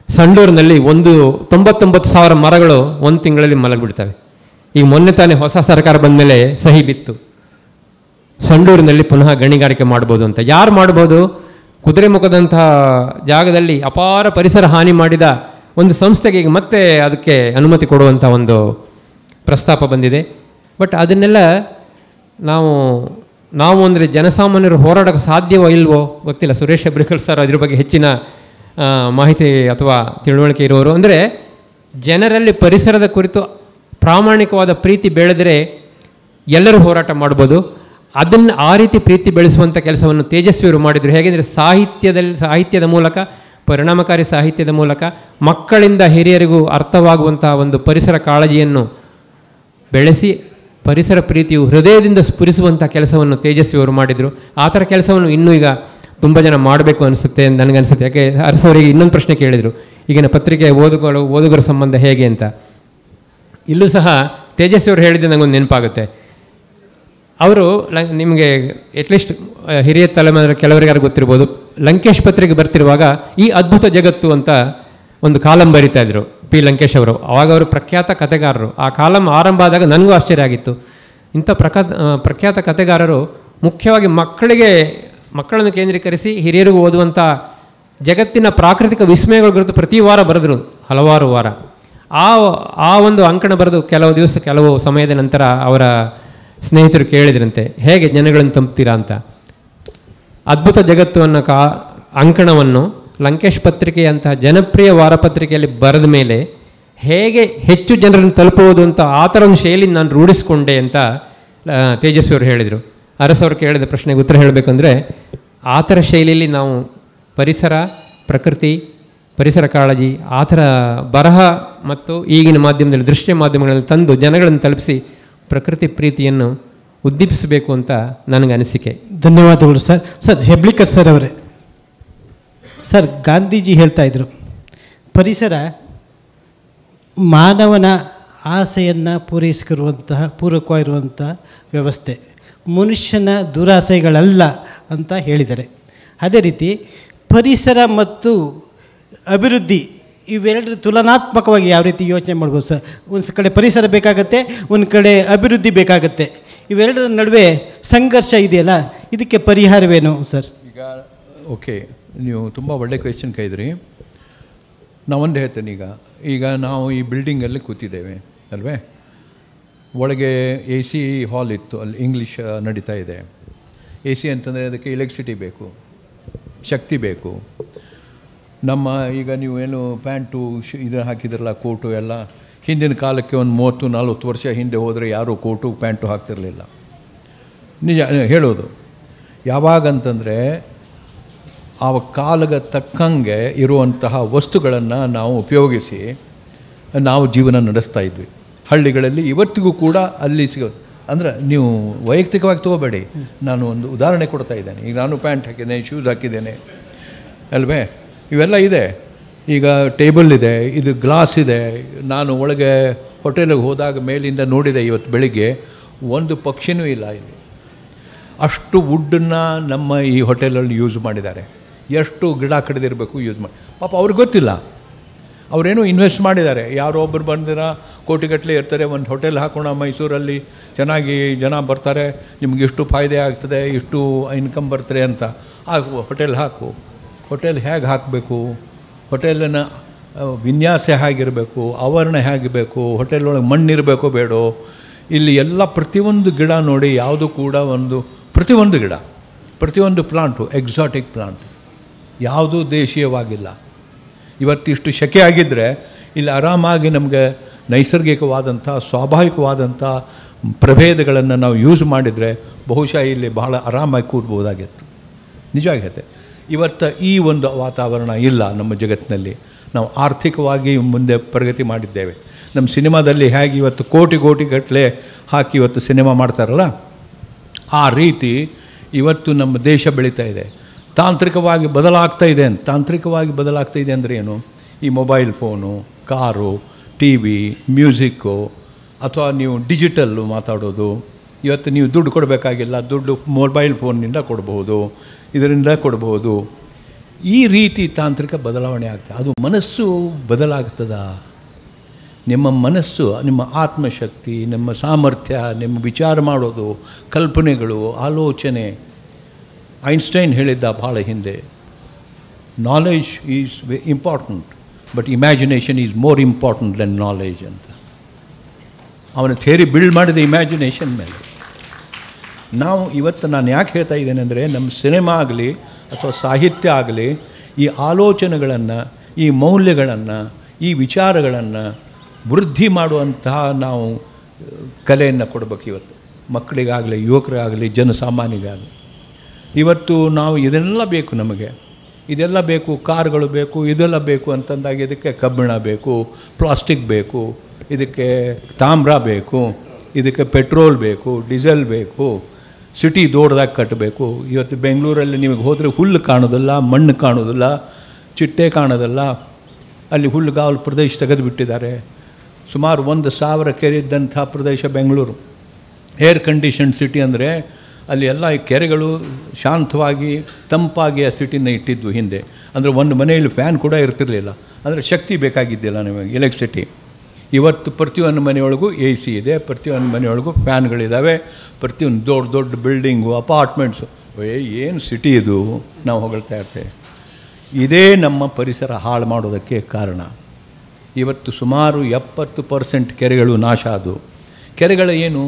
ಸಂಡೂರಿನಲ್ಲಿ 99,000 ಮರಗಳು 1 ತಿಂಗಳಲ್ಲಿ ಮಲಗಿಬಿಡ್ತವೆ. ಈಗ ಮೊನ್ನೆ ತಾನೇ ಹೊಸ ಸರ್ಕಾರ ಬಂದ ಮೇಲೆ ಸಹಿ ಬಿತ್ತು, ಸಂಡೂರಿನಲ್ಲಿ ಪುನಃ ಗಣಿಗಾರಿಕೆ ಮಾಡ್ಬೋದು ಅಂತ. ಯಾರು ಮಾಡ್ಬೋದು? ಕುದುರೆಮುಖದಂತಹ ಜಾಗದಲ್ಲಿ ಅಪಾರ ಪರಿಸರ ಹಾನಿ ಮಾಡಿದ ಒಂದು ಸಂಸ್ಥೆಗೆ ಈಗ ಮತ್ತೆ ಅದಕ್ಕೆ ಅನುಮತಿ ಕೊಡುವಂಥ ಒಂದು ಪ್ರಸ್ತಾಪ ಬಂದಿದೆ. ಬಟ್ ಅದನ್ನೆಲ್ಲ ನಾವು ಅಂದರೆ ಜನಸಾಮಾನ್ಯರು ಹೋರಾಡೋಕ್ಕೆ ಸಾಧ್ಯವೋ ಇಲ್ವೋ ಗೊತ್ತಿಲ್ಲ. ಸುರೇಶ್ ಹೆಬ್ಳಿಕರ್ ಸರ್ ಅದ್ರ ಬಗ್ಗೆ ಹೆಚ್ಚಿನ ಮಾಹಿತಿ ಅಥವಾ ತಿಳುವಳಿಕೆ ಇರೋರು. ಅಂದರೆ ಜನರಲ್ಲಿ ಪರಿಸರದ ಕುರಿತು ಪ್ರಾಮಾಣಿಕವಾದ ಪ್ರೀತಿ ಬೆಳೆದರೆ ಎಲ್ಲರೂ ಹೋರಾಟ ಮಾಡ್ಬೋದು. ಅದನ್ನು ಆ ರೀತಿ ಪ್ರೀತಿ ಬೆಳೆಸುವಂಥ ಕೆಲಸವನ್ನು ತೇಜಸ್ವಿಯವರು ಮಾಡಿದರು. ಹೇಗೆಂದರೆ ಸಾಹಿತ್ಯದ ಮೂಲಕ, ಪರಿಣಾಮಕಾರಿ ಸಾಹಿತ್ಯದ ಮೂಲಕ ಮಕ್ಕಳಿಂದ ಹಿರಿಯರಿಗೂ ಅರ್ಥವಾಗುವಂಥ ಒಂದು ಪರಿಸರ ಕಾಳಜಿಯನ್ನು ಬೆಳೆಸಿ ಪರಿಸರ ಪ್ರೀತಿಯು ಹೃದಯದಿಂದ ಸ್ಫುರಿಸುವಂಥ ಕೆಲಸವನ್ನು ತೇಜಸ್ವಿಯವರು ಮಾಡಿದರು. ಆ ಥರ ಕೆಲಸವನ್ನು ಇನ್ನೂ ಈಗ ತುಂಬ ಜನ ಮಾಡಬೇಕು ಅನಿಸುತ್ತೆ, ನನಗನ್ಸುತ್ತೆ. ಯಾಕೆ ಅರಸವರಿಗೆ ಇನ್ನೊಂದು ಪ್ರಶ್ನೆ ಕೇಳಿದರು, ಈಗಿನ ಪತ್ರಿಕೆ ಓದುಗರ ಸಂಬಂಧ ಹೇಗೆ ಅಂತ. ಇಲ್ಲೂ ಸಹ ತೇಜಸ್ವಿಯವರು ಹೇಳಿದ್ದೆ ನನಗೊಂದು ನೆನಪಾಗುತ್ತೆ. ಅವರು ನಿಮಗೆ ಅಟ್ಲೀಸ್ಟ್ ಹಿರಿಯ ತಲೆಮಾರು ಕೆಲವರಿಗಾರು ಗೊತ್ತಿರ್ಬೋದು, ಲಂಕೇಶ್ ಪತ್ರಿಕೆ ಬರ್ತಿರುವಾಗ ಈ ಅದ್ಭುತ ಜಗತ್ತು ಅಂತ ಒಂದು ಕಾಲಂ ಬರಿತಾ ಇದ್ರು ಪಿ ಲಂಕೇಶ್ ಅವರು. ಆವಾಗ ಅವರು ಪ್ರಖ್ಯಾತ ಕಥೆಗಾರರು. ಆ ಕಾಲಂ ಆರಂಭ ಆದಾಗ ನನಗೂ ಆಶ್ಚರ್ಯ ಆಗಿತ್ತು. ಇಂಥ ಪ್ರಖ್ಯಾತ ಕಥೆಗಾರರು ಮುಖ್ಯವಾಗಿ ಮಕ್ಕಳಿಗೆ ಮಕ್ಕಳನ್ನು ಕೇಂದ್ರೀಕರಿಸಿ ಹಿರಿಯರಿಗೂ ಓದುವಂಥ ಜಗತ್ತಿನ ಪ್ರಾಕೃತಿಕ ವಿಸ್ಮಯಗಳ ಕುರಿತು ಪ್ರತಿ ವಾರ ಬರೆದರು, ಹಲವಾರು ವಾರ. ಆ ಒಂದು ಅಂಕಣ ಬರೆದು ಕೆಲವು ಸಮಯದ ನಂತರ ಅವರ ಸ್ನೇಹಿತರು ಕೇಳಿದ್ರಂತೆ, ಹೇಗೆ ಜನಗಳನ್ನು ತಲುಪ್ತೀರಾ ಅಂತ. ಅದ್ಭುತ ಜಗತ್ತು ಅನ್ನೋ ಅಂಕಣವನ್ನು ಲಂಕೇಶ್ ಪತ್ರಿಕೆಯಂತಹ ಜನಪ್ರಿಯ ವಾರಪತ್ರಿಕೆಯಲ್ಲಿ ಬರೆದ ಮೇಲೆ ಹೇಗೆ ಹೆಚ್ಚು ಜನರನ್ನು ತಲುಪುವುದು ಅಂತ ಆ ಥರ ಒಂದು ಶೈಲಿ ನಾನು ರೂಢಿಸ್ಕೊಂಡೆ ಅಂತ ತೇಜಸ್ವಿ ಅವರು ಹೇಳಿದರು. ಅರಸವರು ಕೇಳಿದ ಪ್ರಶ್ನೆಗೆ ಉತ್ತರ ಹೇಳಬೇಕಂದ್ರೆ, ಆ ಥರ ಶೈಲಿಯಲ್ಲಿ ನಾವು ಪರಿಸರ, ಪ್ರಕೃತಿ, ಪರಿಸರ ಕಾಳಜಿ, ಆ ಥರ ಬರಹ ಮತ್ತು ಈಗಿನ ಮಾಧ್ಯಮದಲ್ಲಿ ದೃಶ್ಯ ಮಾಧ್ಯಮಗಳಲ್ಲಿ ತಂದು ಜನಗಳನ್ನು ತಲುಪಿಸಿ ಪ್ರಕೃತಿ ಪ್ರೀತಿಯನ್ನು ಉದ್ದೀಪಿಸಬೇಕು ಅಂತ ನನಗೆ ಅನಿಸಿಕೆ. ಧನ್ಯವಾದಗಳು ಸರ್. ಸರ್ ಹೆಬ್ಳಿಕರ್ ಸರ್ ಅವರೇ, ಸರ್ ಗಾಂಧೀಜಿ ಹೇಳ್ತಾ ಇದ್ರು, ಪರಿಸರ ಮಾನವನ ಆಸೆಯನ್ನು ಪೂರಕವಾಗಿರುವಂತಹ ವ್ಯವಸ್ಥೆ, ಮನುಷ್ಯನ ದುರಾಸೆಗಳಲ್ಲ ಅಂತ ಹೇಳಿದ್ದಾರೆ. ಅದೇ ರೀತಿ ಪರಿಸರ ಮತ್ತು ಅಭಿವೃದ್ಧಿ ಇವೆರಡರ ತುಲನಾತ್ಮಕವಾಗಿ ಯಾವ ರೀತಿ ಯೋಚನೆ ಮಾಡ್ಬೋದು ಸರ್? ಒಂದು ಕಡೆ ಪರಿಸರ ಬೇಕಾಗತ್ತೆ, ಒಂದು ಕಡೆ ಅಭಿವೃದ್ಧಿ ಬೇಕಾಗತ್ತೆ. ಇವೆರಡರ ನಡುವೆ ಸಂಘರ್ಷ ಇದೆಯಲ್ಲ, ಇದಕ್ಕೆ ಪರಿಹಾರವೇನು ಸರ್? ಈಗ ಓಕೆ, ನೀವು ತುಂಬ ಒಳ್ಳೆ ಕ್ವೆಶ್ಚನ್ ಕೇಳಿದ್ರಿ. ನಾವೊಂದು ಹೇಳ್ತೇನೆ. ಈಗ ನಾವು ಈ ಬಿಲ್ಡಿಂಗಲ್ಲಿ ಕೂತಿದ್ದೇವೆ ಅಲ್ವೇ, ಒಳಗೆ ಎ ಸಿ ಹಾಲ್ ಇತ್ತು, ಅಲ್ಲಿ ಇಂಗ್ಲೀಷ್ ನಡೀತಾ ಇದೆ. ಎ ಸಿ ಅಂತಂದರೆ ಅದಕ್ಕೆ ಎಲೆಕ್ಟ್ರಿಸಿಟಿ ಬೇಕು, ಶಕ್ತಿ ಬೇಕು. ನಮ್ಮ ಈಗ ನೀವು ಏನು ಪ್ಯಾಂಟು ಇದನ್ನು ಹಾಕಿದ್ರಲ್ಲ, ಕೋಟು ಎಲ್ಲ, ಹಿಂದಿನ ಕಾಲಕ್ಕೆ ಒಂದು 30-40 ವರ್ಷ ಹಿಂದೆ ಹೋದರೆ ಯಾರೂ ಕೋಟು ಪ್ಯಾಂಟು ಹಾಕ್ತಿರಲಿಲ್ಲ. ನಿಜ ಹೇಳೋದು. ಯಾವಾಗಂತಂದರೆ ಆ ಕಾಲಕ್ಕೆ ತಕ್ಕಂಗೆ ಇರುವಂತಹ ವಸ್ತುಗಳನ್ನು ನಾವು ಉಪಯೋಗಿಸಿ ನಾವು ಜೀವನ ನಡೆಸ್ತಾ ಇದ್ವಿ. ಹಳ್ಳಿಗಳಲ್ಲಿ ಇವತ್ತಿಗೂ ಕೂಡ ಅಲ್ಲಿ ಸಿಗೋದು. ಅಂದರೆ ನೀವು ವೈಯಕ್ತಿಕವಾಗಿ ತೊಗೋಬೇಡಿ, ನಾನು ಒಂದು ಉದಾಹರಣೆ ಕೊಡ್ತಾ ಇದ್ದೇನೆ. ಈಗ ನಾನು ಪ್ಯಾಂಟ್ ಹಾಕಿದ್ದೇನೆ, ಶೂಸ್ ಹಾಕಿದ್ದೇನೆ ಅಲ್ವೇ, ಇವೆಲ್ಲ ಇದೆ. ಈಗ ಟೇಬಲ್ ಇದೆ, ಇದು ಗ್ಲಾಸ್ ಇದೆ. ನಾನು ಒಳಗೆ ಹೋಟೆಲಿಗೆ ಹೋದಾಗ ಮೇಲಿಂದ ನೋಡಿದೆ, ಇವತ್ತು ಬೆಳಿಗ್ಗೆ ಒಂದು ಪಕ್ಷಿನೂ ಇಲ್ಲ ಇಲ್ಲಿ. ಅಷ್ಟು ವುಡ್ಡನ್ನು ನಮ್ಮ ಈ ಹೋಟೆಲಲ್ಲಿ ಯೂಸ್ ಮಾಡಿದ್ದಾರೆ. ಎಷ್ಟು ಗಿಡ ಕಡಿದಿರಬೇಕು ಯೂಸ್ ಮಾಡಿ. ಪಾಪ ಅವ್ರಿಗೆ ಗೊತ್ತಿಲ್ಲ, ಅವರೇನು ಇನ್ವೆಸ್ಟ್ ಮಾಡಿದ್ದಾರೆ. ಯಾರೋ ಒಬ್ಬರು ಬಂದಿರ ಕೋಟಿಗಟ್ಟಲೆ ಇರ್ತಾರೆ, ಒಂದು ಹೋಟೆಲ್ ಹಾಕೋಣ ಮೈಸೂರಲ್ಲಿ, ಚೆನ್ನಾಗಿ ಜನ ಬರ್ತಾರೆ, ನಿಮ್ಗೆ ಇಷ್ಟು ಫಾಯ್ದೆ ಆಗ್ತದೆ, ಇಷ್ಟು ಇನ್ಕಮ್ ಬರ್ತಾರೆ ಅಂತ. ಹೋಟೆಲ್ ಹಾಕು. ಹೋಟೆಲ್ ಹೇಗೆ ಹಾಕಬೇಕು, ಹೋಟೆಲಿನ ವಿನ್ಯಾಸ ಹೇಗಿರಬೇಕು, ಆವರಣ ಹೇಗಿರಬೇಕು, ಹೋಟೆಲ್ ಒಳಗೆ ಮಣ್ಣಿರಬೇಕೋ ಬೇಡೋ, ಇಲ್ಲಿ ಎಲ್ಲ ಪ್ರತಿಯೊಂದು ಗಿಡ ನೋಡಿ, ಯಾವುದು ಕೂಡ ಪ್ರತಿಯೊಂದು ಗಿಡ, ಪ್ರತಿಯೊಂದು ಪ್ಲಾಂಟು ಎಕ್ಸಾಟಿಕ್ ಪ್ಲಾಂಟ್, ಯಾವುದೂ ದೇಶೀಯವಾಗಿಲ್ಲ. ಇವತ್ತಿಷ್ಟು ಶೆಕೆ ಆಗಿದ್ದರೆ ಇಲ್ಲಿ ಆರಾಮಾಗಿ ನಮಗೆ ನೈಸರ್ಗಿಕವಾದಂಥ ಸ್ವಾಭಾವಿಕವಾದಂಥ ಪ್ರಭೇದಗಳನ್ನು ನಾವು ಯೂಸ್ ಮಾಡಿದರೆ ಬಹುಶಃ ಇಲ್ಲಿ ಬಹಳ ಆರಾಮಾಗಿ ಕೂರ್ಬೋದಾಗಿತ್ತು. ನಿಜವಾಗೈತೆ. ಇವತ್ತು ಈ ಒಂದು ವಾತಾವರಣ ಇಲ್ಲ ನಮ್ಮ ಜಗತ್ತಿನಲ್ಲಿ. ನಾವು ಆರ್ಥಿಕವಾಗಿ ಮುಂದೆ ಪ್ರಗತಿ ಮಾಡಿದ್ದೇವೆ. ನಮ್ಮ ಸಿನಿಮಾದಲ್ಲಿ ಹೇಗೆ ಇವತ್ತು ಕೋಟಿ ಗಟ್ಟಲೆ ಹಾಕಿ ಇವತ್ತು ಸಿನಿಮಾ ಮಾಡ್ತಾರಲ್ಲ, ಆ ರೀತಿ ಇವತ್ತು ನಮ್ಮ ದೇಶ ಬೆಳೀತಾ ಇದೆ. ತಾಂತ್ರಿಕವಾಗಿ ಬದಲಾಗ್ತಾ ಇದೆ ಅಂದರೆ ಏನು? ಈ mobile phone, car, TV, music, ಅಥವಾ ನೀವು ಡಿಜಿಟಲ್ಲು ಮಾತಾಡೋದು. ಇವತ್ತು ನೀವು ದುಡ್ಡು ಕೊಡಬೇಕಾಗಿಲ್ಲ, ದುಡ್ಡು ಮೊಬೈಲ್ ಫೋನ್ನಿಂದ ಕೊಡ್ಬೋದು, ಇದರಿಂದ ಕೊಡ್ಬೋದು. ಈ ರೀತಿ ತಾಂತ್ರಿಕ ಬದಲಾವಣೆ ಆಗ್ತದೆ. ಅದು ಮನಸ್ಸು ಬದಲಾಗ್ತದ? ನಿಮ್ಮ ಮನಸ್ಸು, ನಿಮ್ಮ ಆತ್ಮಶಕ್ತಿ, ನಿಮ್ಮ ಸಾಮರ್ಥ್ಯ, ನಿಮ್ಮ ವಿಚಾರ ಮಾಡೋದು, ಕಲ್ಪನೆಗಳು, ಆಲೋಚನೆ. ಐನ್ಸ್ಟೈನ್ ಹೇಳಿದ್ದ ಭಾಳ ಹಿಂದೆ, knowledge is important but imagination is more important than knowledge ಅಂತ. ಅವನ ಥಿಯರಿ ಬಿಲ್ಡ್ ಮಾಡಿದ ಇಮ್ಯಾಜಿನೇಷನ್ ಮೇಲೆ. ನಾವು ಇವತ್ತು ನಾನು ಯಾಕೆ ಹೇಳ್ತಾ ಇದ್ದೇನೆ ಅಂದರೆ, ನಮ್ಮ ಸಿನಿಮಾ ಆಗಲಿ ಅಥವಾ ಸಾಹಿತ್ಯ ಆಗಲಿ, ಈ ಆಲೋಚನೆಗಳನ್ನು, ಈ ಮೌಲ್ಯಗಳನ್ನು, ಈ ವಿಚಾರಗಳನ್ನು ವೃದ್ಧಿ ಮಾಡುವಂತಹ ನಾವು ಕಲೆಯನ್ನು ಕೊಡಬೇಕು. ಇವತ್ತು ಮಕ್ಕಳಿಗಾಗಲಿ, ಯುವಕರಿಗಾಗಲಿ, ಜನಸಾಮಾನ್ಯರಿಗಾಗಲಿ. ಇವತ್ತು ನಾವು ಇದೆಲ್ಲ ಬೇಕು, ನಮಗೆ ಇದೆಲ್ಲ ಬೇಕು, ಕಾರುಗಳು ಬೇಕು, ಇದೆಲ್ಲ ಬೇಕು ಅಂತಂದಾಗ ಇದಕ್ಕೆ ಕಬ್ಬಿಣ ಬೇಕು, ಪ್ಲಾಸ್ಟಿಕ್ ಬೇಕು, ಇದಕ್ಕೆ ತಾಮ್ರ ಬೇಕು, ಇದಕ್ಕೆ ಪೆಟ್ರೋಲ್ ಬೇಕು, ಡೀಸೆಲ್ ಬೇಕು, ಸಿಟಿ ದೊಡ್ಡದಾಗಿ ಕಟ್ಟಬೇಕು. ಇವತ್ತು ಬೆಂಗಳೂರಲ್ಲಿ ನಿಮಗೆ ಹೋದರೆ ಹುಲ್ಲು ಕಾಣೋದಿಲ್ಲ, ಮಣ್ಣು ಕಾಣೋದಿಲ್ಲ, ಚಿಟ್ಟೆ ಕಾಣೋದಿಲ್ಲ. ಅಲ್ಲಿ ಹುಲ್ಲುಗಾವಲು ಪ್ರದೇಶ ತೆಗೆದುಬಿಟ್ಟಿದ್ದಾರೆ. ಸುಮಾರು 1,000 ಕೆರೆ ಇದ್ದಂಥ ಪ್ರದೇಶ ಬೆಂಗಳೂರು. ಏರ್ ಕಂಡೀಷನ್ ಸಿಟಿ ಅಂದರೆ ಅಲ್ಲಿ ಎಲ್ಲ ಕೆರೆಗಳು ಶಾಂತವಾಗಿ ತಂಪಾಗಿ ಆ ಸಿಟಿನ ಇಟ್ಟಿದ್ವು ಹಿಂದೆ. ಅಂದರೆ ಒಂದು ಮನೆಯಲ್ಲಿ ಫ್ಯಾನ್ ಕೂಡ ಇರ್ತಿರಲಿಲ್ಲ, ಅಂದರೆ ಶಕ್ತಿ ಬೇಕಾಗಿದ್ದಿಲ್ಲ ನಿಮಗೆ, ಎಲೆಕ್ಟ್ರಿಸಿಟಿ. ಇವತ್ತು ಪ್ರತಿಯೊಂದು ಮನೆಯೊಳಗೂ ಎ ಸಿ ಇದೆ, ಪ್ರತಿಯೊಂದು ಮನೆಯೊಳಗೂ ಫ್ಯಾನ್ಗಳಿದ್ದಾವೆ, ಪ್ರತಿಯೊಂದು ದೊಡ್ಡ ದೊಡ್ಡ ಬಿಲ್ಡಿಂಗು, ಅಪಾರ್ಟ್ಮೆಂಟ್ಸು ಏನು ಸಿಟಿ ಇದು ನಾವು ಹೊಗಳ್ತಾ ಇರ್ತೇವೆ. ಇದೇ ನಮ್ಮ ಪರಿಸರ ಹಾಳು ಮಾಡೋದಕ್ಕೆ ಕಾರಣ. ಇವತ್ತು ಸುಮಾರು 70% ಕೆರೆಗಳು ನಾಶ ಆದವು. ಕೆರೆಗಳು ಏನು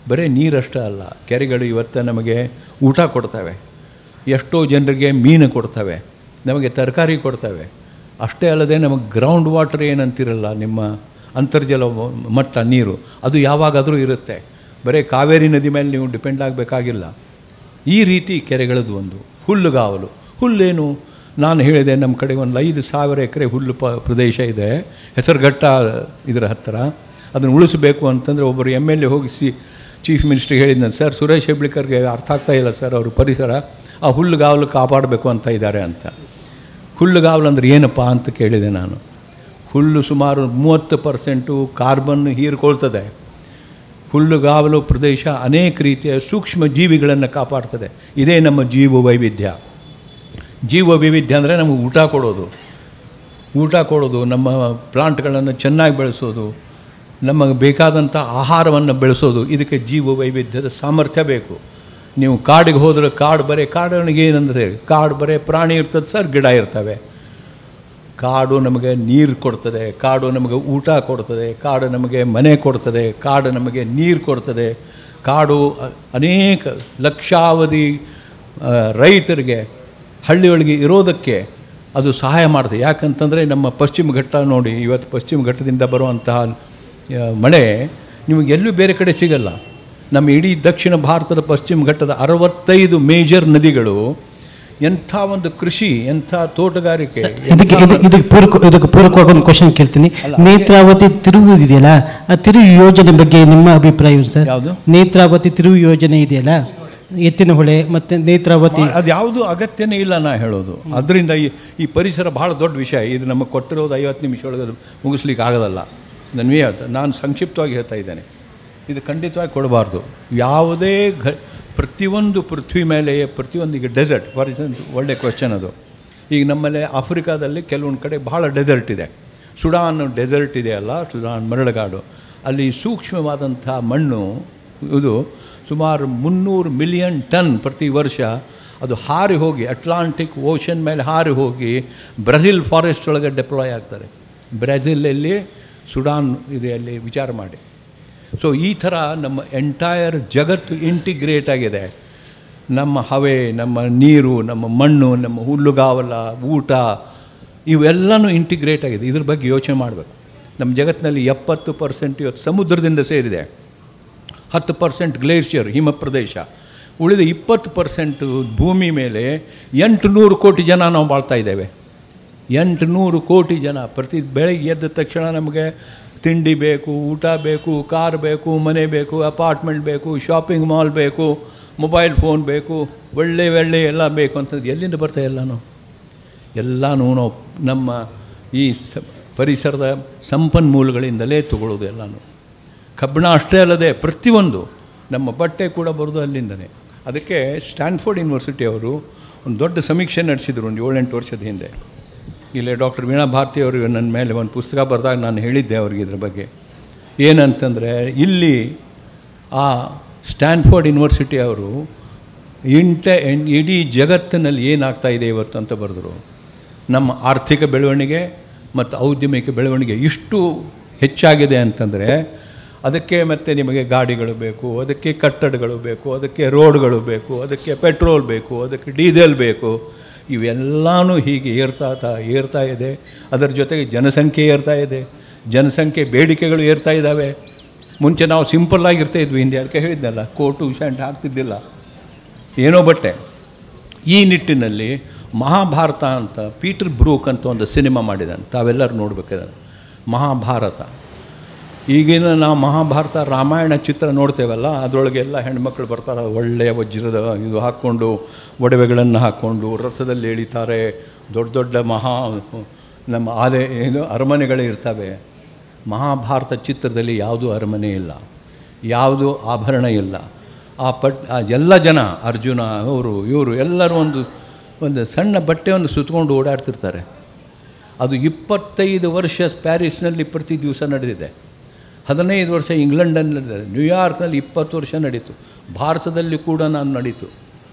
ಬರೀ ನೀರಷ್ಟೇ ಅಲ್ಲ, ಕೆರೆಗಳು ಇವತ್ತು ನಮಗೆ ಊಟ ಕೊಡ್ತವೆ, ಎಷ್ಟೋ ಜನರಿಗೆ ಮೀನು ಕೊಡ್ತವೆ, ನಮಗೆ ತರಕಾರಿ ಕೊಡ್ತವೆ. ಅಷ್ಟೇ ಅಲ್ಲದೆ ನಮಗೆ ಗ್ರೌಂಡ್ ವಾಟರ್ ಏನಂತಿರಲ್ಲ, ನಿಮ್ಮ ಅಂತರ್ಜಲ ಮಟ್ಟ ನೀರು, ಅದು ಯಾವಾಗಾದರೂ ಇರುತ್ತೆ. ಬರೀ ಕಾವೇರಿ ನದಿ ಮೇಲೆ ನೀವು ಡಿಪೆಂಡ್ ಆಗಬೇಕಾಗಿಲ್ಲ. ಈ ರೀತಿ ಕೆರೆಗಳದ್ದು ಒಂದು. ಹುಲ್ಲುಗಾವಲು, ಹುಲ್ಲೇನು ನಾನು ಹೇಳಿದೆ, ನಮ್ಮ ಕಡೆ ಒಂದು 5,000 ಎಕರೆ ಹುಲ್ಲು ಪ್ರದೇಶ ಇದೆ ಹೆಸರುಘಟ್ಟ ಇದರ ಹತ್ತಿರ. ಅದನ್ನು ಉಳಿಸಬೇಕು ಅಂತಂದರೆ ಒಬ್ಬರು MLA ಹೋಗಿ ಚೀಫ್ ಮಿನಿಸ್ಟ್ರಿಗೆ ಹೇಳಿದ್ನ, ಸರ್ ಸುರೇಶ್ ಹೆಬ್ಳಿಕರ್ಗೆ ಅರ್ಥ ಆಗ್ತಾ ಇಲ್ಲ ಸರ್, ಅವರು ಪರಿಸರ ಆ ಹುಲ್ಲುಗಾವಲು ಕಾಪಾಡಬೇಕು ಅಂತ ಇದ್ದಾರೆ ಅಂತ. ಹುಲ್ಲುಗಾವಲು ಅಂದರೆ ಏನಪ್ಪ ಅಂತ ಕೇಳಿದೆ ನಾನು. ಹುಲ್ಲು ಸುಮಾರು 30% ಕಾರ್ಬನ್ ಹೀರಿಕೊಳ್ತದೆ. ಹುಲ್ಲುಗಾವಲು ಪ್ರದೇಶ ಅನೇಕ ರೀತಿಯ ಸೂಕ್ಷ್ಮ ಜೀವಿಗಳನ್ನು ಕಾಪಾಡ್ತದೆ. ಇದೇ ನಮ್ಮ ಜೀವ ವೈವಿಧ್ಯ. ಜೀವ ವೈವಿಧ್ಯ ಅಂದರೆ ನಮಗೆ ಊಟ ಕೊಡೋದು, ನಮ್ಮ ಪ್ಲಾಂಟ್ಗಳನ್ನು ಚೆನ್ನಾಗಿ ಬೆಳೆಸೋದು, ನಮಗೆ ಬೇಕಾದಂಥ ಆಹಾರವನ್ನು ಬೆಳೆಸೋದು. ಇದಕ್ಕೆ ಜೀವ ವೈವಿಧ್ಯದ ಸಾಮರ್ಥ್ಯ ಬೇಕು. ನೀವು ಕಾಡಿಗೆ ಹೋದರೆ ಕಾಡಿಗೆ ಏನಂದರೆ ಕಾಡು ಬರೀ ಪ್ರಾಣಿ ಇರ್ತದೆ ಸರ್, ಗಿಡ ಇರ್ತವೆ. ಕಾಡು ನಮಗೆ ನೀರು ಕೊಡ್ತದೆ, ಕಾಡು ನಮಗೆ ಊಟ ಕೊಡ್ತದೆ, ಕಾಡು ನಮಗೆ ಮನೆ ಕೊಡ್ತದೆ, ಕಾಡು ನಮಗೆ ನೀರು ಕೊಡ್ತದೆ. ಕಾಡು ಅನೇಕ ಲಕ್ಷಾವಧಿ ರೈತರಿಗೆ ಹಳ್ಳಿಯೊಳಗೆ ಇರೋದಕ್ಕೆ ಅದು ಸಹಾಯ ಮಾಡ್ತದೆ. ಯಾಕಂತಂದರೆ ನಮ್ಮ ಪಶ್ಚಿಮ ಘಟ್ಟ ನೋಡಿ, ಇವತ್ತು ಪಶ್ಚಿಮ ಘಟ್ಟದಿಂದ ಬರುವಂತಹ ಮಳೆ ನಿಮಗೆ ಎಲ್ಲೂ ಬೇರೆ ಕಡೆ ಸಿಗಲ್ಲ. ನಮ್ಮ ಇಡೀ ದಕ್ಷಿಣ ಭಾರತದ ಪಶ್ಚಿಮ ಘಟ್ಟದ 65 ಮೇಜರ್ ನದಿಗಳು ಎಂಥ ಒಂದು ಕೃಷಿ, ಎಂಥ ತೋಟಗಾರಿಕೆ. ಇದಕ್ಕೆ ಪೂರಕವಾಗಿ ಒಂದು ಕ್ವಶನ್ ಕೇಳ್ತೀನಿ. ನೇತ್ರಾವತಿ ತಿರುವು ಇದೆಯಲ್ಲ, ಆ ತಿರುವು ಯೋಜನೆ ಬಗ್ಗೆ ನಿಮ್ಮ ಅಭಿಪ್ರಾಯ ಸರ್? ಯಾವುದು ನೇತ್ರಾವತಿ ತಿರುವು ಯೋಜನೆ ಇದೆಯಲ್ಲ, ಎತ್ತಿನಹೊಳೆ ಮತ್ತು ನೇತ್ರಾವತಿ, ಅದು ಯಾವುದು ಅಗತ್ಯನೇ ಇಲ್ಲ ನಾ ಹೇಳೋದು. ಅದರಿಂದ ಈ ಪರಿಸರ ಭಾಳ ದೊಡ್ಡ ವಿಷಯ. ಇದು ನಮಗೆ ಕೊಟ್ಟಿರೋದು 50 ನಿಮಿಷ ಒಳಗೆ ಮುಗಿಸ್ಲಿಕ್ಕೆ ಆಗೋದಲ್ಲ. ನಾನು ಸಂಕ್ಷಿಪ್ತವಾಗಿ ಹೇಳ್ತಾ ಇದ್ದೇನೆ. ಇದು ಖಂಡಿತವಾಗಿ ಕೊಡಬಾರ್ದು. ಯಾವುದೇ ಪ್ರತಿಯೊಂದು ಪೃಥ್ವಿ ಮೇಲೆ ಪ್ರತಿಯೊಂದು, ಈಗ ಡೆಸರ್ಟ್ ಫಾರ್ ಎಕ್ಸಾಂಪಲ್, ಒಳ್ಳೆ ಕ್ವೆಶ್ಚನ್ ಅದು. ಈಗ ನಮ್ಮಲ್ಲಿ ಆಫ್ರಿಕಾದಲ್ಲಿ ಕೆಲವೊಂದು ಕಡೆ ಭಾಳ ಡೆಸರ್ಟ್ ಇದೆ. ಸುಡಾನ್ ಡೆಸರ್ಟ್ ಇದೆಯಲ್ಲ, ಸುಡಾನ್ ಮರಳುಗಾಡು, ಅಲ್ಲಿ ಸೂಕ್ಷ್ಮವಾದಂಥ ಮಣ್ಣು, ಇದು ಸುಮಾರು 300 ಮಿಲಿಯನ್ ಟನ್ ಪ್ರತಿ ವರ್ಷ ಅದು ಹಾರಿ ಹೋಗಿ ಅಟ್ಲಾಂಟಿಕ್ ಓಷನ್ ಮೇಲೆ ಹಾರಿ ಹೋಗಿ ಬ್ರೆಜಿಲ್ ಫಾರೆಸ್ಟ್ ಒಳಗೆ ಡೆಪ್ಲಾಯ್ ಆಗ್ತಾರೆ. ಬ್ರೆಜಿಲಲ್ಲಿ ಸುಡಾನ್ ಇದೆ, ಅಲ್ಲಿ ವಿಚಾರ ಮಾಡಿ. ಸೊ ಈ ಥರ ನಮ್ಮ ಎಂಟೈರ್ ಜಗತ್ತು ಇಂಟಿಗ್ರೇಟ್ ಆಗಿದೆ. ನಮ್ಮ ಹವೆ, ನಮ್ಮ ನೀರು, ನಮ್ಮ ಮಣ್ಣು, ನಮ್ಮ ಹುಲ್ಲುಗಾವಲ, ಊಟ, ಇವೆಲ್ಲನೂ ಇಂಟಿಗ್ರೇಟ್ ಆಗಿದೆ. ಇದ್ರ ಬಗ್ಗೆ ಯೋಚನೆ ಮಾಡಬೇಕು. ನಮ್ಮ ಜಗತ್ತಿನಲ್ಲಿ 70% ಇವತ್ತು ಸಮುದ್ರದಿಂದ ಸೇರಿದೆ, 10% ಗ್ಲೇಷಿಯರ್ ಹಿಮ ಪ್ರದೇಶ, ಉಳಿದ 20% ಭೂಮಿ ಮೇಲೆ 800 ಕೋಟಿ ಜನ ನಾವು ಬಾಳ್ತಾ ಇದ್ದೇವೆ. 800 ಕೋಟಿ ಜನ. ಪ್ರತಿ ಬೆಳಗ್ಗೆ ಎದ್ದ ತಕ್ಷಣ ನಮಗೆ ತಿಂಡಿ ಬೇಕು, ಊಟ ಬೇಕು, ಕಾರ್ ಬೇಕು, ಮನೆ ಬೇಕು, ಅಪಾರ್ಟ್ಮೆಂಟ್ ಬೇಕು, ಶಾಪಿಂಗ್ ಮಾಲ್ ಬೇಕು, ಮೊಬೈಲ್ ಫೋನ್ ಬೇಕು, ಒಳ್ಳೆ ಎಲ್ಲ ಬೇಕು ಅಂತಂದು ಎಲ್ಲಿಂದ ಬರ್ತಾ ಎಲ್ಲನೂ ನಾವು ನಮ್ಮ ಈ ಪರಿಸರದ ಸಂಪನ್ಮೂಲಗಳಿಂದಲೇ ತಗೊಳ್ಳೋದು ಎಲ್ಲನೂ. ಕಬ್ಬಿಣ ಅಷ್ಟೇ ಅಲ್ಲದೆ ಪ್ರತಿಯೊಂದು ನಮ್ಮ ಬಟ್ಟೆ ಕೂಡ ಬರೋದು ಅಲ್ಲಿಂದನೇ. ಅದಕ್ಕೆ ಸ್ಟ್ಯಾನ್ಫೋರ್ಡ್ ಯೂನಿವರ್ಸಿಟಿ ಅವರು ಒಂದು ದೊಡ್ಡ ಸಮೀಕ್ಷೆ ನಡೆಸಿದರು ಒಂದು 7-8 ವರ್ಷದ ಹಿಂದೆ. ಇಲ್ಲೇ ಡಾಕ್ಟರ್ ವೀಣಾ ಭಾರತಿ ಅವರು ನನ್ನ ಮೇಲೆ ಒಂದು ಪುಸ್ತಕ ಬರೆದಾಗ ನಾನು ಹೇಳಿದ್ದೆ ಅವ್ರಿಗೆ ಇದ್ರ ಬಗ್ಗೆ. ಏನಂತಂದರೆ, ಇಲ್ಲಿ ಆ ಸ್ಟ್ಯಾನ್ಫೋರ್ಡ್ ಯೂನಿವರ್ಸಿಟಿ ಅವರು ಇಡೀ ಜಗತ್ತಿನಲ್ಲಿ ಏನಾಗ್ತಾ ಇದೆ ಇವತ್ತು ಅಂತ ಬರೆದರು. ನಮ್ಮ ಆರ್ಥಿಕ ಬೆಳವಣಿಗೆ ಮತ್ತು ಔದ್ಯಮಿಕ ಬೆಳವಣಿಗೆ ಇಷ್ಟು ಹೆಚ್ಚಾಗಿದೆ ಅಂತಂದರೆ ಅದಕ್ಕೆ ಮತ್ತೆ ನಿಮಗೆ ಗಾಡಿಗಳು ಬೇಕು, ಅದಕ್ಕೆ ಕಟ್ಟಡಗಳು ಬೇಕು, ಅದಕ್ಕೆ ರೋಡ್ಗಳು ಬೇಕು, ಅದಕ್ಕೆ ಪೆಟ್ರೋಲ್ ಬೇಕು, ಅದಕ್ಕೆ ಡೀಸೆಲ್ ಬೇಕು. ಇವೆಲ್ಲನೂ ಹೀಗೆ ಏರ್ತಾ ಇದೆ. ಅದರ ಜೊತೆಗೆ ಜನಸಂಖ್ಯೆ ಏರ್ತಾ ಇದೆ, ಜನಸಂಖ್ಯೆ ಬೇಡಿಕೆಗಳು ಏರ್ತಾ ಇದ್ದಾವೆ. ಮುಂಚೆ ನಾವು ಸಿಂಪಲ್ಲಾಗಿರ್ತಾ ಇದ್ವಿ ಹಿಂದೆ, ಅದಕ್ಕೆ ಹೇಳಿದ್ನಲ್ಲ, ಕೋಟು ಶರ್ಟ್ ಹಾಕ್ತಿದ್ದಿಲ್ಲ, ಏನೋ ಬಟ್ಟೆ. ಈ ನಿಟ್ಟಿನಲ್ಲಿ ಮಹಾಭಾರತ ಅಂತ ಪೀಟರ್ ಬ್ರೂಕ್ ಅಂತ ಒಂದು ಸಿನಿಮಾ ಮಾಡಿದ್ದಾನೆ, ತಾವೆಲ್ಲರೂ ನೋಡಬೇಕಾದ್ರೆ. ಮಹಾಭಾರತ, ಈಗಿನ ನಾವು ಮಹಾಭಾರತ ರಾಮಾಯಣ ಚಿತ್ರ ನೋಡ್ತೇವಲ್ಲ, ಅದರೊಳಗೆಲ್ಲ ಹೆಣ್ಮಕ್ಳು ಬರ್ತಾರೆ, ಒಳ್ಳೆಯ ವಜ್ರದ ಇದು ಹಾಕ್ಕೊಂಡು, ಒಡವೆಗಳನ್ನು ಹಾಕ್ಕೊಂಡು ರಥದಲ್ಲಿ ಎಳಿತಾರೆ. ದೊಡ್ಡ ದೊಡ್ಡ ನಮ್ಮ ಅರಮನೆಗಳೇ ಇರ್ತವೆ. ಮಹಾಭಾರತ ಚಿತ್ರದಲ್ಲಿ ಯಾವುದೂ ಅರಮನೆ ಇಲ್ಲ, ಯಾವುದೂ ಆಭರಣ ಇಲ್ಲ. ಎಲ್ಲ ಜನ, ಅರ್ಜುನ ಇವರು ಎಲ್ಲರೂ ಒಂದು ಸಣ್ಣ ಬಟ್ಟೆಯನ್ನು ಸುತ್ತಕೊಂಡು ಓಡಾಡ್ತಿರ್ತಾರೆ. ಅದು 25 ವರ್ಷ ಪ್ಯಾರಿಸ್ನಲ್ಲಿ ಪ್ರತಿ ದಿವಸ ನಡೆದಿದೆ. 15 ವರ್ಷ ಇಂಗ್ಲೆಂಡಲ್ಲಿ ನಡೆದಿದೆ. ನ್ಯೂಯಾರ್ಕ್ನಲ್ಲಿ 20 ವರ್ಷ ನಡೀತು. ಭಾರತದಲ್ಲಿ ಕೂಡ ನಾನು ನಡೀತು.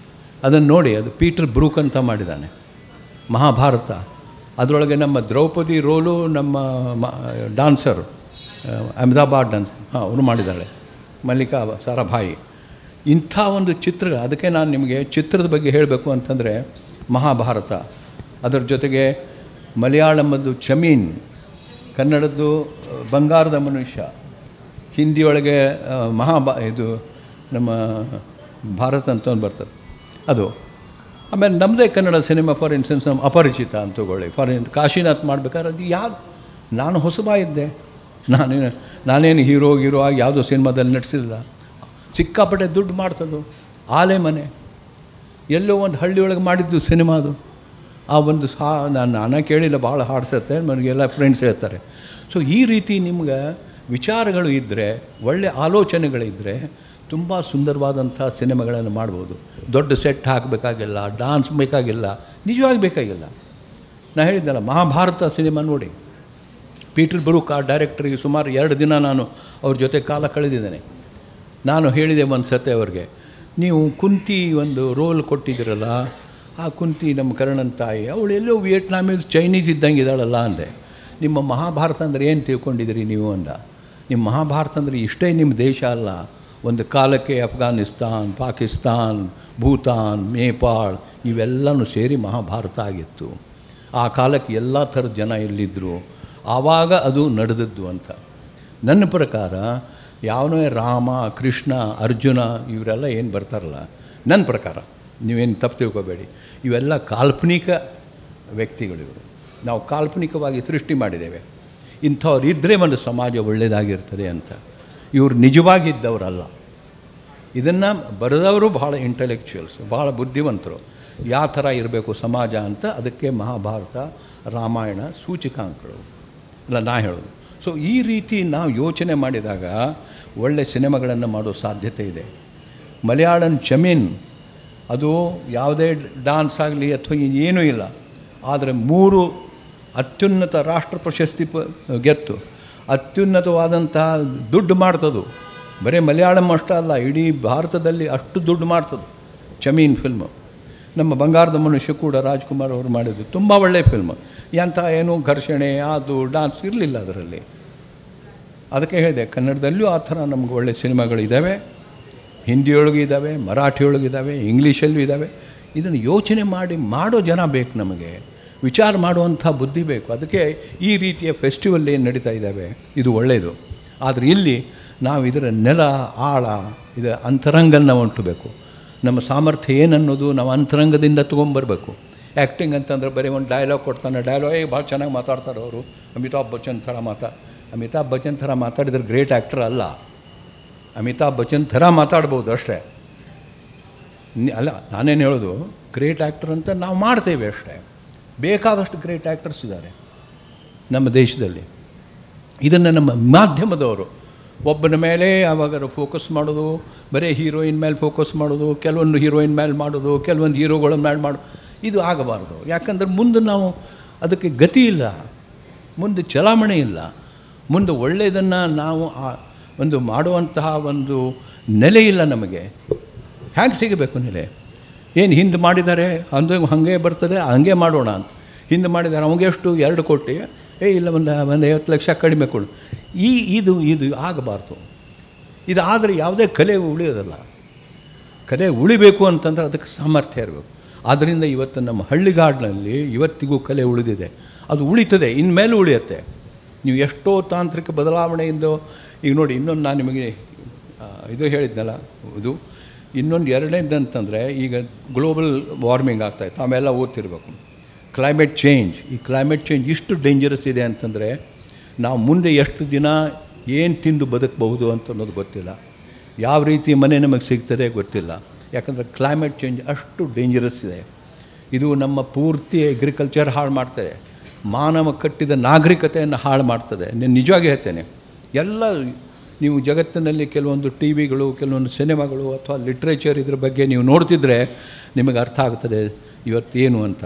ಅದನ್ನು ನೋಡಿ, ಅದು ಪೀಟರ್ ಬ್ರೂಕ್ ಅಂತ ಮಾಡಿದ್ದಾನೆ ಮಹಾಭಾರತ. ಅದರೊಳಗೆ ನಮ್ಮ ದ್ರೌಪದಿ ರೋಲು ನಮ್ಮ ಡಾನ್ಸರು ಅಹಮದಾಬಾದ್ ಡಾನ್ಸ್ ಅವನು ಮಾಡಿದ್ದಾಳೆ, ಮಲ್ಲಿಕಾ ಸಾರಾಭಾಯಿ. ಇಂಥ ಒಂದು ಚಿತ್ರ, ಅದಕ್ಕೆ ನಾನು ನಿಮಗೆ ಚಿತ್ರದ ಬಗ್ಗೆ ಹೇಳಬೇಕು ಅಂತಂದರೆ ಮಹಾಭಾರತ, ಅದರ ಜೊತೆಗೆ ಮಲಯಾಳಮದ್ದು ಚಮೀನ್, ಕನ್ನಡದ್ದು ಬಂಗಾರದ ಮನುಷ್ಯ, ಹಿಂದಿಯೊಳಗೆ ಇದು ನಮ್ಮ ಭಾರತ ಅಂತ ಒಂದು ಬರ್ತದೆ ಅದು. ಆಮೇಲೆ ನಮ್ಮದೇ ಕನ್ನಡ ಸಿನಿಮಾ, ಫಾರ್ ಇನ್ಸ್ಟೆನ್ಸ್ ನಮ್ಮ ಅಪರಿಚಿತ ಅಂತ ತಗೊಳ್ಳಿ, ಕಾಶಿನಾಥ್ ಮಾಡ್ಬೇಕಾದ್ರೆ ಅದು ಯಾರು, ನಾನು ಹೊಸಬ ಇದ್ದೆ, ನಾನೇನು ಹೀರೋ ಆಗಿ ಯಾವುದೋ ಸಿನಿಮಾದಲ್ಲಿ ನಟಿಸಿಲ್ಲ. ಸಿಕ್ಕಾಪಟ್ಟೆ ದುಡ್ಡು ಮಾಡ್ಸೋದು, ಆಲೆ ಮನೆ ಎಲ್ಲೋ ಒಂದು ಹಳ್ಳಿಯೊಳಗೆ ಮಾಡಿದ್ದು ಸಿನಿಮಾ ಅದು. ಆ ಒಂದು ನಾನು ಕೇಳಿಲ್ಲ, ಭಾಳ ಹಾಡ್ಸತ್ತೆ ನನಗೆಲ್ಲ ಫ್ರೆಂಡ್ಸ್ ಹೇಳ್ತಾರೆ. ಸೊ ಈ ರೀತಿ ನಿಮ್ಗೆ ವಿಚಾರಗಳು ಇದ್ದರೆ, ಒಳ್ಳೆಯ ಆಲೋಚನೆಗಳಿದ್ದರೆ ತುಂಬ ಸುಂದರವಾದಂಥ ಸಿನಿಮಾಗಳನ್ನು ಮಾಡ್ಬೋದು. ದೊಡ್ಡ ಸೆಟ್ ಹಾಕಬೇಕಾಗಿಲ್ಲ, ಡಾನ್ಸ್ ಬೇಕಾಗಿಲ್ಲ, ನಿಜವಾಗಿ ಬೇಕಾಗಿಲ್ಲ. ನಾನು ಹೇಳಿದ್ದಲ್ಲ, ಮಹಾಭಾರತ ಸಿನಿಮಾ ನೋಡಿ, ಪೀಟರ್ ಬ್ರೂಕ್ ಆ ಡೈರೆಕ್ಟ್ರಿಗೆ ಸುಮಾರು 2 ದಿನ ನಾನು ಅವ್ರ ಜೊತೆ ಕಾಲ ಕಳೆದಿದ್ದೇನೆ. ನಾನು ಹೇಳಿದೆ ಒಂದು ಸತೆ ಅವ್ರಿಗೆ, ನೀವು ಕುಂತಿ ಒಂದು ರೋಲ್ ಕೊಟ್ಟಿದ್ದೀರಲ್ಲ, ಆ ಕುಂತಿ ನಮ್ಮ ಕರ್ಣನ್ ತಾಯಿ, ಅವಳು ಎಲ್ಲೋ ವಿಯೆಟ್ನಾಮೀಸ್ ಚೈನೀಸ್ ಇದ್ದಂಗೆ ಇದ್ದಾಳಲ್ಲ ಅಂದೆ. ನಿಮ್ಮ ಮಹಾಭಾರತ ಅಂದರೆ ಏನು ತಿಳ್ಕೊಂಡಿದ್ದೀರಿ ನೀವು ಅಂದ. ನಿಮ್ಮ ಮಹಾಭಾರತ ಅಂದರೆ ಇಷ್ಟೇ ನಿಮ್ಮ ದೇಶ ಅಲ್ಲ, ಒಂದು ಕಾಲಕ್ಕೆ ಅಫ್ಘಾನಿಸ್ತಾನ್, ಪಾಕಿಸ್ತಾನ್, ಭೂತಾನ್, ನೇಪಾಳ್ ಇವೆಲ್ಲನೂ ಸೇರಿ ಮಹಾಭಾರತ ಆಗಿತ್ತು. ಆ ಕಾಲಕ್ಕೆ ಎಲ್ಲ ಥರದ ಜನ ಎಲ್ಲಿದ್ದರು, ಆವಾಗ ಅದು ನಡೆದದ್ದು ಅಂತ. ನನ್ನ ಪ್ರಕಾರ ಯಾವನೇ ರಾಮ, ಕೃಷ್ಣ, ಅರ್ಜುನ ಇವರೆಲ್ಲ ಏನು ಬರ್ತಾರಲ್ಲ, ನನ್ನ ಪ್ರಕಾರ ನೀವೇನು ತಪ್ಪು ತಿಳ್ಕೊಬೇಡಿ, ಇವೆಲ್ಲ ಕಾಲ್ಪನಿಕ ವ್ಯಕ್ತಿಗಳಿವರು. ನಾವು ಕಾಲ್ಪನಿಕವಾಗಿ ಸೃಷ್ಟಿ ಮಾಡಿದ್ದೇವೆ. ಇಂಥವ್ರು ಇದ್ದರೆ ಒಂದು ಸಮಾಜ ಒಳ್ಳೆಯದಾಗಿರ್ತದೆ ಅಂತ. ಇವರು ನಿಜವಾಗಿದ್ದವರಲ್ಲ. ಇದನ್ನು ಬರೆದವರು ಭಾಳ ಇಂಟೆಲೆಕ್ಚುಯಲ್ಸ್, ಭಾಳ ಬುದ್ಧಿವಂತರು. ಯಾವ ಥರ ಇರಬೇಕು ಸಮಾಜ ಅಂತ ಅದಕ್ಕೆ ಮಹಾಭಾರತ, ರಾಮಾಯಣ ಸೂಚಕಾಂಕಗಳು ಅಲ್ಲ ನಾ ಹೇಳೋದು. ಸೊ ಈ ರೀತಿ ನಾವು ಯೋಚನೆ ಮಾಡಿದಾಗ ಒಳ್ಳೆ ಸಿನಿಮಾಗಳನ್ನು ಮಾಡೋ ಸಾಧ್ಯತೆ ಇದೆ. ಮಲಯಾಳಂ ಚಮೀನ್ ಅದು ಯಾವುದೇ ಡಾನ್ಸ್ ಆಗಲಿ ಅಥವಾ ಏನೂ ಇಲ್ಲ, ಆದರೆ 3 ಅತ್ಯುನ್ನತ ರಾಷ್ಟ್ರ ಪ್ರಶಸ್ತಿ ಗೆತ್ತು, ಅತ್ಯುನ್ನತವಾದಂತಹ ದುಡ್ಡು ಮಾಡ್ತದು. ಬರೀ ಮಲಯಾಳಂ ಅಷ್ಟೇ ಅಲ್ಲ, ಇಡೀ ಭಾರತದಲ್ಲಿ ಅಷ್ಟು ದುಡ್ಡು ಮಾಡ್ತದೆ ಚಮೀನ್ ಫಿಲ್ಮು. ನಮ್ಮ ಬಂಗಾರದ ಮನುಷ್ಯ ಕೂಡ ರಾಜ್ಕುಮಾರ್ ಅವರು ಮಾಡಿದ್ದು ತುಂಬ ಒಳ್ಳೆಯ ಫಿಲ್ಮ್. ಎಂಥ ಏನೂ ಘರ್ಷಣೆ ಅದು ಡಾನ್ಸ್ ಇರಲಿಲ್ಲ ಅದರಲ್ಲಿ. ಅದಕ್ಕೆ ಹೇಳಿದೆ, ಕನ್ನಡದಲ್ಲೂ ಆ ಥರ ನಮ್ಗೆ ಒಳ್ಳೆಯ ಸಿನಿಮಾಗಳಿದ್ದಾವೆ, ಹಿಂದಿಯೊಳಗೂ ಇದ್ದಾವೆ, ಮರಾಠಿಯೊಳಗಿದ್ದಾವೆ, ಇಂಗ್ಲೀಷಲ್ಲೂ ಇದ್ದಾವೆ. ಇದನ್ನು ಯೋಚನೆ ಮಾಡೋ ಜನ ಬೇಕು, ನಮಗೆ ವಿಚಾರ ಮಾಡುವಂಥ ಬುದ್ಧಿ ಬೇಕು. ಅದಕ್ಕೆ ಈ ರೀತಿಯ ಫೆಸ್ಟಿವಲ್ ಏನು ನಡೀತಾ ಇದ್ದಾವೆ ಇದು ಒಳ್ಳೆಯದು. ಆದರೆ ಇಲ್ಲಿ ನಾವು ಇದರ ನೆಲ ಆಳ ಇದರ ಅಂತರಂಗನ ಹೊಂಟಬೇಕು. ನಮ್ಮ ಸಾಮರ್ಥ್ಯ ಏನನ್ನೋದು ನಾವು ಅಂತರಂಗದಿಂದ ತೊಗೊಂಬರ್ಬೇಕು. ಆ್ಯಕ್ಟಿಂಗ್ ಅಂತಂದ್ರೆ ಬರೀ ಒಂದು ಡೈಲಾಗ್ ಕೊಡ್ತಾನೆ, ಡೈಲಾಗ್ ಭಾಳ ಚೆನ್ನಾಗಿ ಮಾತಾಡ್ತಾರೆ ಅವರು. ಅಮಿತಾಬ್ ಬಚ್ಚನ್ ಥರ ಮಾತಾಡಿದ್ರೆ ಗ್ರೇಟ್ ಆ್ಯಕ್ಟರ್ ಅಲ್ಲ. ಅಮಿತಾಬ್ ಬಚ್ಚನ್ ಥರ ಮಾತಾಡ್ಬೋದು ಅಷ್ಟೇ ಅಲ್ಲ. ನಾನೇನು ಹೇಳೋದು, ಗ್ರೇಟ್ ಆ್ಯಕ್ಟರ್ ಅಂತ ನಾವು ಮಾಡ್ತೇವೆ ಅಷ್ಟೇ. ಬೇಕಾದಷ್ಟು ಗ್ರೇಟ್ ಆ್ಯಕ್ಟರ್ಸ್ ಇದ್ದಾರೆ ನಮ್ಮ ದೇಶದಲ್ಲಿ. ಇದನ್ನು ನಮ್ಮ ಮಾಧ್ಯಮದವರು ಒಬ್ಬನ ಮೇಲೆ ಆವಾಗ ಫೋಕಸ್ ಮಾಡೋದು, ಬರೀ ಹೀರೋಯಿನ್ ಮೇಲೆ ಫೋಕಸ್ ಮಾಡೋದು, ಕೆಲವೊಂದು ಹೀರೋಯಿನ್ ಮೇಲೆ ಮಾಡೋದು, ಕೆಲವೊಂದು ಹೀರೋಗಳ ಮೇಲೆ ಮಾಡೋದು, ಇದು ಆಗಬಾರ್ದು. ಯಾಕಂದ್ರೆ ಮುಂದೆ ನಾವು ಅದಕ್ಕೆ ಗತಿ ಇಲ್ಲ, ಮುಂದೆ ಚಲಾವಣೆ ಇಲ್ಲ, ಮುಂದೆ ಒಳ್ಳೆಯದನ್ನು ನಾವು ಒಂದು ಮಾಡುವಂತಹ ಒಂದು ನೆಲೆ ಇಲ್ಲ ನಮಗೆ. ಹೇಗೆ ಸಿಗಬೇಕು ನೆಲೆ? ಏನು ಹಿಂದೆ ಮಾಡಿದ್ದಾರೆ ಹಾಗೆ ಬರ್ತದೆ, ಹಂಗೆ ಮಾಡೋಣ ಅಂತ. ಹಿಂದೆ ಮಾಡಿದ್ದಾರೆ ಅವಂಗೆ ಎಷ್ಟು 2 ಕೋಟಿ, ಇಲ್ಲ ಒಂದು 50 ಲಕ್ಷ ಕಡಿಮೆ ಕೊಡು. ಇದು ಆಗಬಾರ್ದು. ಇದಾದರೆ ಯಾವುದೇ ಕಲೆ ಉಳಿಯೋದಲ್ಲ. ಕಲೆ ಉಳಿಬೇಕು ಅಂತಂದ್ರೆ ಅದಕ್ಕೆ ಸಾಮರ್ಥ್ಯ ಇರಬೇಕು. ಆದ್ದರಿಂದ ಇವತ್ತು ನಮ್ಮ ಹಳ್ಳಿಗಾಡಿನಲ್ಲಿ ಇವತ್ತಿಗೂ ಕಲೆ ಉಳಿದಿದೆ, ಅದು ಉಳಿತದೆ, ಇನ್ಮೇಲೆ ಉಳಿಯುತ್ತೆ. ನೀವು ಎಷ್ಟೋ ತಾಂತ್ರಿಕ ಬದಲಾವಣೆಯಿಂದ ಈಗ ನೋಡಿ, ಇನ್ನೊಂದು ನಾನು ನಿಮಗೆ ಇದು ಹೇಳಿದ್ನಲ್ಲ, ಇದು ಇನ್ನೊಂದು 2ನೇದಂತಂದರೆ ಈಗ ಗ್ಲೋಬಲ್ ವಾರ್ಮಿಂಗ್ ಆಗ್ತಾಯಿತ್ತು, ಆಮೇಲೆ ಓದ್ತಿರ್ಬೇಕು. ಕ್ಲೈಮೇಟ್ ಚೇಂಜ್, ಈ ಕ್ಲೈಮೇಟ್ ಚೇಂಜ್ ಇಷ್ಟು ಡೇಂಜರಸ್ ಇದೆ ಅಂತಂದರೆ ನಾವು ಮುಂದೆ ಎಷ್ಟು ದಿನ ಏನು ತಿಂದು ಬದುಕಬಹುದು ಅಂತ ಅನ್ನೋದು ಗೊತ್ತಿಲ್ಲ. ಯಾವ ರೀತಿ ಮನೆ ನಮಗೆ ಸಿಗ್ತದೆ ಗೊತ್ತಿಲ್ಲ. ಯಾಕಂದರೆ ಕ್ಲೈಮೇಟ್ ಚೇಂಜ್ ಅಷ್ಟು ಡೇಂಜರಸ್ ಇದೆ. ಇದು ನಮ್ಮ ಪೂರ್ತಿ ಅಗ್ರಿಕಲ್ಚರ್ ಹಾಳು ಮಾಡ್ತದೆ, ಮಾನವ ಕಟ್ಟಿದ ನಾಗರಿಕತೆಯನ್ನು ಹಾಳು ಮಾಡ್ತದೆ. ನಾನು ನಿಜವಾಗಿ ಹೇಳ್ತೇನೆ, ಎಲ್ಲ ನೀವು ಜಗತ್ತಿನಲ್ಲಿ ಕೆಲವೊಂದು ಟಿ ವಿಗಳು, ಕೆಲವೊಂದು ಸಿನಿಮಾಗಳು ಅಥವಾ ಲಿಟ್ರೇಚರ್ ಇದ್ರ ಬಗ್ಗೆ ನೀವು ನೋಡ್ತಿದ್ರೆ ನಿಮಗೆ ಅರ್ಥ ಆಗ್ತದೆ ಇವತ್ತೇನು ಅಂತ.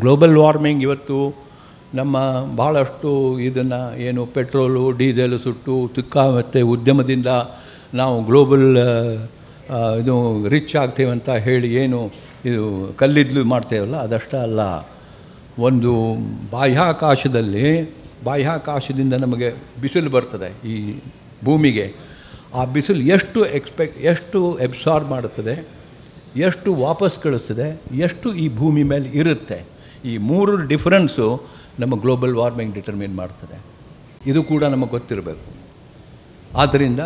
ಗ್ಲೋಬಲ್ ವಾರ್ಮಿಂಗ್ ಇವತ್ತು ನಮ್ಮ ಭಾಳಷ್ಟು ಇದನ್ನು ಏನು ಪೆಟ್ರೋಲು ಡೀಸೆಲು ಸುಟ್ಟು ತುಕ್ಕ ಮತ್ತು ಉದ್ಯಮದಿಂದ ನಾವು ಗ್ಲೋಬಲ್ ಇದು ರಿಚ್ ಆಗ್ತೇವೆ ಅಂತ ಹೇಳಿ ಏನು ಇದು ಕಲ್ಲಿದ್ದಲು ಮಾಡ್ತೇವಲ್ಲ ಅದಷ್ಟೇ ಅಲ್ಲ. ಒಂದು ಬಾಹ್ಯಾಕಾಶದಿಂದ ನಮಗೆ ಬಿಸಿಲು ಬರ್ತದೆ ಈ ಭೂಮಿಗೆ. ಆ ಬಿಸಿಲು ಎಷ್ಟು ಎಬ್ಸಾರ್ಬ್ ಮಾಡುತ್ತದೆ, ಎಷ್ಟು ವಾಪಸ್ ಕಳಿಸ್ತದೆ, ಎಷ್ಟು ಈ ಭೂಮಿ ಮೇಲೆ ಇರುತ್ತೆ, ಈ ಮೂರು ಡಿಫರೆನ್ಸು ನಮ್ಮ ಗ್ಲೋಬಲ್ ವಾರ್ಮಿಂಗ್ ಡಿಟರ್ಮಿನ್ ಮಾಡ್ತದೆ. ಇದು ಕೂಡ ನಮಗೆ ಗೊತ್ತಿರಬೇಕು. ಆದ್ದರಿಂದ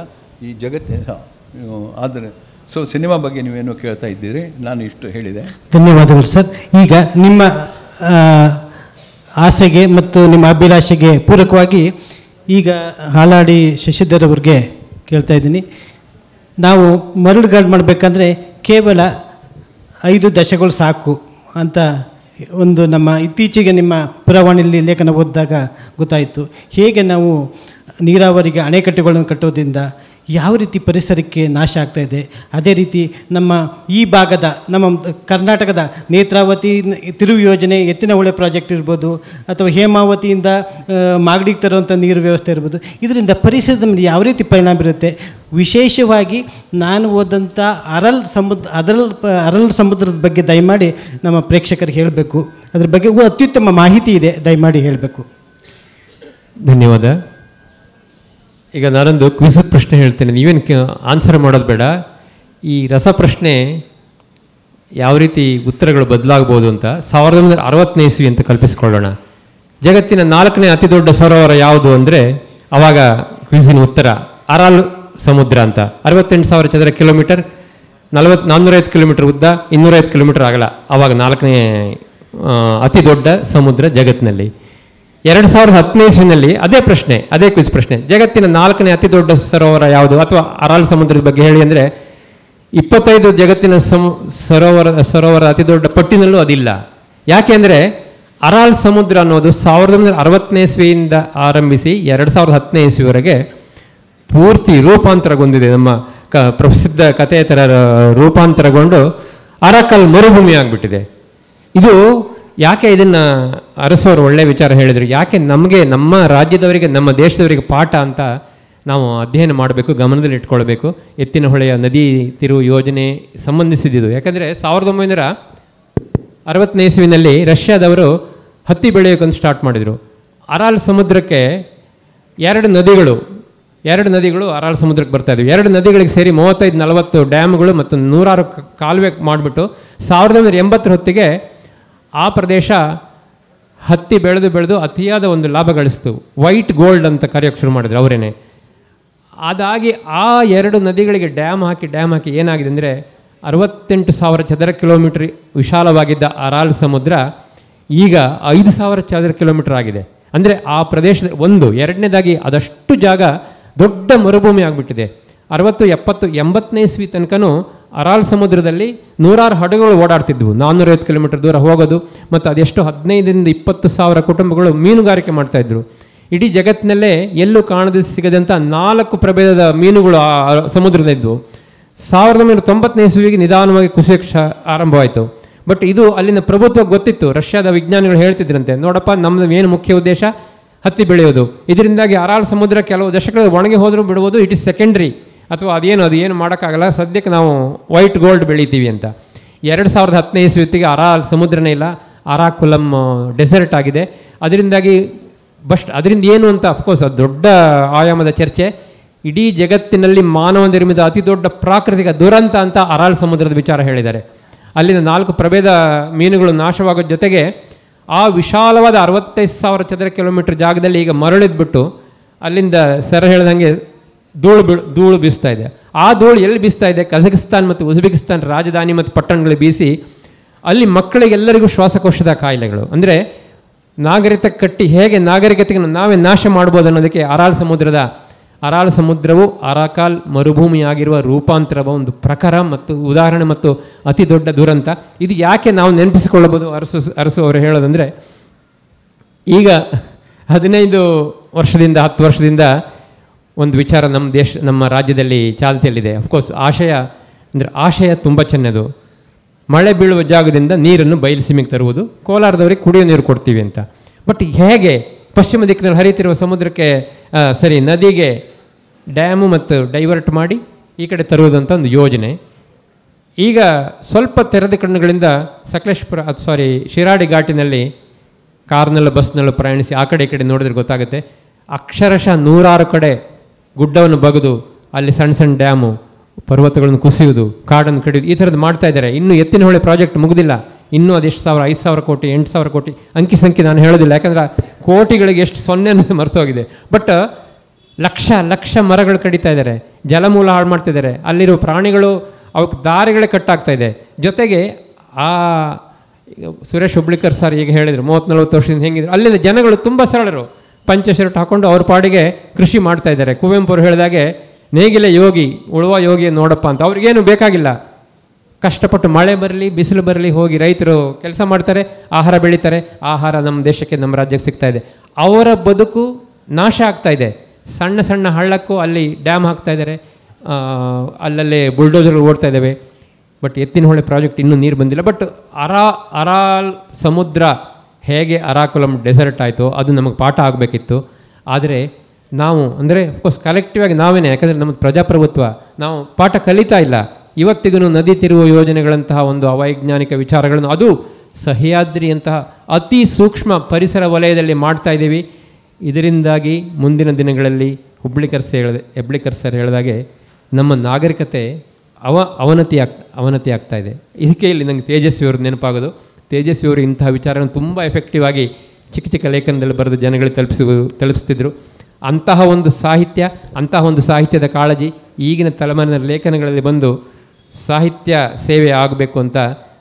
ಈ ಜಗತ್ತಿನ ಸಿನಿಮಾ ಬಗ್ಗೆ ನೀವೇನು ಕೇಳ್ತಾ ಇದ್ದೀರಿ, ನಾನು ಇಷ್ಟು ಹೇಳಿದೆ. ಧನ್ಯವಾದಗಳು ಸರ್. ಈಗ ನಿಮ್ಮ ಆಸೆಗೆ ಮತ್ತು ನಿಮ್ಮ ಅಭಿಲಾಷೆಗೆ ಪೂರಕವಾಗಿ ಈಗ ಹಾಲಾಡಿ ಶಶಿಧರ್ ಅವ್ರಿಗೆ ಕೇಳ್ತಾ ಇದ್ದೀನಿ. ನಾವು ಮರಳುಗಾಡು ಮಾಡಬೇಕಂದ್ರೆ ಕೇವಲ 5 ದಶಗಳು ಸಾಕು ಅಂತ ಒಂದು ನಮ್ಮ ಇತ್ತೀಚೆಗೆ ನಿಮ್ಮ ಪುರವಾಣಿಯಲ್ಲಿ ಲೇಖನ ಓದಿದಾಗ ಗೊತ್ತಾಯಿತು. ಹೇಗೆ ನಾವು ನೀರಾವರಿಗೆ ಅಣೆಕಟ್ಟೆಗಳನ್ನು ಕಟ್ಟೋದ್ರಿಂದ ಯಾವ ರೀತಿ ಪರಿಸರಕ್ಕೆ ನಾಶ ಆಗ್ತಾಯಿದೆ, ಅದೇ ರೀತಿ ನಮ್ಮ ಈ ಭಾಗದ ನಮ್ಮ ಕರ್ನಾಟಕದ ನೇತ್ರಾವತಿ ತಿರುವು ಯೋಜನೆ, ಎತ್ತಿನ ಹೊಳೆ ಪ್ರಾಜೆಕ್ಟ್ ಇರ್ಬೋದು, ಅಥವಾ ಹೇಮಾವತಿಯಿಂದ ಮಾಗಡಿಗೆ ತರುವಂಥ ನೀರು ವ್ಯವಸ್ಥೆ ಇರ್ಬೋದು, ಇದರಿಂದ ಪರಿಸರದ ಮೇಲೆ ಯಾವ ರೀತಿ ಪರಿಣಾಮ ಬೀರುತ್ತೆ. ವಿಶೇಷವಾಗಿ ನಾನು ಓದಂಥ ಅರಲ್ ಸಮುದ್ರದ ಬಗ್ಗೆ ದಯಮಾಡಿ ನಮ್ಮ ಪ್ರೇಕ್ಷಕರಿಗೆ ಹೇಳಬೇಕು. ಅದ್ರ ಬಗ್ಗೆ ಅತ್ಯುತ್ತಮ ಮಾಹಿತಿ ಇದೆ, ದಯಮಾಡಿ ಹೇಳಬೇಕು. ಧನ್ಯವಾದ. ಈಗ ನಾನೊಂದು ಕ್ವಿಜ್ ಪ್ರಶ್ನೆ ಹೇಳ್ತೇನೆ, ನೀವೇನು ಆನ್ಸರ್ ಮಾಡೋದು ಬೇಡ. ಈ ರಸಪ್ರಶ್ನೆ ಯಾವ ರೀತಿ ಉತ್ತರಗಳು ಬದಲಾಗ್ಬೋದು ಅಂತ 1960ನೇ ಇಸ್ವಿ ಅಂತ ಕಲ್ಪಿಸ್ಕೊಳ್ಳೋಣ. ಜಗತ್ತಿನ 4ನೇ ಅತಿ ದೊಡ್ಡ ಸರೋವರ ಯಾವುದು ಅಂದರೆ ಆವಾಗ ಕ್ವಿಜಿನ ಉತ್ತರ ಅರಾಲ್ ಸಮುದ್ರ ಅಂತ. 68,000 ಚದರ ಕಿಲೋಮೀಟರ್, 450 ಕಿಲೋಮೀಟರ್ ಉದ್ದ, 250 ಕಿಲೋಮೀಟರ್ ಅಗಲ. ಆವಾಗ 4ನೇ ಅತಿ ದೊಡ್ಡ ಸಮುದ್ರ ಜಗತ್ತಿನಲ್ಲಿ. 2010ನೇ ಇಸ್ವಿನಲ್ಲಿ ಅದೇ ಪ್ರಶ್ನೆ, ಅದೇ ಕ್ವಿಜ್ ಪ್ರಶ್ನೆ, ಜಗತ್ತಿನ 4ನೇ ಅತಿ ದೊಡ್ಡ ಸರೋವರ ಯಾವುದು ಅಥವಾ ಅರಾಲ್ ಸಮುದ್ರದ ಬಗ್ಗೆ ಹೇಳಿ ಅಂದರೆ 25 ಜಗತ್ತಿನ ಸರೋವರ ಅತಿ ದೊಡ್ಡ ಪಟ್ಟಿನಲ್ಲೂ ಅದಿಲ್ಲ. ಯಾಕೆ ಅಂದರೆ ಅರಾಲ್ ಸಮುದ್ರ ಅನ್ನೋದು 1960ನೇ ಇಸ್ವಿಯಿಂದ ಆರಂಭಿಸಿ 2010ನೇ ಇಸ್ವಿವರೆಗೆ ಪೂರ್ತಿ ರೂಪಾಂತರಗೊಂಡಿದೆ. ನಮ್ಮ ಪ್ರಸಿದ್ಧ ಕಥೆಯ ಥರ ರೂಪಾಂತರಗೊಂಡು ಅರಕಲ್ ಮರುಭೂಮಿ ಆಗಿಬಿಟ್ಟಿದೆ. ಇದು ಯಾಕೆ ಇದನ್ನು ಅರಸವರು ಒಳ್ಳೆಯ ವಿಚಾರ ಹೇಳಿದರು, ಯಾಕೆ ನಮಗೆ ನಮ್ಮ ರಾಜ್ಯದವರಿಗೆ ನಮ್ಮ ದೇಶದವರಿಗೆ ಪಾಠ ಅಂತ ನಾವು ಅಧ್ಯಯನ ಮಾಡಬೇಕು, ಗಮನದಲ್ಲಿ ಇಟ್ಕೊಳ್ಬೇಕು. ಎತ್ತಿನ ಹೊಳೆಯ ನದಿ ತಿರುವು ಯೋಜನೆ ಸಂಬಂಧಿಸಿದ್ದು. ಯಾಕಂದರೆ 1960ನೇ ಇಸ್ವಿನಲ್ಲಿ ರಷ್ಯಾದವರು ಹತ್ತಿ ಬೆಳೆಯೋಕ್ಕಂತ ಸ್ಟಾರ್ಟ್ ಮಾಡಿದರು. ಅರಾಲ್ ಸಮುದ್ರಕ್ಕೆ 2 ನದಿಗಳು ಅರಾಲ್ ಸಮುದ್ರಕ್ಕೆ ಬರ್ತಾ ಇದ್ವು. 2 ನದಿಗಳಿಗೆ ಸೇರಿ 35-40 ಡ್ಯಾಮ್ಗಳು ಮತ್ತು 100 ಕಾಲುವೆ ಮಾಡಿಬಿಟ್ಟು 1980 ಹೊತ್ತಿಗೆ ಆ ಪ್ರದೇಶ ಹತ್ತಿ ಬೆಳೆದು ಅತಿಯಾದ ಒಂದು ಲಾಭ ಗಳಿಸ್ತು. ವೈಟ್ ಗೋಲ್ಡ್ ಅಂತ ಕರೆಯೋಕ್ಕೆ ಶುರು ಮಾಡಿದ್ರು ಅವರೇನೆ. ಅದಾಗಿ ಆ 2 ನದಿಗಳಿಗೆ ಡ್ಯಾಮ್ ಹಾಕಿ ಏನಾಗಿದೆ ಅಂದರೆ 68,000 ಚದರ ಕಿಲೋಮೀಟರ್ ವಿಶಾಲವಾಗಿದ್ದ ಅರಾಲ್ ಸಮುದ್ರ ಈಗ 5,000 ಚದರ ಕಿಲೋಮೀಟರ್ ಆಗಿದೆ. ಅಂದರೆ ಆ ಪ್ರದೇಶದ ಎರಡನೇದಾಗಿ ಅದಷ್ಟು ಜಾಗ ದೊಡ್ಡ ಮರುಭೂಮಿ ಆಗಿಬಿಟ್ಟಿದೆ. 60, 70, 80ನೇ ಇಸ್ವಿ ತನಕನೂ ಅರಾಲ್ ಸಮುದ್ರದಲ್ಲಿ 100 ಹಡಗುಗಳು ಓಡಾಡ್ತಿದ್ವು, 450 ಕಿಲೋಮೀಟರ್ ದೂರ ಹೋಗೋದು. ಮತ್ತು ಅದೆಷ್ಟು 15,000-20,000 ಕುಟುಂಬಗಳು ಮೀನುಗಾರಿಕೆ ಮಾಡ್ತಾಯಿದ್ರು. ಇಡೀ ಜಗತ್ತಿನಲ್ಲೇ ಎಲ್ಲೂ ಸಿಗದಂಥ 4 ಪ್ರಭೇದದ ಮೀನುಗಳು ಆ ಸಮುದ್ರದಲ್ಲಿದ್ದವು. 1990ನೇ ಇಸ್ವಿಗೆ ನಿಧಾನವಾಗಿ ಕುಸಿಯಕ್ಕೆ ಆರಂಭವಾಯಿತು. ಬಟ್ ಇದು ಅಲ್ಲಿನ ಪ್ರಭುತ್ವ ಗೊತ್ತಿತ್ತು. ರಷ್ಯಾದ ವಿಜ್ಞಾನಿಗಳು ಹೇಳ್ತಿದ್ರಂತೆ, ನೋಡಪ್ಪ ನಮ್ಮದು ಏನು ಮುಖ್ಯ ಉದ್ದೇಶ ಹತ್ತಿ ಬೆಳೆಯೋದು, ಇದರಿಂದಾಗಿ ಅರಾಲ್ ಸಮುದ್ರ ಕೆಲವು ದಶಕಗಳು ಒಣಗಿ ಹೋದರೂ ಬಿಡ್ಬೋದು, ಇಟ್ ಇಸ್ ಸೆಕೆಂಡ್ರಿ, ಅಥವಾ ಅದೇನು ಮಾಡೋಕ್ಕಾಗಲ್ಲ, ಸದ್ಯಕ್ಕೆ ನಾವು ವೈಟ್ ಗೋಲ್ಡ್ ಬೆಳಿತೀವಿ ಅಂತ. 2010ನೇ ಇಸ್ವಿಗೆ ಅರಾಲ್ ಸಮುದ್ರನೇ ಇಲ್ಲ, ಅರಾಕುಲಂ ಡೆಸರ್ಟ್ ಆಗಿದೆ. ಅದರಿಂದ ಏನು ಅಂತ ಅಫ್ಕೋರ್ಸ್ ಅದು ದೊಡ್ಡ ಆಯಾಮದ ಚರ್ಚೆ. ಇಡೀ ಜಗತ್ತಿನಲ್ಲಿ ಮಾನವ ನಿರ್ಮಿತ ಅತಿ ದೊಡ್ಡ ಪ್ರಾಕೃತಿಕ ದುರಂತ ಅಂತ ಅರಾಲ್ ಸಮುದ್ರದ ವಿಚಾರ ಹೇಳಿದ್ದಾರೆ. ಅಲ್ಲಿನ 4 ಪ್ರಭೇದ ಮೀನುಗಳು ನಾಶವಾಗೋ ಜೊತೆಗೆ ಆ ವಿಶಾಲವಾದ 65,000 ಚದರ ಕಿಲೋಮೀಟರ್ ಜಾಗದಲ್ಲಿ ಈಗ ಮರಳಿದ್ಬಿಟ್ಟು ಅಲ್ಲಿಂದ ಸರ್ ಹೇಳ್ದಂಗೆ ಧೂಳು ಬೀಸ್ತಾ ಇದೆ. ಆ ಧೂಳು ಎಲ್ಲಿ ಬೀಸ್ತಾ ಇದೆ? ಕಜಕಿಸ್ತಾನ್ ಮತ್ತು ಉಜ್ಬೇಕಿಸ್ತಾನ್ ರಾಜಧಾನಿ ಮತ್ತು ಪಟ್ಟಣಗಳು ಬೀಸಿ ಅಲ್ಲಿ ಮಕ್ಕಳಿಗೆಲ್ಲರಿಗೂ ಶ್ವಾಸಕೋಶದ ಕಾಯಿಲೆಗಳು. ಅಂದರೆ ನಾಗರಿಕತೆಗೆ ನಾವೇ ನಾಶ ಮಾಡ್ಬೋದು ಅನ್ನೋದಕ್ಕೆ ಅರಾಲ್ ಸಮುದ್ರವು ಅರಾಕಾಲ್ ಮರುಭೂಮಿಯಾಗಿರುವ ರೂಪಾಂತರವ ಒಂದು ಪ್ರಖರ ಮತ್ತು ಉದಾಹರಣೆ ಮತ್ತು ಅತಿ ದೊಡ್ಡ ದುರಂತ. ಇದು ಯಾಕೆ ನಾವು ನೆನಪಿಸಿಕೊಳ್ಳಬಹುದು ಅರಸು ಅವರು ಹೇಳೋದಂದರೆ, ಈಗ 15 ವರ್ಷದಿಂದ 10 ವರ್ಷದಿಂದ ಒಂದು ವಿಚಾರ ನಮ್ಮ ರಾಜ್ಯದಲ್ಲಿ ಚಾಲ್ತಿಯಲ್ಲಿದೆ. ಅಫ್ಕೋರ್ಸ್ ಆಶಯ ತುಂಬ ಚೆನ್ನದು. ಮಳೆ ಬೀಳುವ ಜಾಗದಿಂದ ನೀರನ್ನು ಬಯಲುಸೀಮೆಗೆ ತರುವುದು, ಕೋಲಾರದವರಿಗೆ ಕುಡಿಯೋ ನೀರು ಕೊಡ್ತೀವಿ ಅಂತ. ಬಟ್ ಹೇಗೆ ಪಶ್ಚಿಮ ದಿಕ್ಕಿನಲ್ಲಿ ಹರಿತಿರುವ ಸಮುದ್ರಕ್ಕೆ ನದಿಗೆ ಡ್ಯಾಮು ಮತ್ತು ಡೈವರ್ಟ್ ಮಾಡಿ ಈ ಕಡೆ ತರುವುದಂತ ಒಂದು ಯೋಜನೆ. ಈಗ ಸ್ವಲ್ಪ ತೆರೆದ ಕಣ್ಣುಗಳಿಂದ ಸಕಲೇಶ್ಪುರ ಶಿರಾಡಿ ಘಾಟಿನಲ್ಲಿ ಕಾರ್ನಲ್ಲೂ ಬಸ್ನಲ್ಲೂ ಪ್ರಯಾಣಿಸಿ ಆ ಕಡೆ ಈ ಕಡೆ ನೋಡಿದ್ರೆ ಗೊತ್ತಾಗುತ್ತೆ. ಅಕ್ಷರಶಃ 100 ಕಡೆ ಗುಡ್ಡವನ್ನು ಬಗೆದು ಅಲ್ಲಿ ಸಣ್ಣ ಸಣ್ಣ ಡ್ಯಾಮು, ಪರ್ವತಗಳನ್ನು ಕುಸಿಯುವುದು, ಕಾಡನ್ನು ಕಡಿಯುವುದು, ಈ ಥರದ್ದು ಮಾಡ್ತಾ ಇದ್ದಾರೆ. ಇನ್ನೂ ಎತ್ತಿನಹೊಳೆ ಪ್ರಾಜೆಕ್ಟ್ ಮುಗಿದಿಲ್ಲ. ಇನ್ನೂ ಅದೆಷ್ಟು ಸಾವಿರ, 5,000 ಕೋಟಿ, 8,000 ಕೋಟಿ ಅಂಕಿ ಸಂಖ್ಯೆ ನಾನು ಹೇಳೋದಿಲ್ಲ, ಯಾಕಂದರೆ ಕೋಟಿಗಳಿಗೆ ಎಷ್ಟು ಸೊನ್ನೆ ಅನ್ನೋದು ಮರೆತೋಗಿದೆ. ಬಟ್ ಲಕ್ಷ ಲಕ್ಷ ಮರಗಳು ಕಡಿತಾ ಇದ್ದಾರೆ, ಜಲಮೂಲ ಹಾಳು ಮಾಡ್ತಿದ್ದಾರೆ, ಅಲ್ಲಿರೋ ಪ್ರಾಣಿಗಳು ಅವಕ್ಕೆ ದಾರಿಗಳೇ ಕಟ್ಟಾಗ್ತಾ ಇದೆ. ಜೊತೆಗೆ ಆ ಸುರೇಶ್ ಹುಬ್ಳಿಕರ್ ಸರ್ ಈಗ ಹೇಳಿದರು 30-40 ವರ್ಷದಿಂದ ಹೆಂಗಿದ್ರು, ಅಲ್ಲಿಂದ ಜನಗಳು ತುಂಬ ಸರಳರು, ಪಂಚ ಶರ್ಟ್ ಹಾಕ್ಕೊಂಡು ಅವ್ರ ಪಾಡಿಗೆ ಕೃಷಿ ಮಾಡ್ತಾ ಇದ್ದಾರೆ. ಕುವೆಂಪು ಅವರು ಹೇಳಿದಾಗೆ ನೇಗಿಲೆ ಯೋಗಿ ಉಳುವ ಯೋಗಿ ನೋಡಪ್ಪ ಅಂತ. ಅವ್ರಿಗೇನು ಬೇಕಾಗಿಲ್ಲ, ಕಷ್ಟಪಟ್ಟು ಮಳೆ ಬರಲಿ ಬಿಸಿಲು ಬರಲಿ ಹೋಗಿ ರೈತರು ಕೆಲಸ ಮಾಡ್ತಾರೆ, ಆಹಾರ ಬೆಳೀತಾರೆ. ಆಹಾರ ನಮ್ಮ ದೇಶಕ್ಕೆ ನಮ್ಮ ರಾಜ್ಯಕ್ಕೆ ಸಿಗ್ತಾ ಇದೆ. ಅವರ ಬದುಕು ನಾಶ ಆಗ್ತಾ ಇದೆ. ಸಣ್ಣ ಸಣ್ಣ ಹಳ್ಳಕ್ಕೂ ಅಲ್ಲಿ ಡ್ಯಾಮ್ ಹಾಕ್ತಾ ಇದ್ದಾರೆ, ಅಲ್ಲಲ್ಲೇ ಬುಲ್ಡೋಜರ್ಗಳು ಓಡ್ತಾ ಇದ್ದಾವೆ. ಬಟ್ ಎತ್ತಿನಹೊಳೆ ಪ್ರಾಜೆಕ್ಟ್ ಇನ್ನೂ ನೀರು ಬಂದಿಲ್ಲ. ಬಟ್ ಅರಾಲ್ ಸಮುದ್ರ ಹೇಗೆ ಅರಾಕುಲಂ ಡೆಸರ್ಟ್ ಆಯಿತೋ ಅದು ನಮಗೆ ಪಾಠ ಆಗಬೇಕಿತ್ತು. ಆದರೆ ನಾವು ಅಂದರೆ ಅಫ್ಕೋರ್ಸ್ ಕಲೆಕ್ಟಿವ್ ಆಗಿ ನಾವೇನೇ, ಯಾಕಂದರೆ ನಮ್ಮದು ಪ್ರಜಾಪ್ರಭುತ್ವ, ನಾವು ಪಾಠ ಕಲಿತಾ ಇಲ್ಲ. ಇವತ್ತಿಗೂ ನದಿ ತಿರುವು ಯೋಜನೆಗಳಂತಹ ಒಂದು ಅವೈಜ್ಞಾನಿಕ ವಿಚಾರಗಳನ್ನು, ಅದು ಸಹ್ಯಾದ್ರಿಯಂತಹ ಅತಿ ಸೂಕ್ಷ್ಮ ಪರಿಸರ ವಲಯದಲ್ಲಿ ಮಾಡ್ತಾ ಇದ್ದೀವಿ. ಇದರಿಂದಾಗಿ ಮುಂದಿನ ದಿನಗಳಲ್ಲಿ ಹೆಬ್ಳಿಕರ್ ಸರ್ ಹೇಳಿದಾಗೆ ನಮ್ಮ ನಾಗರಿಕತೆ ಅವನತಿ ಆಗ್ತಾ ಇದೆ. ಇದಕ್ಕೆ ಇಲ್ಲಿ ನಂಗೆ ತೇಜಸ್ವಿ ಅವ್ರದ್ದು ನೆನಪಾಗೋದು. ತೇಜಸ್ವಿ ಅವರು ಇಂತಹ ವಿಚಾರವನ್ನು ತುಂಬ ಎಫೆಕ್ಟಿವ್ ಆಗಿ ಚಿಕ್ಕ ಚಿಕ್ಕ ಲೇಖನದಲ್ಲಿ ಬರೆದು ಜನಗಳಿಗೆ ತಲುಪಿಸ್ತಿದ್ರು. ಅಂತಹ ಒಂದು ಸಾಹಿತ್ಯದ ಕಾಳಜಿ ಈಗಿನ ತಲೆಮಾರಿನ ಲೇಖನಗಳಲ್ಲಿ ಬಂದು ಸಾಹಿತ್ಯ ಸೇವೆ ಆಗಬೇಕು ಅಂತ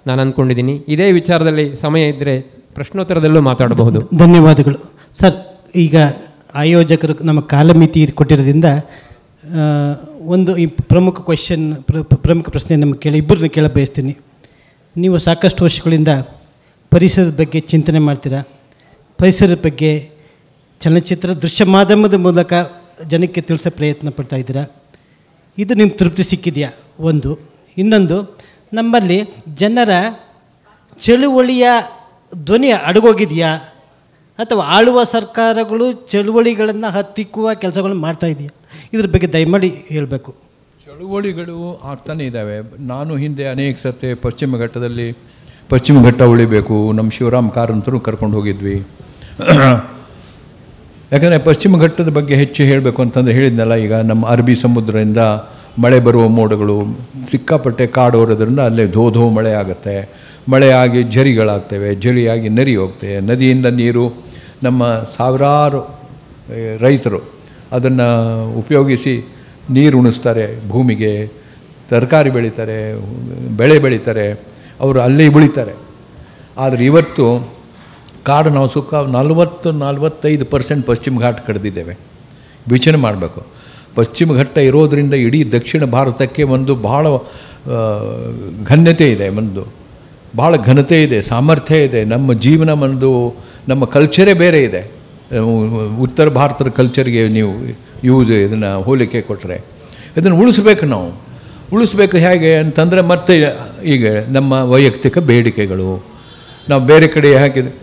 ನಾನು ಅಂದ್ಕೊಂಡಿದ್ದೀನಿ. ಇದೇ ವಿಚಾರದಲ್ಲಿ ಸಮಯ ಇದ್ದರೆ ಪ್ರಶ್ನೋತ್ತರದಲ್ಲೂ ಮಾತಾಡಬಹುದು. ಧನ್ಯವಾದಗಳು ಸರ್. ಈಗ ಆಯೋಜಕರು ನಮ್ಮ ಕಾಲಮಿತಿ ಕೊಟ್ಟಿರೋದ್ರಿಂದ ಒಂದು ಈ ಪ್ರಮುಖ ಪ್ರಶ್ನೆ ನಮಗೆ ಇಬ್ಬರನ್ನ ಕೇಳ ಬಯಸ್ತೀನಿ. ನೀವು ಸಾಕಷ್ಟು ವರ್ಷಗಳಿಂದ ಪರಿಸರದ ಬಗ್ಗೆ ಚಿಂತನೆ ಮಾಡ್ತೀರಾ, ಪರಿಸರದ ಬಗ್ಗೆ ಚಲನಚಿತ್ರ ದೃಶ್ಯ ಮಾಧ್ಯಮದ ಮೂಲಕ ಜನಕ್ಕೆ ತಿಳಿಸೋ ಪ್ರಯತ್ನ ಪಡ್ತಾ ಇದ್ದೀರಾ. ಇದು ನಿಮ್ಗೆ ತೃಪ್ತಿ ಸಿಕ್ಕಿದೆಯಾ? ಒಂದು. ಇನ್ನೊಂದು, ನಮ್ಮಲ್ಲಿ ಜನರ ಚಳುವಳಿಯ ಧ್ವನಿ ಅಡಗೋಗಿದೆಯಾ, ಅಥವಾ ಆಳುವ ಸರ್ಕಾರಗಳು ಚಳುವಳಿಗಳನ್ನು ಹತ್ತಿಕ್ಕುವ ಕೆಲಸಗಳನ್ನು ಮಾಡ್ತಾ ಇದೆಯಾ? ಇದ್ರ ಬಗ್ಗೆ ದಯಮಾಡಿ ಹೇಳಬೇಕು. ಚಳುವಳಿಗಳು ಆಗ್ತಾನೇ ಇದ್ದಾವೆ. ನಾನು ಹಿಂದೆ ಅನೇಕ ಸರ್ತಿ ಪಶ್ಚಿಮ ಘಟ್ಟ ಉಳಿಬೇಕು, ನಮ್ಮ ಶಿವರಾಮ್ ಕಾರಂತರು ಕರ್ಕೊಂಡು ಹೋಗಿದ್ವಿ. ಯಾಕಂದರೆ ಪಶ್ಚಿಮ ಘಟ್ಟದ ಬಗ್ಗೆ ಹೆಚ್ಚು ಹೇಳಬೇಕು ಅಂತಂದರೆ ಹೇಳಿದ್ನಲ್ಲ, ಈಗ ನಮ್ಮ ಅರಬ್ಬಿ ಸಮುದ್ರದಿಂದ ಮಳೆ ಬರುವ ಮೋಡಗಳು ಸಿಕ್ಕಾಪಟ್ಟೆ ಕಾಡೋರೋದ್ರಿಂದ ಅಲ್ಲೇ ಧೋ ಮಳೆ ಆಗುತ್ತೆ. ಮಳೆಯಾಗಿ ಝರಿಗಳಾಗ್ತವೆ, ಝರಿಯಾಗಿ ನರಿ ಹೋಗ್ತವೆ. ನದಿಯಿಂದ ನೀರು ನಮ್ಮ ಸಾವಿರಾರು ರೈತರು ಅದನ್ನು ಉಪಯೋಗಿಸಿ ನೀರು ಉಣಿಸ್ತಾರೆ, ಭೂಮಿಗೆ ತರಕಾರಿ ಬೆಳೀತಾರೆ, ಬೆಳೆ ಬೆಳೀತಾರೆ, ಅವರು ಅಲ್ಲೇ ಬೆಳೀತಾರೆ. ಆದರೆ ಇವತ್ತು ಕಾಡು ನಾವು 40-45% ಪಶ್ಚಿಮ ಘಾಟ್ ಕಡ್ದಿದ್ದೇವೆ. ವಿಚಾರಣೆ ಮಾಡಬೇಕು. ಪಶ್ಚಿಮ ಘಟ್ಟ ಇರೋದರಿಂದ ಇಡೀ ದಕ್ಷಿಣ ಭಾರತಕ್ಕೆ ಒಂದು ಬಹಳ ಘನ್ಯತೆ ಇದೆ, ಭಾಳ ಘನತೆ ಇದೆ, ಸಾಮರ್ಥ್ಯ ಇದೆ. ನಮ್ಮ ಜೀವನ ನಮ್ಮ ಕಲ್ಚರೇ ಬೇರೆ ಇದೆ. ಉತ್ತರ ಭಾರತದ ಕಲ್ಚರ್ಗೆ ನೀವು ಇದನ್ನು ಹೋಲಿಕೆ ಕೊಟ್ಟರೆ ಇದನ್ನು ಉಳಿಸ್ಬೇಕು ಹೇಗೆ ಅಂತಂದರೆ, ಮತ್ತೆ ಈಗ ನಮ್ಮ ವೈಯಕ್ತಿಕ ಬೇಡಿಕೆಗಳು ನಾವು ಬೇರೆ ಕಡೆ ಹಾಕಿದ್ರೆ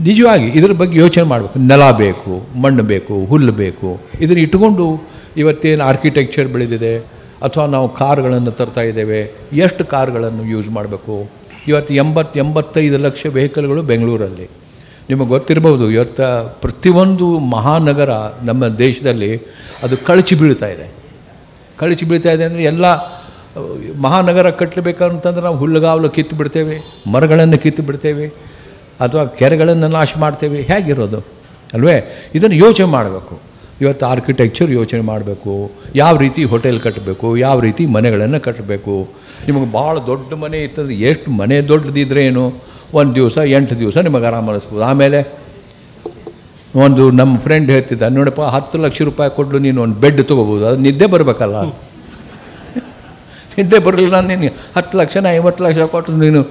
ನಿಜವಾಗಿ ಇದ್ರ ಬಗ್ಗೆ ಯೋಚನೆ ಮಾಡಬೇಕು. ನೆಲ ಬೇಕು, ಮಣ್ಣು ಬೇಕು, ಹುಲ್ಲು ಬೇಕು. ಇದನ್ನು ಇಟ್ಕೊಂಡು ಇವತ್ತೇನು ಆರ್ಕಿಟೆಕ್ಚರ್ ಬೆಳೆದಿದೆ, ಅಥವಾ ನಾವು ಕಾರ್ಗಳನ್ನು ತರ್ತಾ ಇದ್ದೇವೆ, ಎಷ್ಟು ಕಾರ್ಗಳನ್ನು ಯೂಸ್ ಮಾಡಬೇಕು. ಇವತ್ತು 80-85 ಲಕ್ಷ ವೆಹಿಕಲ್ಗಳು ಬೆಂಗಳೂರಲ್ಲಿ. ನಿಮಗೆ ಗೊತ್ತಿರ್ಬೋದು, ಇವತ್ತು ಪ್ರತಿಯೊಂದು ಮಹಾನಗರ ನಮ್ಮ ದೇಶದಲ್ಲಿ ಅದು ಕಳಚಿ ಬೀಳ್ತಾ ಇದೆ ಅಂದರೆ ಎಲ್ಲ ಮಹಾನಗರ ಕಟ್ಟಬೇಕಂತಂದ್ರೆ ನಾವು ಹುಲ್ಲುಗಾವಲು ಕಿತ್ತು ಬಿಡ್ತೇವೆ, ಮರಗಳನ್ನು ಕಿತ್ತು ಬಿಡ್ತೇವೆ, ಅಥವಾ ಕೆರೆಗಳನ್ನು ನಾಶ ಮಾಡ್ತೇವೆ. ಹೇಗಿರೋದು ಅಲ್ವೇ? ಇದನ್ನು ಯೋಚನೆ ಮಾಡಬೇಕು. ಇವತ್ತು ಆರ್ಕಿಟೆಕ್ಚರ್ ಯೋಚನೆ ಮಾಡಬೇಕು. ಯಾವ ರೀತಿ ಹೋಟೆಲ್ ಕಟ್ಟಬೇಕು, ಯಾವ ರೀತಿ ಮನೆಗಳನ್ನು ಕಟ್ಟಬೇಕು. ನಿಮಗೆ ಭಾಳ ದೊಡ್ಡ ಮನೆ ಇತ್ತಂದ್ರೆ, ಎಷ್ಟು ಮನೆ ದೊಡ್ಡದಿದ್ರೆ ಏನು, 1 ದಿವಸ 8 ದಿವಸ ನಿಮಗೆ ಆರಾಮ ಅನಿಸ್ಬೋದು. ಆಮೇಲೆ ನಮ್ಮ ಫ್ರೆಂಡ್ ಹೇಳ್ತಿದ್ದ, ನೋಡಪ್ಪ 10 ಲಕ್ಷ ರೂಪಾಯಿ ಕೊಟ್ಟು ನೀನು ಒಂದು ಬೆಡ್ ತೊಗೋಬೋದು, ಅದು ನಿದ್ದೆ ಬರಬೇಕಲ್ಲ. ನಿದ್ದೆ ಬರಲಿಲ್ಲ, ನೀನು 10 ಲಕ್ಷನ 50 ಲಕ್ಷ ಕೊಟ್ಟು ನೀನು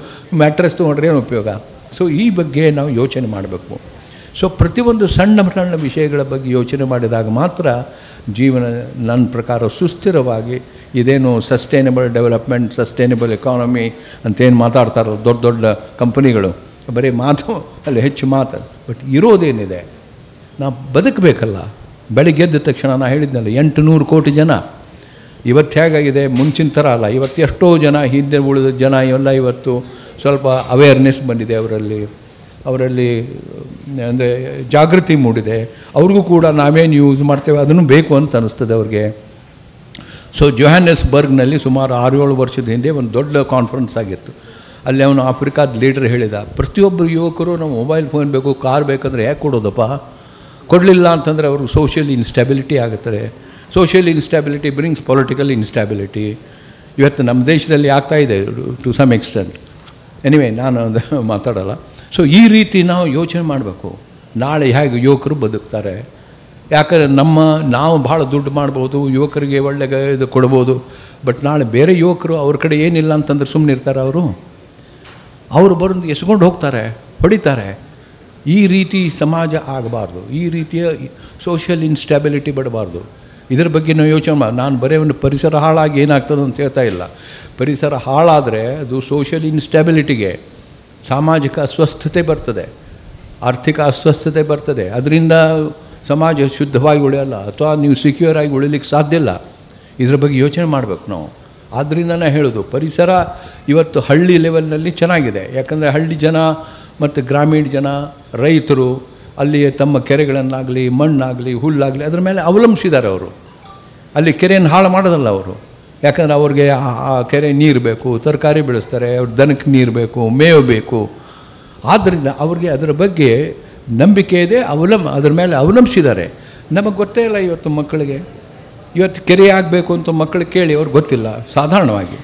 ಮ್ಯಾಟ್ರೆಸ್ ತೊಗೊಂಡ್ರೆ ಏನು ಉಪಯೋಗ? ಸೊ ಈ ಬಗ್ಗೆ ನಾವು ಯೋಚನೆ ಮಾಡಬೇಕು. ಸೊ ಪ್ರತಿಯೊಂದು ಸಣ್ಣ ವಿಷಯಗಳ ಬಗ್ಗೆ ಯೋಚನೆ ಮಾಡಿದಾಗ ಮಾತ್ರ ಜೀವನ ನನ್ನ ಪ್ರಕಾರ ಸುಸ್ಥಿರವಾಗಿ, ಇದೇನು ಸಸ್ಟೈನಬಲ್ ಡೆವಲಪ್ಮೆಂಟ್, ಸಸ್ಟೈನಬಲ್ ಎಕಾನಮಿ ಅಂತೇನು ಮಾತಾಡ್ತಾರೋ ದೊಡ್ಡ ದೊಡ್ಡ ಕಂಪನಿಗಳು, ಬರೀ ಮಾತು ಅಲ್ಲಿ ಹೆಚ್ಚು ಮಾತು. ಬಟ್ ಇರೋದೇನಿದೆ, ನಾವು ಬದುಕಬೇಕಲ್ಲ. ಬೆಳಗ್ಗೆ ಎದ್ದ ತಕ್ಷಣ ನಾನು ಹೇಳಿದ್ನಲ್ಲ, 800 ಕೋಟಿ ಜನ ಇವತ್ತು ಹೇಗಾಗಿದೆ ಮುಂಚಿನ ಥರ ಅಲ್ಲ. ಇವತ್ತು ಎಷ್ಟೋ ಜನ, ಹಿಂದೆ ಉಳಿದ ಜನ ಇವೆಲ್ಲ ಇವತ್ತು ಸ್ವಲ್ಪ ಅವೇರ್ನೆಸ್ ಬಂದಿದೆ ಅವರಲ್ಲಿ ಅಂದರೆ ಜಾಗೃತಿ ಮೂಡಿದೆ. ಅವ್ರಿಗೂ ಕೂಡ ನಾವೇನು ಯೂಸ್ ಮಾಡ್ತೇವೆ ಅದನ್ನು ಬೇಕು ಅಂತ ಅನ್ನಿಸ್ತದೆ ಅವ್ರಿಗೆ. ಸೊ ಜೋಹಾನ್ನೆಸ್ಬರ್ಗ್ನಲ್ಲಿ ಸುಮಾರು 6-7 ವರ್ಷದ ಹಿಂದೆ ಒಂದು ದೊಡ್ಡ ಕಾನ್ಫರೆನ್ಸ್ ಆಗಿತ್ತು. ಅಲ್ಲಿ ಅವನು ಆಫ್ರಿಕಾದ ಲೀಡರ್ ಹೇಳಿದ, ಪ್ರತಿಯೊಬ್ಬರು ಯುವಕರು ನಾವು ಮೊಬೈಲ್ ಫೋನ್ ಬೇಕು, ಕಾರ್ ಬೇಕಂದ್ರೆ ಯಾಕೆ ಕೊಡೋದಪ್ಪ? ಕೊಡಲಿಲ್ಲ ಅಂತಂದರೆ ಅವ್ರಿಗೆ ಸೋಷಿಯಲ್ ಇನ್ಸ್ಟೆಬಿಲಿಟಿ ಆಗುತ್ತದೆ. Social instability brings political instability. ಇವತ್ತು ನಮ್ಮ ದೇಶದಲ್ಲಿ ಆಗ್ತಾಯಿದೆ ಟು ಸಮ್ ಎಕ್ಸ್ಟೆಂಟ್. ಎನಿವೇ, ನಾನು ಅದು ಮಾತಾಡೋಲ್ಲ. ಸೊ ಈ ರೀತಿ ನಾವು ಯೋಚನೆ ಮಾಡಬೇಕು, ನಾಳೆ ಹೇಗೆ ಯುವಕರು ಬದುಕ್ತಾರೆ. ಯಾಕಂದರೆ ನಾವು ಭಾಳ ದುಡ್ಡು ಮಾಡ್ಬೋದು, ಯುವಕರಿಗೆ ಒಳ್ಳೆ ಇದು ಕೊಡ್ಬೋದು. ಬಟ್ ನಾಳೆ ಬೇರೆ ಯುವಕರು ಅವ್ರ ಕಡೆ ಏನಿಲ್ಲ ಅಂತಂದ್ರೆ ಸುಮ್ಮನೆ ಇರ್ತಾರೆ. ಅವರು ಬಂದು ಎಸ್ಕೊಂಡು ಹೋಗ್ತಾರೆ, ಹೊಡಿತಾರೆ. ಈ ರೀತಿ ಸಮಾಜ ಆಗಬಾರ್ದು. ಈ ರೀತಿಯ ಸೋಷಿಯಲ್ ಇನ್ಸ್ಟೆಬಿಲಿಟಿ ಬಡಬಾರ್ದು. ಇದ್ರ ಬಗ್ಗೆ ನಾವು ಯೋಚನೆ ನಾನು ಬರೀ ಒಂದು ಪರಿಸರ ಹಾಳಾಗಿ ಏನಾಗ್ತದೆ ಅಂತ ಹೇಳ್ತಾ ಇಲ್ಲ. ಪರಿಸರ ಹಾಳಾದರೆ ಅದು ಸೋಷಿಯಲ್ ಇನ್ಸ್ಟೆಬಿಲಿಟಿಗೆ, ಸಾಮಾಜಿಕ ಅಸ್ವಸ್ಥತೆ ಬರ್ತದೆ, ಆರ್ಥಿಕ ಅಸ್ವಸ್ಥತೆ ಬರ್ತದೆ. ಅದರಿಂದ ಸಮಾಜ ಶುದ್ಧವಾಗಿ ಉಳಿಯಲ್ಲ, ಅಥವಾ ನೀವು ಸಿಕ್ಯೂರ್ ಆಗಿ ಉಳಿಲಿಕ್ಕೆ ಸಾಧ್ಯ ಇಲ್ಲ. ಇದ್ರ ಬಗ್ಗೆ ಯೋಚನೆ ಮಾಡಬೇಕು ನಾವು. ಆದ್ದರಿಂದ ನಾನು ಹೇಳೋದು, ಪರಿಸರ ಇವತ್ತು ಹಳ್ಳಿ ಲೆವೆಲ್ನಲ್ಲಿ ಚೆನ್ನಾಗಿದೆ. ಯಾಕಂದರೆ ಹಳ್ಳಿ ಜನ ಮತ್ತು ಗ್ರಾಮೀಣ ಜನ, ರೈತರು ಅಲ್ಲಿ ತಮ್ಮ ಕೆರೆಗಳನ್ನಾಗಲಿ, ಮಣ್ಣಾಗಲಿ, ಹುಲ್ಲಾಗಲಿ ಅದರ ಮೇಲೆ ಅವಲಂಬಿಸಿದ್ದಾರೆ. ಅವರು ಅಲ್ಲಿ ಕೆರೆಯನ್ನು ಹಾಳು ಮಾಡೋದಲ್ಲ ಅವರು. ಯಾಕಂದರೆ ಅವ್ರಿಗೆ ಆ ಕೆರೆ ನೀರು ಬೇಕು, ತರಕಾರಿ ಬೆಳೆಸ್ತಾರೆ, ಅವ್ರ ದನಕ್ಕೆ ನೀರು ಬೇಕು, ಮೇವು ಬೇಕು. ಆದ್ದರಿಂದ ಅವ್ರಿಗೆ ಅದರ ಬಗ್ಗೆ ನಂಬಿಕೆ ಇದೆ, ಅದ್ರ ಮೇಲೆ ಅವಲಂಬಿಸಿದ್ದಾರೆ. ನಮಗೆ ಗೊತ್ತೇ ಇಲ್ಲ ಇವತ್ತು ಮಕ್ಕಳಿಗೆ. ಇವತ್ತು ಕೆರೆ ಆಗಬೇಕು ಅಂತ ಮಕ್ಕಳು ಕೇಳಿ ಅವ್ರಿಗೆ ಗೊತ್ತಿಲ್ಲ. ಸಾಧಾರಣವಾಗಿ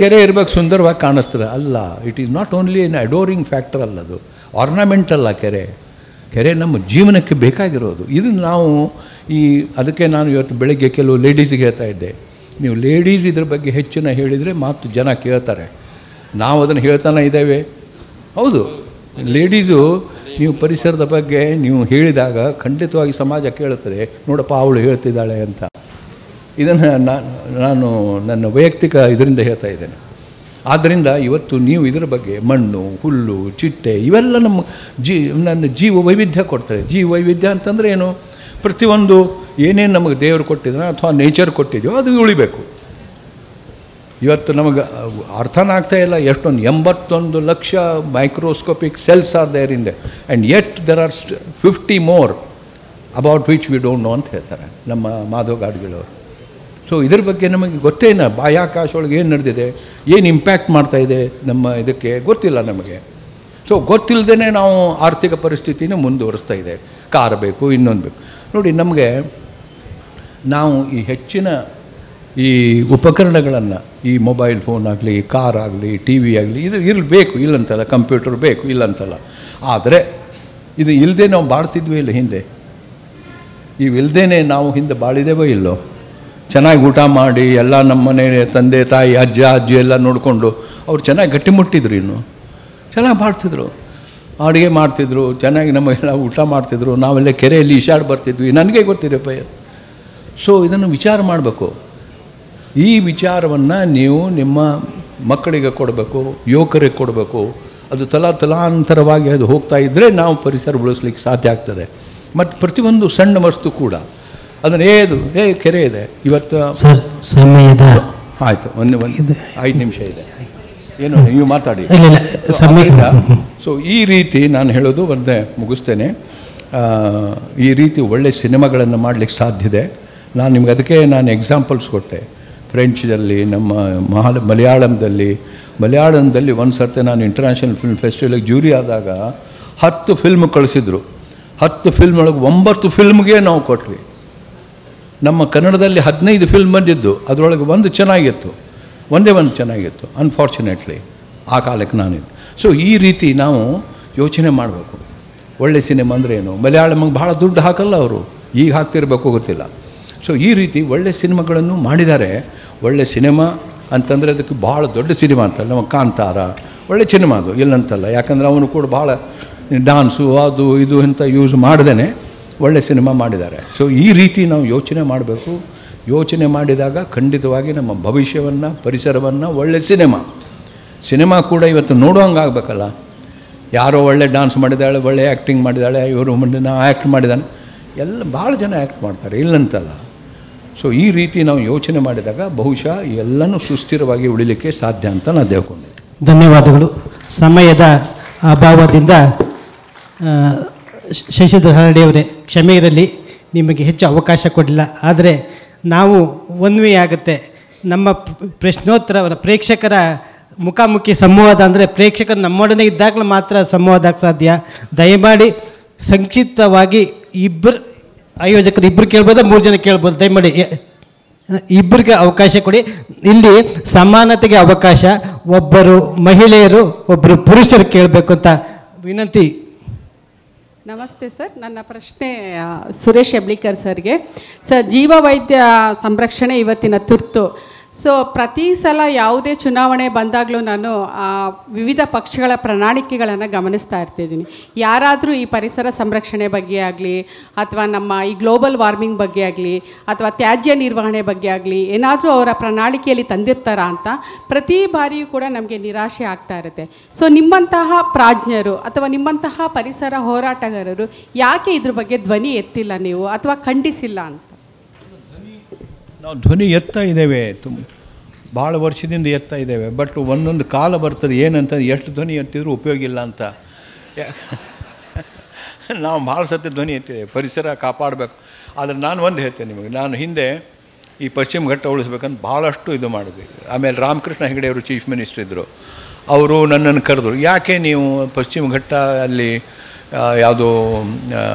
ಕೆರೆ ಇರಬೇಕು, ಸುಂದರವಾಗಿ ಕಾಣಿಸ್ತದೆ ಅಲ್ಲ. It is not only an adoring factor ಅಲ್ಲ, ಅದು ಆರ್ನಮೆಂಟಲ್ಲ. ಕೆರೆ ನಮ್ಮ ಜೀವನಕ್ಕೆ ಬೇಕಾಗಿರೋದು. ಇದು ನಾವು ಅದಕ್ಕೆ ನಾನು ಇವತ್ತು ಬೆಳಗ್ಗೆ ಕೆಲವು ಲೇಡೀಸಿಗೆ ಹೇಳ್ತಾ ಇದ್ದೆ, ನೀವು ಲೇಡೀಸ್ ಇದ್ರ ಬಗ್ಗೆ ಹೆಚ್ಚಿನ ಹೇಳಿದರೆ ಮಾತು ಜನ ಕೇಳ್ತಾರೆ. ನಾವು ಅದನ್ನು ಹೇಳ್ತಾನೆ ಇದ್ದೇವೆ. ಹೌದು, ಲೇಡೀಸು ನೀವು ಪರಿಸರದ ಬಗ್ಗೆ ನೀವು ಹೇಳಿದಾಗ ಖಂಡಿತವಾಗಿ ಸಮಾಜ ಕೇಳುತ್ತದೆ, ನೋಡಪ್ಪ ಅವಳು ಹೇಳ್ತಿದ್ದಾಳೆ ಅಂತ. ಇದನ್ನು ನಾನು ನನ್ನ ವೈಯಕ್ತಿಕ ಇದರಿಂದ ಹೇಳ್ತಾ ಇದ್ದೇನೆ. ಆದ್ದರಿಂದ ಇವತ್ತು ನೀವು ಇದರ ಬಗ್ಗೆ ಮಣ್ಣು, ಹುಲ್ಲು, ಚಿಟ್ಟೆ ಇವೆಲ್ಲ ನನ್ನ ಜೀವ ವೈವಿಧ್ಯ ಕೊಡ್ತಾರೆ. ಜೀವ ವೈವಿಧ್ಯ ಅಂತಂದರೆ ಏನು? ಪ್ರತಿಯೊಂದು ಏನೇನು ನಮಗೆ ದೇವರು ಕೊಟ್ಟಿದ್ದಾನೆ ಅಥವಾ ನೇಚರ್ ಕೊಟ್ಟಿದೆಯೋ ಅದು ಉಳಿಬೇಕು. ಇವತ್ತು ನಮಗೆ ಅರ್ಥನೇ ಆಗ್ತಾ ಇಲ್ಲ, ಎಷ್ಟೊಂದು 81 lakh microscopic cells are there in the, and yet there are 50 more about which we don't know ಅಂತ ಹೇಳ್ತಾರೆ ನಮ್ಮ ಮಾಧವ್ ಗಾಡ್ಗಿಳವರು. ಸೊ ಇದ್ರ ಬಗ್ಗೆ ನಮಗೆ ಗೊತ್ತೇನ, ಬಾಹ್ಯಾಕಾಶ ಒಳಗೆ ಏನು ನಡೆದಿದೆ, ಏನು ಇಂಪ್ಯಾಕ್ಟ್ ಮಾಡ್ತಾಯಿದೆ ನಮ್ಮ ಇದಕ್ಕೆ ಗೊತ್ತಿಲ್ಲ ನಮಗೆ. ಸೊ ಗೊತ್ತಿಲ್ಲದೇ ನಾವು ಆರ್ಥಿಕ ಪರಿಸ್ಥಿತಿನ ಮುಂದುವರಿಸ್ತಾ ಇದೆ. ಕಾರ್ ಬೇಕು, ಇನ್ನೊಂದು ಬೇಕು. ನೋಡಿ, ನಮಗೆ ನಾವು ಈ ಹೆಚ್ಚಿನ ಈ ಉಪಕರಣಗಳನ್ನು, ಈ ಮೊಬೈಲ್ ಫೋನ್ ಆಗಲಿ, ಕಾರ್ ಆಗಲಿ, ಟಿ ವಿ ಆಗಲಿ, ಇದು ಇರಬೇಕು ಇಲ್ಲಂತಲ್ಲ, ಕಂಪ್ಯೂಟರ್ ಬೇಕು ಇಲ್ಲಂತಲ್ಲ. ಆದರೆ ಇದು ಇಲ್ಲದೆ ನಾವು ಬಾಳ್ತಿದ್ವಿ ಇಲ್ಲ ಹಿಂದೆ? ಇವಿಲ್ಲದೇ ನಾವು ಹಿಂದೆ ಬಾಳಿದೇವೋ ಇಲ್ಲೋ? ಚೆನ್ನಾಗಿ ಊಟ ಮಾಡಿ ಎಲ್ಲ ನಮ್ಮ ಮನೆ ತಂದೆ ತಾಯಿ ಅಜ್ಜ ಅಜ್ಜಿ ಎಲ್ಲ ನೋಡಿಕೊಂಡು ಅವ್ರು ಚೆನ್ನಾಗಿ ಗಟ್ಟಿಮುಟ್ಟಿದ್ರು, ಇನ್ನು ಚೆನ್ನಾಗಿ ಮಾಡ್ತಿದ್ರು, ಅಡುಗೆ ಮಾಡ್ತಿದ್ರು, ಚೆನ್ನಾಗಿ ನಮಗೆಲ್ಲ ಊಟ ಮಾಡ್ತಿದ್ರು. ನಾವೆಲ್ಲ ಕೆರೆಯಲ್ಲಿ ಈಶಾಡಿ ಬರ್ತಿದ್ವಿ, ನನಗೆ ಗೊತ್ತಿದೆಪ್ಪ. ಸೊ ಇದನ್ನು ವಿಚಾರ ಮಾಡಬೇಕು. ಈ ವಿಚಾರವನ್ನು ನೀವು ನಿಮ್ಮ ಮಕ್ಕಳಿಗೆ ಕೊಡಬೇಕು, ಯುವಕರಿಗೆ ಕೊಡಬೇಕು. ಅದು ತಲಾಂತರವಾಗಿ ಅದು ಹೋಗ್ತಾ ಇದ್ದರೆ ನಾವು ಪರಿಸರ ಉಳಿಸ್ಲಿಕ್ಕೆ ಸಾಧ್ಯ ಆಗ್ತದೆ. ಮತ್ತು ಪ್ರತಿಯೊಂದು ಸಣ್ಣ ವಸ್ತು ಕೂಡ ಅದನ್ನು ಕೆರೆ ಇದೆ ಇವತ್ತು ಸಮಯದ ಆಯಿತು, ಒಂದು 5 ನಿಮಿಷ ಇದೆ, ಏನು ನೀವು ಮಾತಾಡಿ. ಸೊ ಈ ರೀತಿ ನಾನು ಹೇಳೋದು ಒಂದೇ ಮುಗಿಸ್ತೇನೆ. ಈ ರೀತಿ ಒಳ್ಳೆ ಸಿನಿಮಾಗಳನ್ನು ಮಾಡಲಿಕ್ಕೆ ಸಾಧ್ಯತೆ. ನಾನು ನಿಮ್ಗೆ ಅದಕ್ಕೆ ಎಕ್ಸಾಂಪಲ್ಸ್ ಕೊಟ್ಟೆ. ಫ್ರೆಂಚಲ್ಲಿ, ನಮ್ಮ ಮಲಯಾಳಂದಲ್ಲಿ ಒಂದು ಸರ್ತಿ ನಾನು ಇಂಟರ್ನ್ಯಾಷನಲ್ ಫಿಲ್ಮ್ ಫೆಸ್ಟಿವಲ್ಗೆ ಜ್ಯೂರಿ ಆದಾಗ 10 ಫಿಲ್ಮ್ ಕಳಿಸಿದ್ರು. 10 ಫಿಲ್ಮ್ ಒಳಗೆ 9 ಫಿಲ್ಮ್ಗೆ ನಾವು ಕೊಟ್ವಿ. ನಮ್ಮ ಕನ್ನಡದಲ್ಲಿ 15 ಫಿಲ್ಮ್ ಬಂದಿದ್ದು, ಅದರೊಳಗೆ ಒಂದು ಚೆನ್ನಾಗಿತ್ತು, ಒಂದೇ ಒಂದು ಚೆನ್ನಾಗಿತ್ತು, ಅನ್ಫಾರ್ಚುನೇಟ್ಲಿ ಆ ಕಾಲಕ್ಕೆ ನಾನಿದ್ದು. ಸೊ ಈ ರೀತಿ ನಾವು ಯೋಚನೆ ಮಾಡಬೇಕು. ಒಳ್ಳೆ ಸಿನಿಮಾ ಅಂದರೆ ಏನು? ಮಲಯಾಳಮ್ಗೆ ಭಾಳ ದುಡ್ಡು ಹಾಕಲ್ಲ ಅವರು, ಈಗ ಹಾಕ್ತಿರ್ಬೇಕು ಗೊತ್ತಿಲ್ಲ. ಸೊ ಈ ರೀತಿ ಒಳ್ಳೆ ಸಿನಿಮಾಗಳನ್ನು ಮಾಡಿದ್ದಾರೆ. ಒಳ್ಳೆ ಸಿನಿಮಾ ಅಂತಂದರೆ ಅದಕ್ಕೆ ಭಾಳ ದೊಡ್ಡ ಸಿನಿಮಾ ಅಂತಲ್ಲ, ನಮ್ಮ ಕಾಂತಾರ ಒಳ್ಳೆ ಸಿನಿಮಾ ಅದು, ಇಲ್ಲಂತಲ್ಲ. ಯಾಕಂದರೆ ಅವನು ಕೂಡ ಭಾಳ ಡ್ಯಾನ್ಸು ಅದು ಇದು ಅಂತ ಯೂಸ್ ಮಾಡ್ದೇ ಒಳ್ಳೆ ಸಿನಿಮಾ ಮಾಡಿದ್ದಾರೆ. ಸೊ ಈ ರೀತಿ ನಾವು ಯೋಚನೆ ಮಾಡಬೇಕು. ಯೋಚನೆ ಮಾಡಿದಾಗ ಖಂಡಿತವಾಗಿ ನಮ್ಮ ಭವಿಷ್ಯವನ್ನು, ಪರಿಸರವನ್ನು, ಒಳ್ಳೆ ಸಿನಿಮಾ ಕೂಡ ಇವತ್ತು ನೋಡುವಂಗೆ ಆಗಬೇಕಲ್ಲ. ಯಾರೋ ಒಳ್ಳೆ ಡ್ಯಾನ್ಸ್ ಮಾಡಿದ್ದಾಳೆ, ಒಳ್ಳೆ ಆ್ಯಕ್ಟಿಂಗ್ ಮಾಡಿದ್ದಾಳೆ, ಇವರು ಮುಂದೆ ಆ್ಯಕ್ಟ್ ಮಾಡಿದ್ದಾನೆ, ಎಲ್ಲ ಭಾಳ ಜನ ಆ್ಯಕ್ಟ್ ಮಾಡ್ತಾರೆ, ಇಲ್ಲಂತಲ್ಲ. ಸೊ ಈ ರೀತಿ ನಾವು ಯೋಚನೆ ಮಾಡಿದಾಗ ಬಹುಶಃ ಎಲ್ಲನೂ ಸುಸ್ಥಿರವಾಗಿ ಉಳಿಲಿಕ್ಕೆ ಸಾಧ್ಯ ಅಂತ ನಾನು ತಿಳ್ಕೊಂಡೆ. ಧನ್ಯವಾದಗಳು. ಸಮಯದ ಅಭಾವದಿಂದ ಶಶಿಧರ್ ಹರಡಿಯವರೇ ಕ್ಷಮೆ ಇರಲಿ, ನಿಮಗೆ ಹೆಚ್ಚು ಅವಕಾಶ ಕೊಡಲಿಲ್ಲ. ಆದರೆ ನಾವು ಒನ್ವೇ ಆಗುತ್ತೆ. ನಮ್ಮ ಪ್ರಶ್ನೋತ್ತರ ಪ್ರೇಕ್ಷಕರ ಮುಖಾಮುಖಿ ಸಂವಾದ ಅಂದರೆ ಪ್ರೇಕ್ಷಕರು ನಮ್ಮೊಡನೆ ಇದ್ದಾಗಲೂ ಮಾತ್ರ ಸಂವಾದ ಸಾಧ್ಯ. ದಯಮಾಡಿ ಸಂಕ್ಷಿಪ್ತವಾಗಿ ಇಬ್ಬರು ಆಯೋಜಕರು ಇಬ್ಬರು ಕೇಳ್ಬೋದಾ 3 ಜನ ಕೇಳ್ಬೋದು? ದಯಮಾಡಿ ಇಬ್ಬರಿಗೆ ಅವಕಾಶ ಕೊಡಿ. ಇಲ್ಲಿ ಸಮಾನತೆಗೆ ಅವಕಾಶ, ಒಬ್ಬರು ಮಹಿಳೆಯರು ಒಬ್ಬರು ಪುರುಷರು ಕೇಳಬೇಕು ಅಂತ ವಿನಂತಿ. ನಮಸ್ತೆ ಸರ್, ನನ್ನ ಪ್ರಶ್ನೆ ಸುರೇಶ್ ಹೆಬ್ಳಿಕರ್ ಸರ್ಗೆ. ಸರ್, ಜೀವ ವೈದ್ಯ ಸಂರಕ್ಷಣೆ ಇವತ್ತಿನ ತುರ್ತು. ಸೊ ಪ್ರತಿ ಸಲ ಯಾವುದೇ ಚುನಾವಣೆ ಬಂದಾಗಲೂ ನಾನು ವಿವಿಧ ಪಕ್ಷಗಳ ಪ್ರಣಾಳಿಕೆಗಳನ್ನು ಗಮನಿಸ್ತಾ ಇರ್ತಿದ್ದೀನಿ. ಯಾರಾದರೂ ಈ ಪರಿಸರ ಸಂರಕ್ಷಣೆ ಬಗ್ಗೆ ಆಗಲಿ ಅಥವಾ ನಮ್ಮ ಈ ಗ್ಲೋಬಲ್ ವಾರ್ಮಿಂಗ್ ಬಗ್ಗೆ ಆಗಲಿ ಅಥವಾ ತ್ಯಾಜ್ಯ ನಿರ್ವಹಣೆ ಬಗ್ಗೆ ಆಗಲಿ ಏನಾದರೂ ಅವರ ಪ್ರಣಾಳಿಕೆಯಲ್ಲಿ ತಂದಿರ್ತಾರಾ ಅಂತ ಪ್ರತಿ ಬಾರಿಯೂ ಕೂಡ ನಮಗೆ ನಿರಾಶೆ ಆಗ್ತಾ ಇರುತ್ತೆ. ಸೊ ನಿಮ್ಮಂತಹ ಪ್ರಾಜ್ಞರು ಅಥವಾ ನಿಮ್ಮಂತಹ ಪರಿಸರ ಹೋರಾಟಗಾರರು ಯಾಕೆ ಇದ್ರ ಬಗ್ಗೆ ಧ್ವನಿ ಎತ್ತಿಲ್ಲ ನೀವು ಅಥವಾ ಖಂಡಿಸಿಲ್ಲ ಅಂತ? ನಾವು ಧ್ವನಿ ಎತ್ತಾ ಇದ್ದೇವೆ, ಭಾಳ ವರ್ಷದಿಂದ ಎತ್ತಾ ಇದ್ದೇವೆ. ಬಟ್ ಒಂದೊಂದು ಕಾಲ ಬರ್ತದೆ ಏನಂತ, ಎಷ್ಟು ಧ್ವನಿ ಎತ್ತಿದ್ರೂ ಉಪಯೋಗ ಇಲ್ಲ ಅಂತ. ನಾವು ಭಾಳ ಸತಿ ಧ್ವನಿ ಎತ್ತಿದ್ದೇವೆ, ಪರಿಸರ ಕಾಪಾಡಬೇಕು. ಆದರೆ ನಾನು ಒಂದು ಹೇಳ್ತೇನೆ ನಿಮಗೆ, ನಾನು ಹಿಂದೆ ಈ ಪಶ್ಚಿಮ ಘಟ್ಟ ಉಳಿಸ್ಬೇಕಂತ ಭಾಳಷ್ಟು ಇದು ಮಾಡಿದ್ವಿ. ಆಮೇಲೆ ರಾಮಕೃಷ್ಣ ಹೆಗಡೆ ಅವರು ಚೀಫ್ ಮಿನಿಸ್ಟರ್ ಇದ್ದರು. ಅವರು ನನ್ನನ್ನು ಕರೆದ್ರು, ಯಾಕೆ ನೀವು ಪಶ್ಚಿಮ ಘಟ್ಟ ಅಲ್ಲಿ ಯಾವುದೋ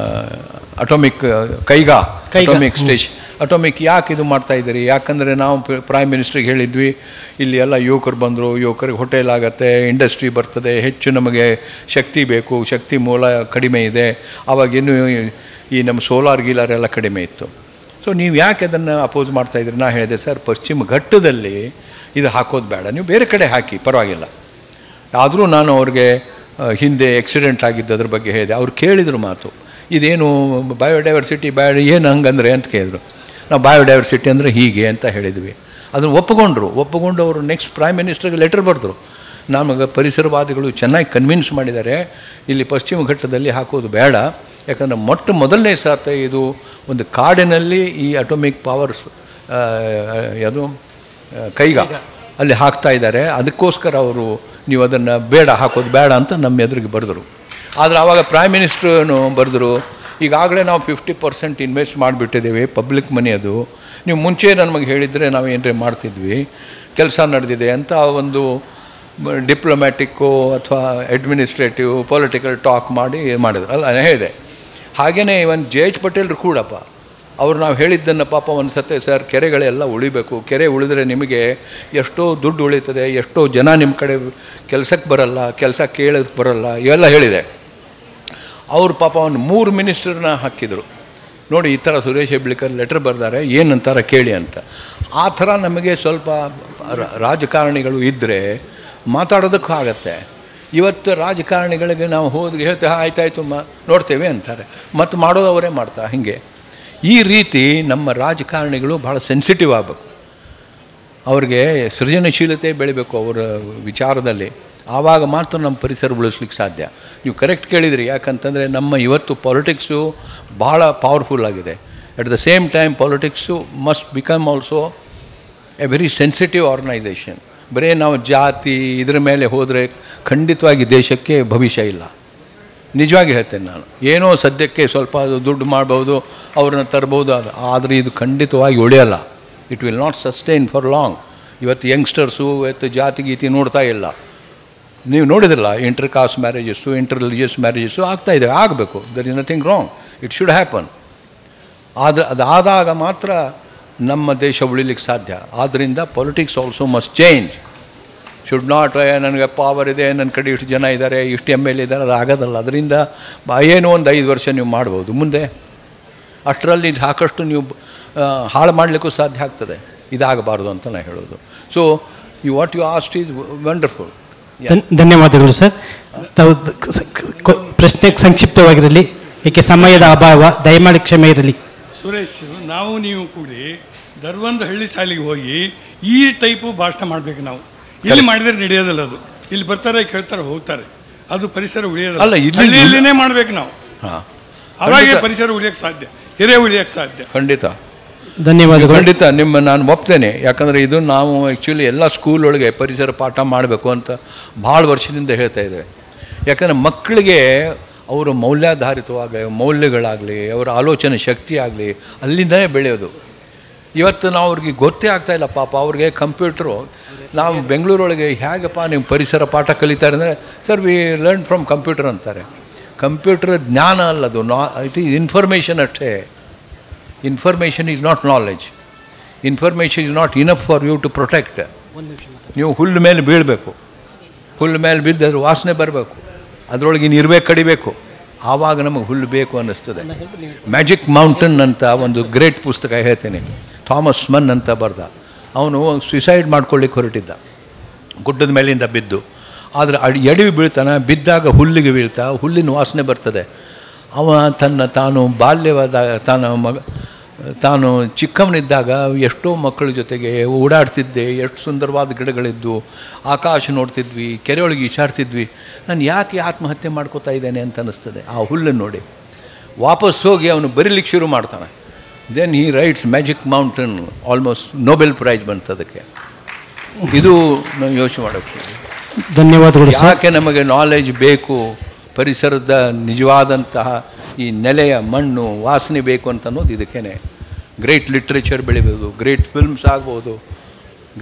ಅಟೋಮಿಕ್ ಅಟೋಮಿಕ್ ಸ್ಟೇಷನ್ ಅಟೋಮಿಕ್ ಯಾಕೆ ಇದು ಮಾಡ್ತಾಯಿದ್ದೀರಿ? ಯಾಕಂದರೆ ನಾವು ಪ್ರೈಮ್ ಮಿನಿಸ್ಟ್ರಿಗೆ ಹೇಳಿದ್ವಿ, ಇಲ್ಲಿ ಎಲ್ಲ ಯುವಕರು ಬಂದರು, ಯುವಕರಿಗೆ ಹೋಟೆಲ್ ಆಗುತ್ತೆ, ಇಂಡಸ್ಟ್ರಿ ಬರ್ತದೆ, ಹೆಚ್ಚು ನಮಗೆ ಶಕ್ತಿ ಬೇಕು, ಶಕ್ತಿ ಮೂಲ ಕಡಿಮೆ ಇದೆ. ಆವಾಗಿನ್ನೂ ಈ ನಮ್ಮ ಸೋಲಾರ್ ಗೀಲಾರ್ ಎಲ್ಲ ಕಡಿಮೆ ಇತ್ತು. ಸೊ ನೀವು ಯಾಕೆ ಅದನ್ನು ಅಪೋಸ್ ಮಾಡ್ತಾಯಿದ್ರಿ? ನಾ ಹೇಳಿದೆ, ಸರ್ ಪಶ್ಚಿಮ ಘಟ್ಟದಲ್ಲಿ ಇದು ಹಾಕೋದು ಬೇಡ, ನೀವು ಬೇರೆ ಕಡೆ ಹಾಕಿ ಪರವಾಗಿಲ್ಲ. ಆದರೂ ನಾನು ಅವ್ರಿಗೆ ಹಿಂದೆ ಆಕ್ಸಿಡೆಂಟ್ ಆಗಿದ್ದು ಅದ್ರ ಬಗ್ಗೆ ಹೇಳಿದೆ. ಅವ್ರು ಕೇಳಿದರು ಮಾತು, ಇದೇನು ಬಯೋಡೈವರ್ಸಿಟಿ ಏನು ಹಂಗಂದ್ರೆ ಅಂತ ಕೇಳಿದ್ರು. ನಾವು ಬಯೋಡೈವರ್ಸಿಟಿ ಅಂದರೆ ಹೀಗೆ ಅಂತ ಹೇಳಿದ್ವಿ. ಅದನ್ನು ಒಪ್ಪಿಕೊಂಡು ಅವರು ನೆಕ್ಸ್ಟ್ ಪ್ರೈಮ್ ಮಿನಿಸ್ಟರ್ಗೆ ಲೆಟರ್ ಬರೆದ್ರು. ನಮಗೆ ಪರಿಸರವಾದಿಗಳು ಚೆನ್ನಾಗಿ ಕನ್ವಿನ್ಸ್ ಮಾಡಿದ್ದಾರೆ, ಇಲ್ಲಿ ಪಶ್ಚಿಮ ಘಟ್ಟದಲ್ಲಿ ಹಾಕೋದು ಬೇಡ. ಯಾಕಂದರೆ ಮೊದಲನೇ ಸಾರ್ತಿ ಇದು ಒಂದು ಕಾಡಿನಲ್ಲಿ ಈ ಅಟೋಮಿಕ್ ಪವರ್ಸ್ ಅದು ಕೈಗಾ ಅಲ್ಲಿ ಹಾಕ್ತಾ ಇದ್ದಾರೆ. ಅದಕ್ಕೋಸ್ಕರ ಅವರು ನೀವು ಅದನ್ನು ಹಾಕೋದು ಬೇಡ ಅಂತ ನಮ್ಮ ಎದುರಿಗೆ ಬರೆದರು. ಆದರೆ ಆವಾಗ ಪ್ರೈಮ್ ಮಿನಿಸ್ಟ್ರೂ ಬರೆದ್ರು, ಈಗಾಗಲೇ ನಾವು 50% ಇನ್ವೆಸ್ಟ್ ಮಾಡಿಬಿಟ್ಟಿದ್ದೇವೆ, ಪಬ್ಲಿಕ್ ಮನಿ ಅದು. ನೀವು ಮುಂಚೆ ನಮಗೆ ಹೇಳಿದರೆ ನಾವು ಏನರೇ ಮಾಡ್ತಿದ್ವಿ, ಕೆಲಸ ನಡೆದಿದೆ ಅಂತ ಒಂದು ಡಿಪ್ಲೊಮ್ಯಾಟಿಕ್ಕು ಅಥವಾ ಅಡ್ಮಿನಿಸ್ಟ್ರೇಟಿವ್ ಪೊಲಿಟಿಕಲ್ ಟಾಕ್ ಮಾಡಿದ್ರು ಅಲ್ಲ ಹೇಳಿದೆ. ಹಾಗೆಯೇ ಇವನ್ ಜೆ.ಎಚ್. ಪಟೇಲ್ರು ಕೂಡಪ್ಪ, ಅವ್ರು ನಾವು ಹೇಳಿದ್ದನ್ನು ಪಾಪ ಒಂದು ಸತೆ, ಸರ್ ಕೆರೆಗಳೆಲ್ಲ ಉಳಿಬೇಕು, ಕೆರೆ ಉಳಿದ್ರೆ ನಿಮಗೆ ಎಷ್ಟೋ ದುಡ್ಡು ಉಳಿತದೆ, ಎಷ್ಟೋ ಜನ ನಿಮ್ಮ ಕಡೆ ಕೆಲಸಕ್ಕೆ ಬರಲ್ಲ, ಕೆಲಸ ಕೇಳೋಕ್ಕೆ ಬರಲ್ಲ, ಇವೆಲ್ಲ ಹೇಳಿದೆ. ಅವರು ಪಾಪ ಒಂದು 3 ಮಿನಿಸ್ಟರ್ನ ಹಾಕಿದರು. ನೋಡಿ ಈ ಥರ ಸುರೇಶ್ ಹೆಬ್ಳಿಕರ್ ಲೆಟರ್ ಬರೆದಾರೆ, ಏನಂತಾರೆ ಕೇಳಿ ಅಂತ. ಆ ಥರ ನಮಗೆ ಸ್ವಲ್ಪ ರಾಜಕಾರಣಿಗಳು ಇದ್ದರೆ ಮಾತಾಡೋದಕ್ಕೂ ಆಗತ್ತೆ. ಇವತ್ತು ರಾಜಕಾರಣಿಗಳಿಗೆ ನಾವು ಹೋದ್ರೆ ಹೇಳ್ತೇವೆ, ಆಯ್ತಾಯ್ತು ನೋಡ್ತೇವೆ ಅಂತಾರೆ, ಮತ್ತು ಮಾಡೋದು ಅವರೇ ಮಾಡ್ತಾ. ಹೀಗೆ ಈ ರೀತಿ ನಮ್ಮ ರಾಜಕಾರಣಿಗಳು ಭಾಳ ಸೆನ್ಸಿಟಿವ್ ಆಗಬೇಕು, ಅವ್ರಿಗೆ ಸೃಜನಶೀಲತೆ ಬೆಳಿಬೇಕು ಅವರ ವಿಚಾರದಲ್ಲಿ. ಆವಾಗ ಮಾತ್ರ ನಮ್ಮ ಪರಿಸರ ಉಳಿಸ್ಲಿಕ್ಕೆ ಸಾಧ್ಯ. ನೀವು ಕರೆಕ್ಟ್ ಕೇಳಿದ್ರಿ, ಯಾಕಂತಂದರೆ ನಮ್ಮ ಇವತ್ತು ಪಾಲಿಟಿಕ್ಸು ಭಾಳ ಪವರ್ಫುಲ್ ಆಗಿದೆ. At the same time politics must become also a very sensitive organisation. ಬರೀ ನಾವು ಜಾತಿ ಇದರ ಮೇಲೆ ಹೋದರೆ ಖಂಡಿತವಾಗಿ ದೇಶಕ್ಕೆ ಭವಿಷ್ಯ ಇಲ್ಲ. ನಿಜವಾಗಿ ಹೇಳ್ತೇನೆ ನಾನು. ಏನೋ ಸದ್ಯಕ್ಕೆ ಸ್ವಲ್ಪ ಅದು ದುಡ್ಡು ಮಾಡ್ಬೋದು, ಅವ್ರನ್ನ ತರ್ಬೋದು, ಆದರೆ ಇದು ಖಂಡಿತವಾಗಿ ಉಳಿಯಲ್ಲ. It will not sustain for long. ಇವತ್ತು ಯಂಗ್ಸ್ಟರ್ಸು ಜಾತಿ ಗೀತಿ ನೋಡ್ತಾ ಇಲ್ಲ. ನೀವು ನೋಡಿದ್ರಲ್ಲ, inter caste marriages, inter religious marriages ಆಗ್ತಾಯಿದೆ, ಆಗಬೇಕು. There is nothing wrong, it should happen. ಆದರೆ ಅದಾದಾಗ ಮಾತ್ರ ನಮ್ಮ ದೇಶ ಉಳಿಲಿಕ್ಕೆ ಸಾಧ್ಯ. ಆದ್ದರಿಂದ politics also must change. Should not ನನಗೆ ಪವರ್ ಇದೆ, ನನ್ನ ಕಡೆ ಇಷ್ಟು ಜನ ಇದ್ದಾರೆ, ಇಷ್ಟು MLA ಇದ್ದಾರೆ, ಅದು ಆಗೋದಲ್ಲ. ಅದರಿಂದ ಏನೋ ಒಂದು 5 ವರ್ಷ ನೀವು ಮಾಡ್ಬೋದು, ಮುಂದೆ ಅಷ್ಟರಲ್ಲಿ ಸಾಕಷ್ಟು ನೀವು ಹಾಳು ಮಾಡಲಿಕ್ಕೂ ಸಾಧ್ಯ ಆಗ್ತದೆ. ಇದಾಗಬಾರ್ದು ಅಂತ ನಾನು ಹೇಳೋದು. So what you asked is wonderful. ಧನ್ಯವಾದಗಳು ಸರ್. ತಾವು ಪ್ರಶ್ನೆ ಸಂಕ್ಷಿಪ್ತವಾಗಿರಲಿ, ಏಕೆ ಸಮಯದ ಅಭಾವ, ದಯಮಾಡಿ ಕ್ಷಮೆ ಇರಲಿ. ಸುರೇಶ್, ನಾವು ನೀವು ಕೂಡಿ ದರ್ವಂದು ಹಳ್ಳಿ ಶಾಲೆಗೆ ಹೋಗಿ ಈ ಟೈಪು ಭಾಷಣ ಮಾಡಬೇಕು. ನಾವು ಇಲ್ಲಿ ಮಾಡಿದರೆ ನಡೆಯೋದಲ್ಲ. ಅದು ಇಲ್ಲಿ ಬರ್ತಾರೆ, ಕೇಳ್ತಾರೆ, ಹೋಗ್ತಾರೆ. ಅದು ಪರಿಸರ ಉಳಿಯೋದಲ್ಲ. ಇಲ್ಲಿನೇ ಮಾಡ್ಬೇಕು ನಾವು. ಅವಾಗೇ ಪರಿಸರ ಉಳಿಯೋಕ್ಕೆ ಸಾಧ್ಯ, ಹಿರೇ ಉಳಿಯೋಕ್ಕೆ ಸಾಧ್ಯ. ಖಂಡಿತ. ಧನ್ಯವಾದಗಳು. ಖಂಡಿತ ನಾನು ಒಪ್ತೇನೆ. ಯಾಕಂದರೆ ಇದು ನಾವು ಆ್ಯಕ್ಚುಲಿ ಎಲ್ಲ ಸ್ಕೂಲ್ ಒಳಗೆ ಪರಿಸರ ಪಾಠ ಮಾಡಬೇಕು ಅಂತ ಭಾಳ ವರ್ಷದಿಂದ ಹೇಳ್ತಾ ಇದ್ದೇವೆ. ಯಾಕಂದರೆ ಮಕ್ಕಳಿಗೆ ಅವರು ಮೌಲ್ಯಗಳಾಗಲಿ ಅವರ ಆಲೋಚನೆ ಶಕ್ತಿ ಆಗಲಿ ಅಲ್ಲಿಂದಲೇ ಬೆಳೆಯೋದು. ಇವತ್ತು ನಾವು ಅವ್ರಿಗೆ ಗೊತ್ತೇ ಆಗ್ತಾಯಿಲ್ಲ ಪಾಪ. ಅವ್ರಿಗೆ ಕಂಪ್ಯೂಟ್ರು, ನಾವು ಬೆಂಗಳೂರೊಳಗೆ ಹೇಗಪ್ಪ ನೀವು ಪರಿಸರ ಪಾಠ ಕಲಿತಾರೆ ಅಂದರೆ, sir we learn from computer ಅಂತಾರೆ. ಕಂಪ್ಯೂಟರ್ ಜ್ಞಾನ ಅಲ್ಲದು, ಇಟ್ ಈಸ್ ಇನ್ಫಾರ್ಮೇಷನ್ ಅಷ್ಟೇ. Information is not knowledge. Information is not enough for you to protect. ನೀವು ಹುಲ್ಲು ಮೇಲೆ ಬೀಳಬೇಕು, ಹುಲ್ಲು ಮೇಲೆ ಬಿದ್ದು ಅದ್ರ ವಾಸನೆ ಬರಬೇಕು, ಅದರೊಳಗೆ ಇರ್ಬೇಕು ಕಡಿಬೇಕು, ಆವಾಗ ನಮಗೆ ಹುಲ್ಲು ಬೇಕು ಅನ್ನಿಸ್ತದೆ. ಮ್ಯಾಜಿಕ್ ಮೌಂಟನ್ ಅಂತ ಒಂದು ಗ್ರೇಟ್ ಪುಸ್ತಕ ಹೇಳ್ತೇನೆ, ಥಾಮಸ್ ಮನ್ ಅಂತ ಬರ್ದ. ಅವನು ಸುಸೈಡ್ ಮಾಡ್ಕೊಳ್ಳಿಕ್ಕೆ ಹೊರಟಿದ್ದ, ಗುಡ್ಡದ ಮೇಲಿಂದ ಬಿದ್ದು. ಆದರೆ ಎಡವಿ ಬೀಳ್ತಾನೆ, ಬಿದ್ದಾಗ ಹುಲ್ಲಿಗೆ ಬೀಳ್ತಾ, ಹುಲ್ಲಿನ ವಾಸನೆ ಬರ್ತದೆ. ಅವ ತಾನು ಬಾಲ್ಯವಾದ ತಾನು ಚಿಕ್ಕವನಿದ್ದಾಗ ಎಷ್ಟೋ ಮಕ್ಕಳ ಜೊತೆಗೆ ಓಡಾಡ್ತಿದ್ದೆ, ಎಷ್ಟು ಸುಂದರವಾದ ಗಿಡಗಳಿದ್ದು, ಆಕಾಶ ನೋಡ್ತಿದ್ವಿ, ಕೆರೆಯೊಳಗೆ ಈಶಾಡ್ತಿದ್ವಿ. ನಾನು ಯಾಕೆ ಆತ್ಮಹತ್ಯೆ ಮಾಡ್ಕೋತಾ ಇದ್ದೇನೆ ಅಂತ ಅನ್ನಿಸ್ತದೆ ಆ ಹುಲ್ಲನ್ನು ನೋಡಿ. ವಾಪಸ್ ಹೋಗಿ ಅವನು ಬರೀಲಿಕ್ಕೆ ಶುರು ಮಾಡ್ತಾನೆ. Then he writes Magic Mountain, almost Nobel prize ಬಂತದಕ್ಕೆ. ಇದು ನಾವು ಯೋಚನೆ ಮಾಡೋಕ್ಕೆ. ಧನ್ಯವಾದಗಳು. ಯಾಕೆ ನಮಗೆ ನಾಲೆಜ್ ಬೇಕು, ಪರಿಸರದ ನಿಜವಾದಂತಹ ಈ ನೆಲೆಯ ಮಣ್ಣು ವಾಸನೆ ಬೇಕು ಅಂತ ಅನ್ನೋದು ಇದಕ್ಕೇನೆ. ಗ್ರೇಟ್ ಲಿಟ್ರೇಚರ್ ಬೆಳಿಬೋದು, ಗ್ರೇಟ್ ಫಿಲ್ಮ್ಸ್ ಆಗ್ಬೋದು,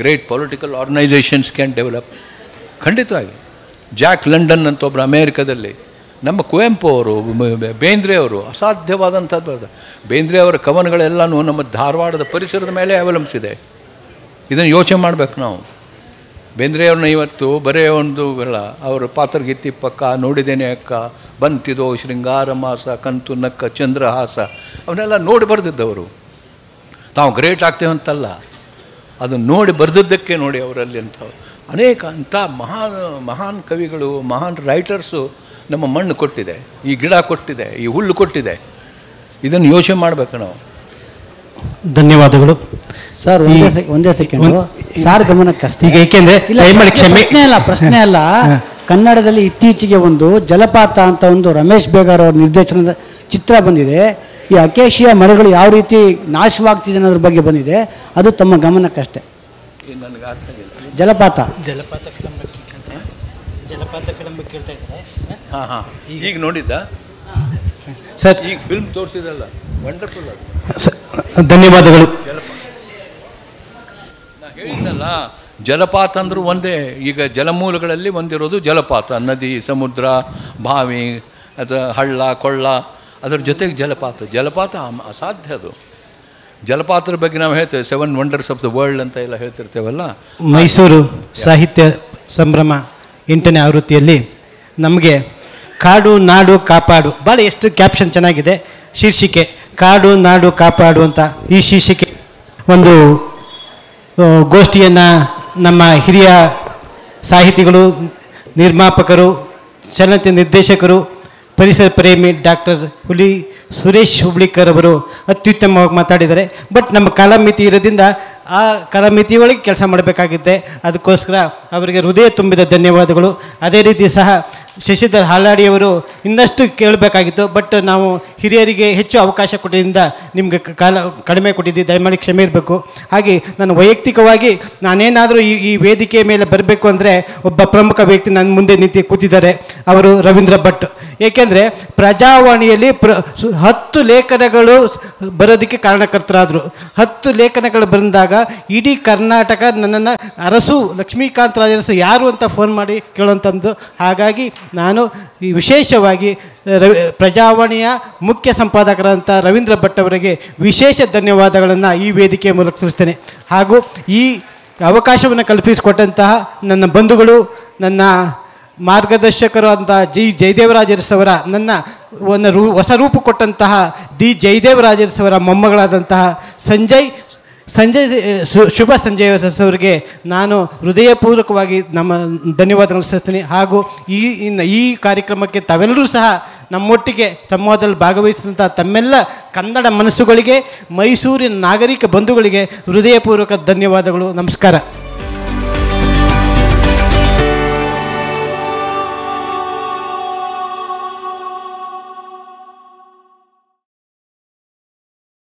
great political organisations can develop. ಖಂಡಿತವಾಗಿ. ಜಾಕ್ ಲಂಡನ್ ಅಂತ ಒಬ್ಬರು ಅಮೇರಿಕಾದಲ್ಲಿ, ನಮ್ಮ ಕುವೆಂಪು ಅವರು, ಬೇಂದ್ರೆ ಅವರು ಅಸಾಧ್ಯವಾದಂಥದ್ದು ಬರೆದ. ಬೇಂದ್ರೆ ಅವರ ಕವನಗಳೆಲ್ಲನೂ ನಮ್ಮ ಧಾರವಾಡದ ಪರಿಸರದ ಮೇಲೆ ಅವಲಂಬಿಸಿದೆ. ಇದನ್ನು ಯೋಚನೆ ಮಾಡಬೇಕು ನಾವು. ಬೇಂದ್ರೆಯವ್ರನ್ನ ಇವತ್ತು ಬರೇ ಒಂದು ಅಲ್ಲ, ಅವರು ಪಾತ್ರಗೀತಿ ಪಕ್ಕ, ನೋಡಿದ್ದೇನೆ ಅಕ್ಕ, ಬಂತಿದೋ ಶೃಂಗಾರ ಮಾಸ, ಕಂತು ನಕ್ಕ ಚಂದ್ರಹಾಸ, ಅವನ್ನೆಲ್ಲ ನೋಡಿ ಬರೆದಿದ್ದವರು. ತಾವು ಗ್ರೇಟ್ ಆಗ್ತೇವೆ ಅಂತಲ್ಲ, ಅದನ್ನು ನೋಡಿ ಬರೆದಿದ್ದಕ್ಕೆ ನೋಡಿ ಅವರಲ್ಲಿ ಅಂತ ಅನೇಕ ಅಂಥ ಮಹಾನ್ ಕವಿಗಳು, ಮಹಾನ್ ರೈಟರ್ಸು ನಮ್ಮ ಮಣ್ಣು ಕೊಟ್ಟಿದೆ, ಈ ಗಿಡ ಕೊಟ್ಟಿದೆ, ಈ ಹುಲ್ಲು ಕೊಟ್ಟಿದೆ. ಇದನ್ನು ಯೋಚನೆ ಮಾಡಬೇಕು ನಾವು. ಧನ್ಯವಾದಗಳು ಸರ್. ಒಂದೇ ಸೆಕೆಂಡ್ ಸಾರ್ ಗಮನಕ್ಕಷ್ಟೇ. ಈಗ ಏಕೆಂದರೆ ಪ್ರಶ್ನೆ ಅಲ್ಲ. ಕನ್ನಡದಲ್ಲಿ ಇತ್ತೀಚೆಗೆ ಒಂದು ಜಲಪಾತ ಅಂತ ಒಂದು ರಮೇಶ್ ಬೇಗಾರ್ ಅವರ ನಿರ್ದೇಶನದ ಚಿತ್ರ ಬಂದಿದೆ. ಈ ಅಕೇಶಿಯಾ ಮರಗಳು ಯಾವ ರೀತಿ ನಾಶವಾಗ್ತಿದೆ ಅನ್ನೋದ್ರ ಬಗ್ಗೆ ಬಂದಿದೆ, ಅದು ತಮ್ಮ ಗಮನಕ್ಕಷ್ಟೇ. ನನಗೆ ಅರ್ಥ ಆಗಿಲ್ಲ. ಜಲಪಾತ ಫಿಲಮ್ ಕೇಳ್ತಾ ಇದ್ದಾರೆ. ಹಾಂ ಈಗ ನೋಡಿದ್ದ ಸರ್, ಈಗ ಫಿಲ್ಮ್ ತೋರಿಸಿದಲ್ಲ, ವಂಡರ್ಫುಲ್ ಅದು. ಧನ್ಯವಾದಗಳು. ನಾ ಹೇಳಿದ್ದಲ್ಲ, ಜಲಪಾತ ಅಂದರೂ ಒಂದೇ. ಈಗ ಜಲಮೂಲಗಳಲ್ಲಿ ಒಂದಿರೋದು ಜಲಪಾತ, ನದಿ, ಸಮುದ್ರ, ಬಾವಿ, ಅಥವಾ ಹಳ್ಳ ಕೊಳ್ಳ, ಅದರ ಜೊತೆಗೆ ಜಲಪಾತ ಅಸಾಧ್ಯ. ಅದು ಜಲಪಾತದ ಬಗ್ಗೆ ನಾವು ಹೇಳ್ತೇವೆ, 7 ವಂಡರ್ಸ್ ಆಫ್ ದ ವರ್ಲ್ಡ್ ಅಂತ ಎಲ್ಲ ಹೇಳ್ತಿರ್ತೇವಲ್ಲ. ಮೈಸೂರು ಸಾಹಿತ್ಯ ಸಂಭ್ರಮ 8ನೇ ಆವೃತ್ತಿಯಲ್ಲಿ ನಮಗೆ ಕಾಡು ನಾಡು ಕಾಪಾಡು, ಭಾಳ ಎಷ್ಟು ಕ್ಯಾಪ್ಷನ್ ಚೆನ್ನಾಗಿದೆ. ಶೀರ್ಷಿಕೆ ಕಾಡು ನಾಡು ಕಾಪಾಡು ಅಂತ. ಈ ಶೀರ್ಷಿಕೆ ಒಂದು ಗೋಷ್ಠಿಯನ್ನು ನಮ್ಮ ಹಿರಿಯ ಸಾಹಿತಿಗಳು, ನಿರ್ಮಾಪಕರು, ಚಲನಚಿತ್ರ ನಿರ್ದೇಶಕರು, ಪರಿಸರ ಪ್ರೇಮಿ ಡಾಕ್ಟರ್ ಸುರೇಶ್ ಹುಬ್ಳಿಕರ್ ಅವರು ಅತ್ಯುತ್ತಮವಾಗಿ ಮಾತಾಡಿದ್ದಾರೆ. ಬಟ್ ನಮ್ಮ ಕಾಲಮಿತಿ ಇರೋದ್ರಿಂದ ಆ ಕಾಲಮಿತಿ ಒಳಗೆ ಕೆಲಸ ಮಾಡಬೇಕಾಗಿದೆ. ಅದಕ್ಕೋಸ್ಕರ ಅವರಿಗೆ ಹೃದಯ ತುಂಬಿದ ಧನ್ಯವಾದಗಳು. ಅದೇ ರೀತಿ ಸಹ ಶಶಿಧರ್ ಹಾಲಾಡಿಯವರು ಇನ್ನಷ್ಟು ಕೇಳಬೇಕಾಗಿತ್ತು, ಬಟ್ ನಾವು ಹಿರಿಯರಿಗೆ ಹೆಚ್ಚು ಅವಕಾಶ ಕೊಟ್ಟಿದ್ದರಿಂದ ನಿಮಗೆ ಕಡಿಮೆ ಕೊಟ್ಟಿದ್ದೀವಿ, ದಯಮಾಡಿ ಕ್ಷಮೆ ಇರಬೇಕು. ಹಾಗೆ ನಾನು ವೈಯಕ್ತಿಕವಾಗಿ ನಾನೇನಾದರೂ ಈ ವೇದಿಕೆಯ ಮೇಲೆ ಬರಬೇಕು ಅಂದರೆ ಒಬ್ಬ ಪ್ರಮುಖ ವ್ಯಕ್ತಿ ನನ್ನ ಮುಂದೆ ನಿಂತು ಕೂತಿದ್ದಾರೆ, ಅವರು ರವೀಂದ್ರ ಭಟ್. ಏಕೆಂದರೆ ಪ್ರಜಾವಾಣಿಯಲ್ಲಿ 10 ಲೇಖನಗಳು ಬರೋದಕ್ಕೆ ಕಾರಣಕರ್ತರಾದರು. 10 ಲೇಖನಗಳು ಬಂದಾಗ ಇಡೀ ಕರ್ನಾಟಕ ನನ್ನನ್ನು ಲಕ್ಷ್ಮೀಕಾಂತ್ ರಾಜರಸು ಯಾರು ಅಂತ ಫೋನ್ ಮಾಡಿ ಕೇಳುವಂಥದ್ದು. ಹಾಗಾಗಿ ನಾನು ಈ ವಿಶೇಷವಾಗಿ ಪ್ರಜಾವಾಣಿಯ ಮುಖ್ಯ ಸಂಪಾದಕರಂಥ ರವೀಂದ್ರ ಭಟ್ ಅವರಿಗೆ ವಿಶೇಷ ಧನ್ಯವಾದಗಳನ್ನು ಈ ವೇದಿಕೆಯ ಮೂಲಕ ತಿಳಿಸ್ತೇನೆ. ಹಾಗೂ ಈ ಅವಕಾಶವನ್ನು ಕಲ್ಪಿಸಿಕೊಟ್ಟಂತಹ ನನ್ನ ಬಂಧುಗಳು, ನನ್ನ ಮಾರ್ಗದರ್ಶಕರು ಅಂತ ಜಯದೇವರಾಜರಸವರ, ನನ್ನ ಒಂದು ಹೊಸ ರೂಪ ಕೊಟ್ಟಂತಹ ಜಯದೇವರಾಜರಸವರ ಮೊಮ್ಮಗಳಾದಂತಹ ಸಂಜಯ್ ಶುಭ ಸಂಜಯ್ ಅವರಿಗೆ ನಾನು ಹೃದಯಪೂರ್ವಕವಾಗಿ ನಮ್ಮ ಧನ್ಯವಾದಗಳು ಸಲ್ಲಿಸ್ತೀನಿ. ಹಾಗೂ ಈ ಕಾರ್ಯಕ್ರಮಕ್ಕೆ ತಾವೆಲ್ಲರೂ ಸಹ ನಮ್ಮೊಟ್ಟಿಗೆ ಸಂವಾದದಲ್ಲಿ ಭಾಗವಹಿಸಿದಂಥ ತಮ್ಮೆಲ್ಲ ಕನ್ನಡ ಮನಸ್ಸುಗಳಿಗೆ, ಮೈಸೂರಿನ ನಾಗರಿಕ ಬಂಧುಗಳಿಗೆ ಹೃದಯಪೂರ್ವಕ ಧನ್ಯವಾದಗಳು. ನಮಸ್ಕಾರ.